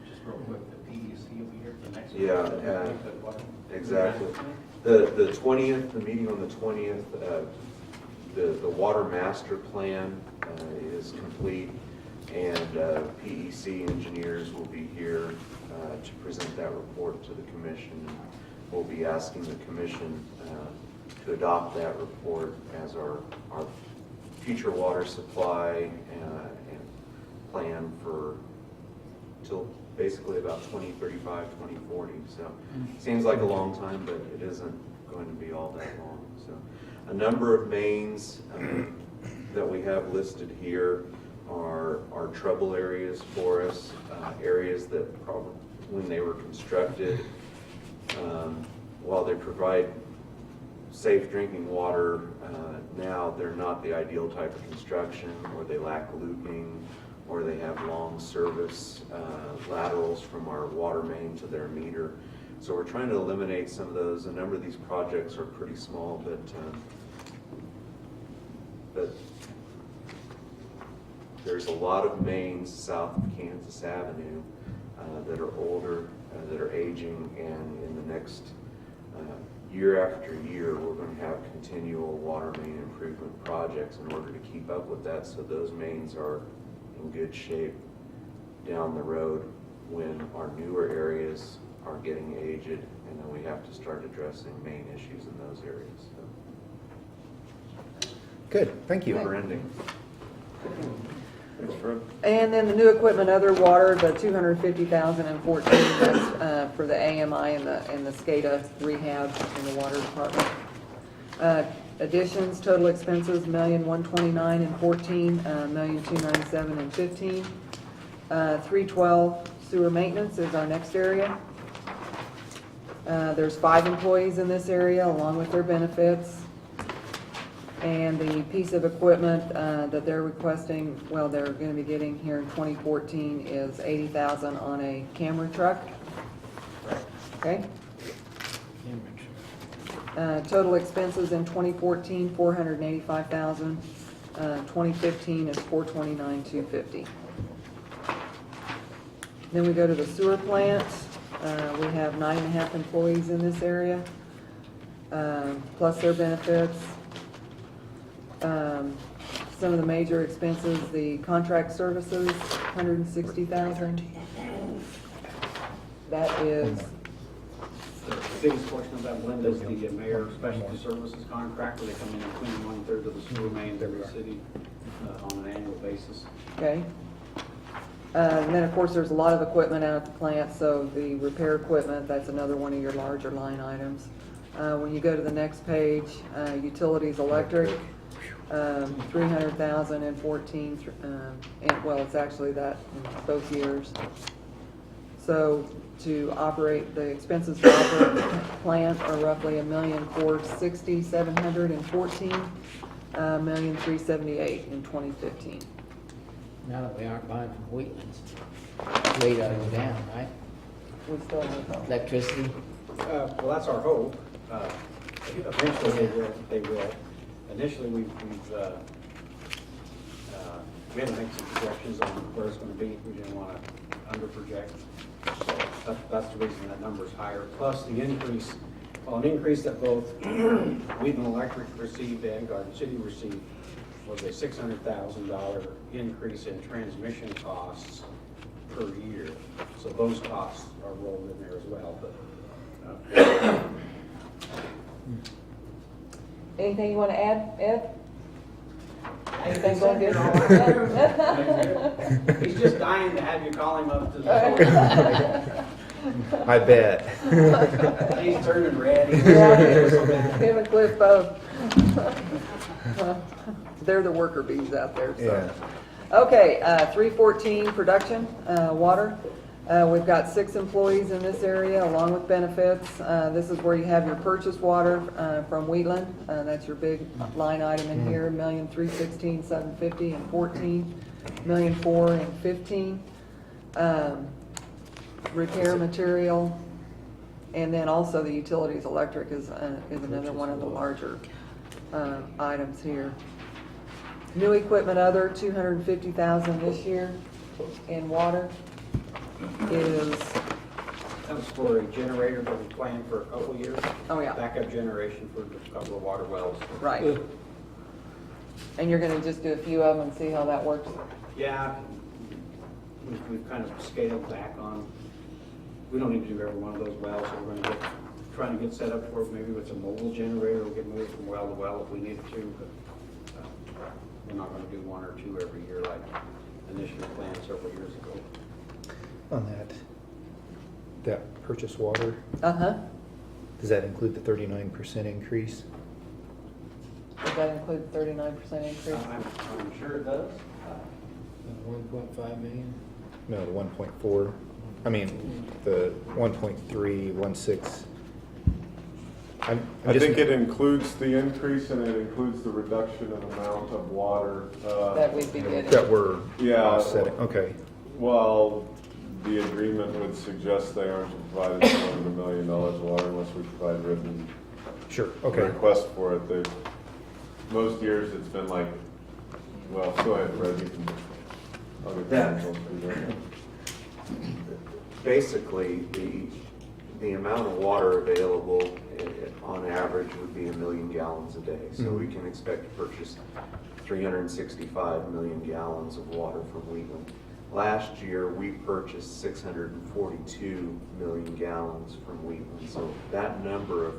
Just real quick, the PUC will be here for the next one. Yeah, exactly. The 20th, the meeting on the 20th, the water master plan is complete, and PEC engineers will be here to present that report to the commission. We'll be asking the commission to adopt that report as our future water supply and plan for till basically about 2035, 2040. So seems like a long time, but it isn't going to be all that long. So a number of mains that we have listed here are trouble areas for us, areas that probably when they were constructed, while they provide safe drinking water, now they're not the ideal type of construction, or they lack looping, or they have long service laterals from our water main to their meter. So we're trying to eliminate some of those. A number of these projects are pretty small, but there's a lot of mains south of Kansas Avenue that are older, that are aging, and in the next year after year, we're going to have continual water main improvement projects in order to keep up with that, so those mains are in good shape down the road when our newer areas are getting aged, and then we have to start addressing main issues in those areas. So. Good, thank you. Never ending. And then the new equipment, other water, the $250,014, that's for the AMI and the SCADA rehab in the water department. Additions, total expenses, $1,129,000 and 14, $1,297,000 and 15. 312 sewer maintenance is our next area. There's 5 employees in this area along with their benefits. And the piece of equipment that they're requesting, well, they're going to be getting here in 2014 is $80,000 on a camera truck. Okay. Total expenses in 2014, $485,000. 2015 is $429,250. Then we go to the sewer plant. We have 9.5 employees in this area, plus their benefits. Some of the major expenses, the contract services, $160,000. That is The biggest portion of that, Linda, is the mayor specialty services contract, where they come in and clean 1/3 of the sewer mains every city on an annual basis. okay. And then, of course, there's a lot of equipment out at the plant, so the repair equipment, that's another one of your larger line items. When you go to the next page, utilities, electric, $300,000 and 14, and well, it's actually that in both years. So to operate, the expenses to operate the plant are roughly $1,460,714, $1,378,000 in 2015. Now that we aren't buying from Wheatlands, rate ought to go down, right? We still have Electricity? Well, that's our hope. Eventually they will. Initially, we had to make some projections on where it's going to be. We didn't want to under-project. So that's the reason that number is higher. Plus the increase, well, an increase that both Wheatland Electric received and Garden City received was a $600,000 increase in transmission costs per year. So those costs are rolled in there as well. But Anything you want to add, Ed? Anything going good? He's just dying to have you call him up to the I bet. He's turning red. Him and Cliff both. They're the worker bees out there, so. Yeah. Okay, 314, production, water. We've got 6 employees in this area along with benefits. This is where you have your purchase water from Wheatland. That's your big line item in here, $1,316,750 and 14, $1,004,000 and 15. Repair material, and then also the utilities, electric is another one of the larger items here. New equipment other, $250,000 this year in water is. That was for a generator that we planned for a couple of years. Oh, yeah. Backup generation for a couple of water wells. Right. And you're gonna just do a few of them and see how that works? Yeah, we've kind of scaled back on, we don't need to do every one of those wells, so we're gonna trying to get set up for maybe with a mobile generator, we can move from well to well if we need to, but we're not gonna do 1 or 2 every year like initially planned several years ago. On that purchase water, Uh-huh. does that include the 39% increase? Does that include 39% increase? I'm sure it does. 1.5 million? No, the 1.4, I mean, the 1.316. I think it includes the increase and it includes the reduction in amount of water. That we'd be getting. That we're Yeah. offsetting, okay. Well, the agreement would suggest they aren't provided $1 million of water unless we provide written Sure, okay. request for it. Most years it's been like, well, go ahead, Fred, you can. I'll get Yeah. the results for you. Basically, the amount of water available on average would be 1 million gallons a day. So we can expect to purchase 365 million gallons of water from Wheatland. Last year, we purchased 642 million gallons from Wheatland. So that number of,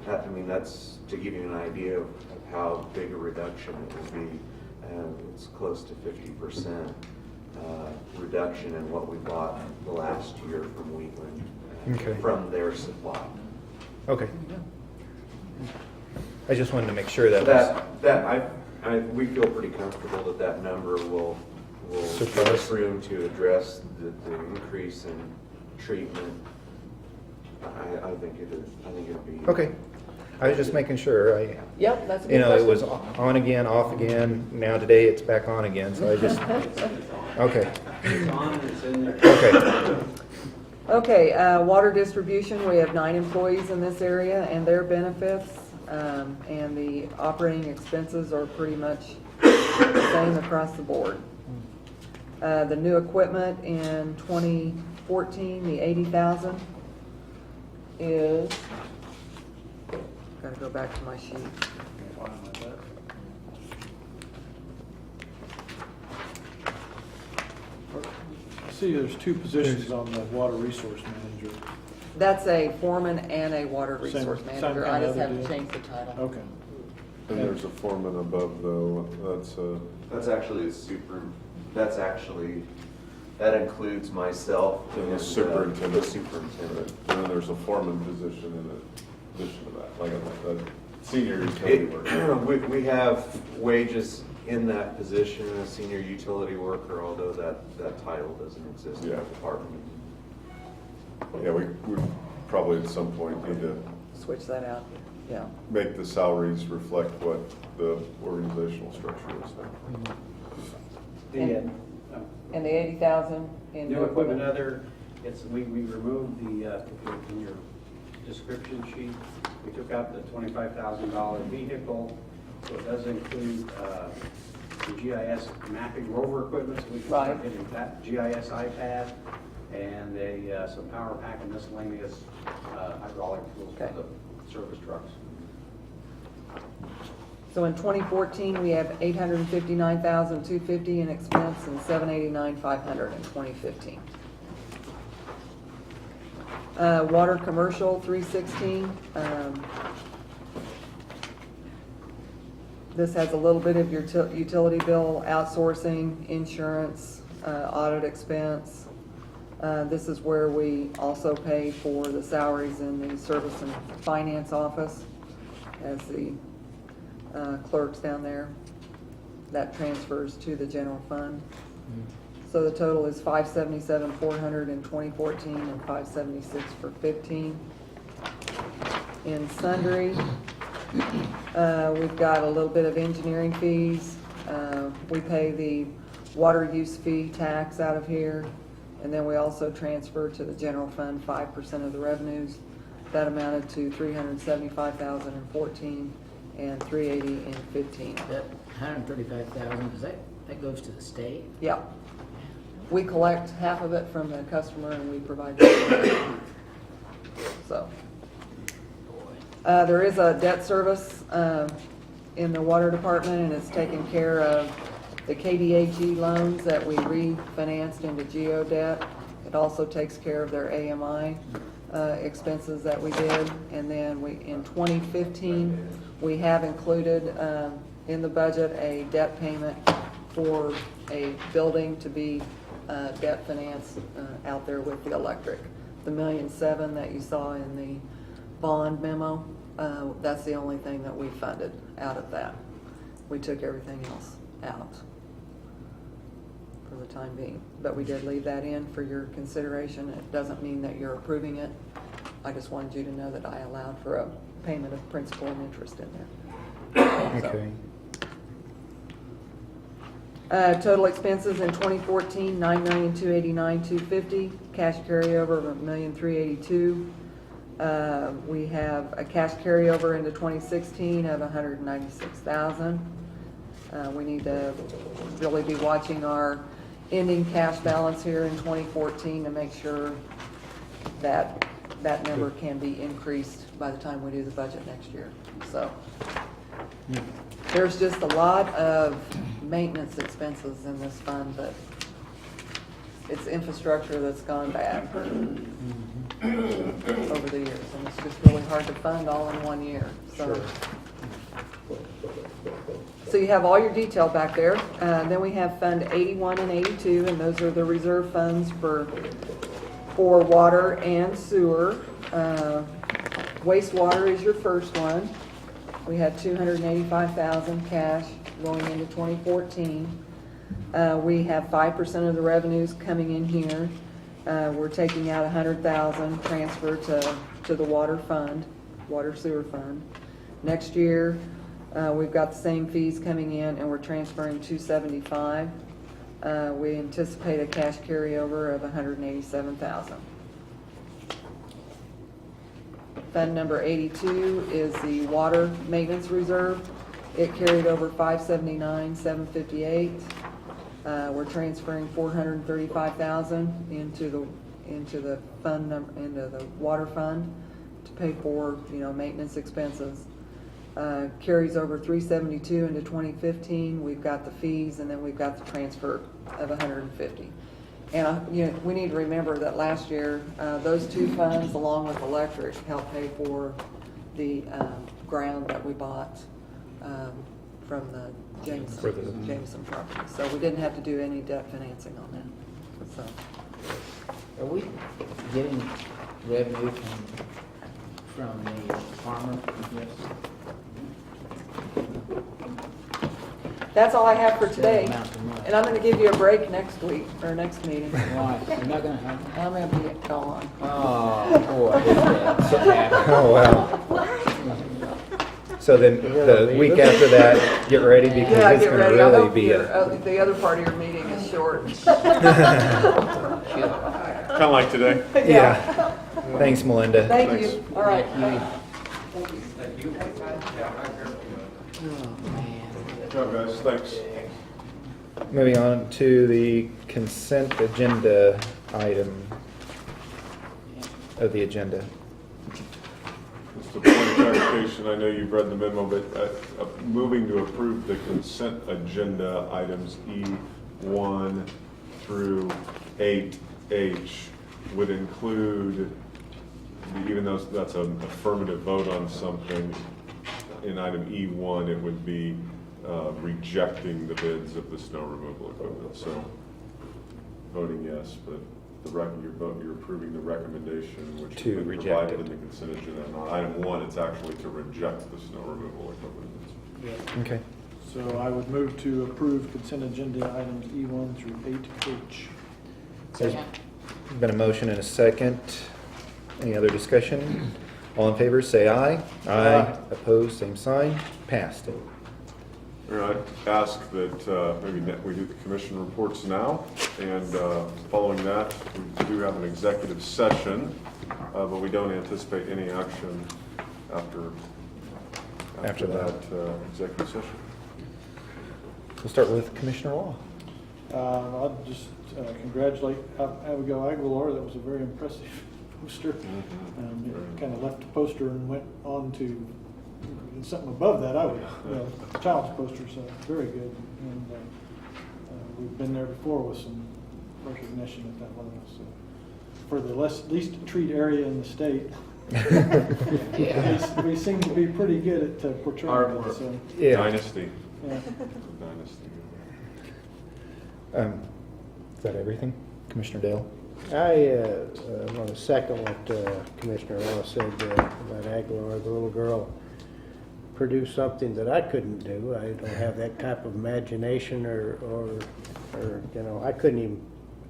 I mean, that's to give you an idea of how big a reduction it will be. It's close to 50% reduction in what we bought the last year from Wheatland, Okay. from their supply. Okay. I just wanted to make sure that We feel pretty comfortable that that number will give Suffice. us room to address the increase in treatment. I think it is. I think it'll be. Okay. I was just making sure. Yep, that's a good You know, it was question. on again, off again. Now today it's back on again, so I just, okay. It's on, it's in there. Okay. Okay, water distribution, we have 9 employees in this area and their benefits, and the operating expenses are pretty much the same across the board. The new equipment in 2014, the 80,000 is, gotta go back to my sheet. I see there's 2 positions on the water resource manager. That's a foreman and a water Same- resource same manager, kind I of just other haven't deal? changed the title. Okay. And there's a foreman above though, That's actually that includes myself and the the superintendent. superintendent. And then there's a foreman position in addition to that, like a senior utility worker. We have wages in that position, a senior utility worker, although that title doesn't exist in the department. Yeah, we probably at some point need to Switch that out, yeah. make the salaries reflect what the organizational structure is now. And the 80,000 in New new equipment other, we removed in your description sheet, we took out the $25,000 vehicle, so it does include the GIS mapping rover equipment, so we can start Right. getting that GIS iPad, and some power pack and miscellaneous hydraulic tools for Okay. the service trucks. So in 2014, we have 859,250 in expense and 789,500 in 2015. Water commercial, 316. This has a little bit of your utility bill, outsourcing, insurance, audit expense. This is where we also pay for the salaries in the service and finance office as the clerks down there. That transfers to the general fund. So the total is 577,400 in 2014 and 576 for 15. In sundry, we've got a little bit of engineering fees. We pay the water use fee tax out of here, and then we also transfer to the general fund 5% of the revenues. That amounted to 375,000 in 14 and 380 in 15. That 135,000, does that goes to the state? Yeah. We collect half of it from the customer and we provide the so. There is a debt service in the water department, and it's taking care of the KDHE loans that we refinanced into GEO debt. It also takes care of their AMI expenses that we did. And then in 2015, we have included in the budget a debt payment for a building to be debt finance out there with the electric. The $1.7 million that you saw in the bond memo, that's the only thing that we funded out of that. We took everything else out for the time being. But we did leave that in for your consideration. It doesn't mean that you're approving it. I just wanted you to know that I allowed for a payment of principal and interest in there. Okay. Total expenses in 2014, $9,289,250. Cash carryover of $1,382,000. We have a cash carryover into 2016 of $196,000. We need to really be watching our ending cash balance here in 2014 to make sure that that number can be increased by the time we do the budget next year. So there's just a lot of maintenance expenses in this fund, but it's infrastructure that's gone bad over the years, and it's just really hard to fund all in one year. So you have all your detail back there. Then we have Fund 81 and 82, and those are the reserve funds for water and sewer. Wastewater is your first one. We had $285,000 cash going into 2014. We have 5% of the revenues coming in here. We're taking out $100,000 transfer to the water sewer fund. Next year, we've got the same fees coming in, and we're transferring $275,000. We anticipate a cash carryover of $187,000. Fund number 82 is the water maintenance reserve. It carried over $579,758. We're transferring $435,000 into the water fund to pay for maintenance expenses. Carries over $372 into 2015. We've got the fees, and then we've got the transfer of $150,000. And we need to remember that last year, those two funds, along with electric, helped pay for the ground that we bought from the Jameson property. So we didn't have to do any debt financing on that. So, Are we getting revenue from the farmer? Yes. that's all I have for today. And I'm going to give you a break next week, or next meeting. Why? You're not going to have it? I'm going to be gone. Oh, boy. Oh, wow. So then the week after that, get ready because Yeah, it's get going to ready. I really hope be the other part of your meeting is short. Kind of like today. Yeah. Thanks, Melinda. Thank you. All right. Thank you. Good job, guys. Thanks. Moving on to the consent agenda item of the agenda. Just a point of clarification, I know you've read the memo, but moving to approve the consent agenda items E1 through 8H would include, even though that's an affirmative vote on something, in item E1 it would be rejecting the bids of the snow removal equipment. So voting yes, but you're approving the recommendation which has been provided in the consent agenda. And on item 1, it's actually to reject the snow removal equipment. Okay. So I would move to approve consent agenda items E1 through 8H. There's been a motion and a second. Any other discussion? All in favor, say aye. Aye. Opposed, same sign. Passed. All right, ask that maybe we do the commission reports now, and following that, we do have an executive session, but we don't anticipate any action after that executive session. We'll start with Commissioner Law. I'll just congratulate Abigail Aguilar. That was a very impressive poster. It kind of left the poster and went on to something above that. Child's poster, so very good. And we've been there before with some recognition at that level. So for the least treat area in the state, we seem to be pretty good at portraying it. So. Yeah. Dynasty. Yeah. Dynasty. Is that everything? Commissioner Dale? I want to second what Commissioner Ellis said about Aguilar. The little girl produced something that I couldn't do. I don't have that type of imagination or you know, I couldn't even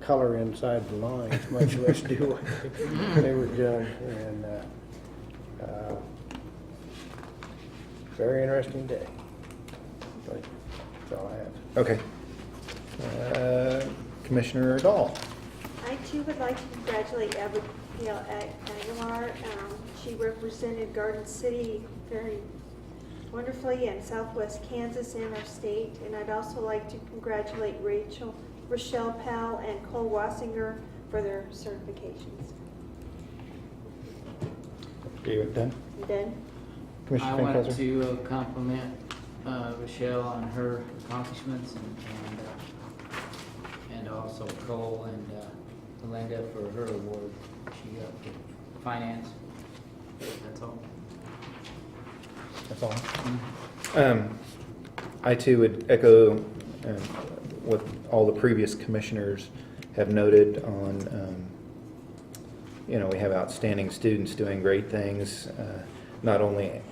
color inside the lines, much less do what they were doing. And very interesting day. But that's all I have. Okay. Commissioner Dahl? I too would like to congratulate Abigail Aguilar. She represented Garden City very wonderfully in Southwest Kansas and our state. And I'd also like to congratulate Rochelle Powell and Cole Wassinger for their certifications. You done? You done? Commissioner I wanted Fankhauser? to compliment Rochelle on her accomplishments and also Cole and Melinda for her award she got for finance. That's all. That's all. I too would echo what all the previous commissioners have noted on, you know, we have outstanding students doing great things. Not only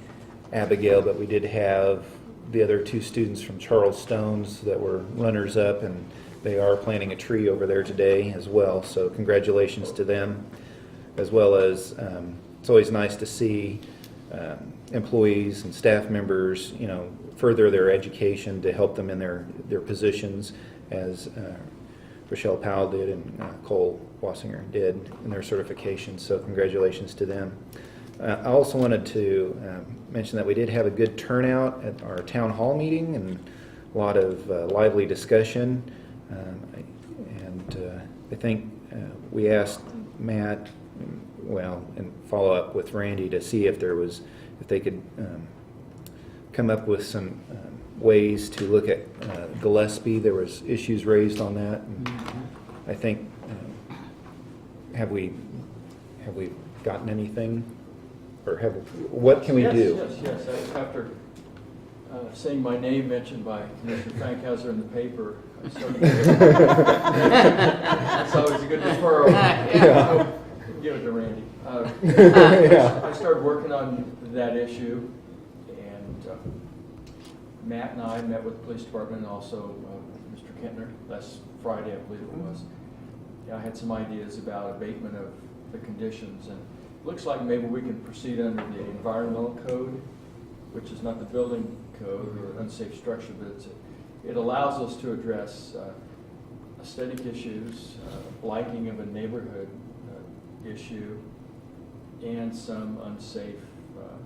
Abigail, but we did have the other two students from Charles Stones that were runners-up, and they are planting a tree over there today as well. So congratulations to them, as well as it's always nice to see employees and staff members, you know, further their education to help them in their positions, as Rochelle Powell did and Cole Wassinger did in their certifications. So congratulations to them. I also wanted to mention that we did have a good turnout at our town hall meeting and a lot of lively discussion. I think we asked Matt, and follow up with Randy to see if they could come up with some ways to look at Gillespie. There was issues raised on that. And I think, have we gotten anything? Or what can we do? Yes. After seeing my name mentioned by Commissioner Fankhauser in the paper, I started. That's always a good deferral. Yeah. Give it to Randy. Yeah. I started working on that issue, and Matt and I met with the police department and also Mr. Kentner last Friday, I believe it was. I had some ideas about abatement of the conditions, and looks like maybe we can proceed under the environmental code, which is not the building code or unsafe structure, but it allows us to address aesthetic issues, blighting of a neighborhood issue, and some unsafe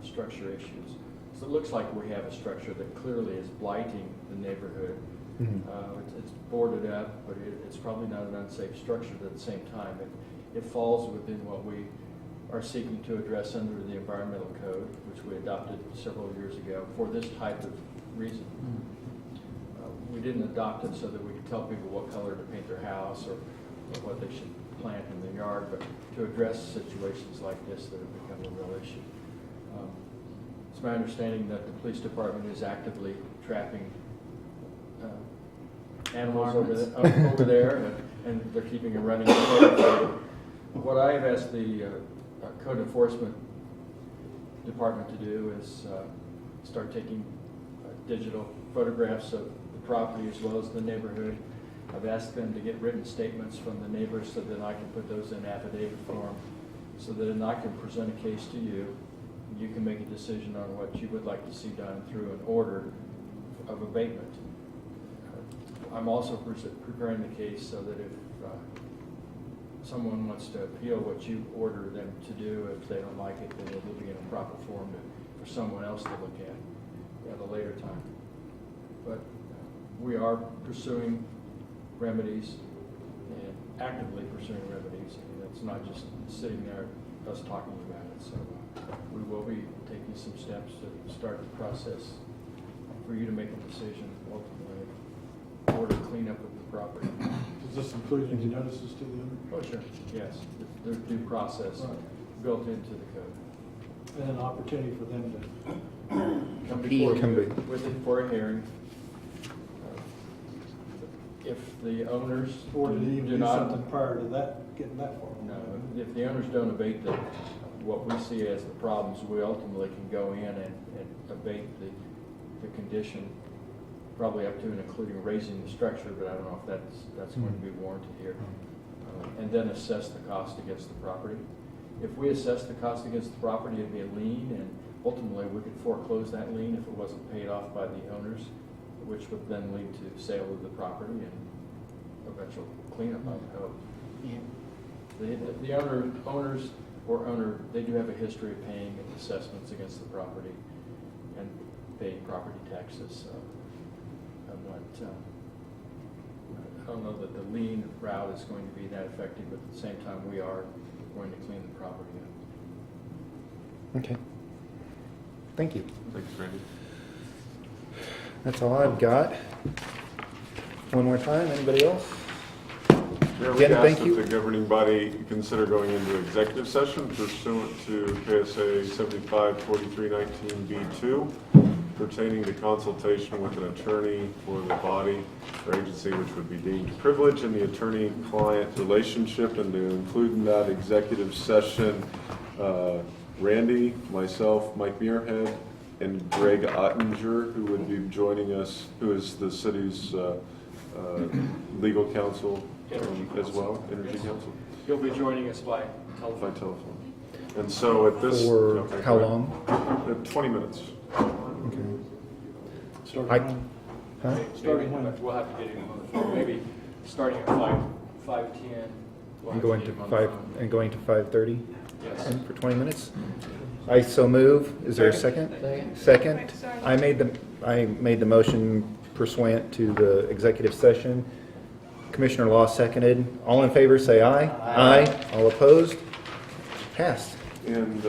structure issues. So it looks like we have a structure that clearly is blighting the neighborhood. It's boarded up, but it's probably not an unsafe structure, but at the same time, it falls within what we are seeking to address under the environmental code, which we adopted several years ago for this type of reason. We didn't adopt it so that we could tell people what color to paint their house or what they should plant in their yard, but to address situations like this that have become a real issue. It's my understanding that the police department is actively trapping animals over there, and they're keeping a running code. What I have asked the code enforcement department to do is start taking digital photographs of the property as well as the neighborhood. I've asked them to get written statements from the neighbors so that I can put those in affidavit form, so that then I can present a case to you. You can make a decision on what you would like to see done through an order of abatement. I'm also preparing the case so that if someone wants to appeal what you order them to do, if they don't like it, then it will be in a proper form for someone else to look at a later time. But we are pursuing remedies and actively pursuing remedies. And it's not just sitting there, us talking about it. So we will be taking some steps to start the process for you to make a decision ultimately, order cleanup of the property. Does this include any notices to the owner? Oh, sure, yes. There's due process built into the code. And an opportunity for them to Come before you for a hearing. if the owners Or did he even do do not. something prior to that, getting that far? No, if the owners don't abate what we see as the problems, we ultimately can go in and abate the condition, probably up to and including raising the structure, but I don't know if that's going to be warranted here. And then assess the cost against the property. If we assess the cost against the property, it'd be a lien, and ultimately we could foreclose that lien if it wasn't paid off by the owners, which would then lead to sale of the property and eventual cleanup, I hope. The owners or owner, they do have a history of paying assessments against the property and paying property taxes. I don't know that the lien route is going to be that effective, but at the same time, we are going to clean the property up. Okay. Thank you. Thanks, Randy. That's all I've got. One more time, anybody else? Mayor, we Again, ask thank that you. the governing body consider going into executive session pursuant to KSA 754319B2 pertaining to consultation with an attorney for the body or agency which would be deemed privileged in the attorney-client relationship, and to include in that executive session Randy, myself, Mike Muirhead, and Greg Ottinger, who would be joining us, who is the city's legal counsel as well, Energy Council. You'll be joining us by telephone. By telephone. And so at this... For okay, how go ahead. long? 20 minutes. Okay. Starting Huh? Starting when? We'll have to get him on the phone, maybe starting at 5:10. And going to 5:30? Yes. For 20 minutes? I so move. Is there a second? Second. I made the motion pursuant to the executive session. Commissioner Law seconded. All in favor, say aye. Aye. All opposed? Passed. And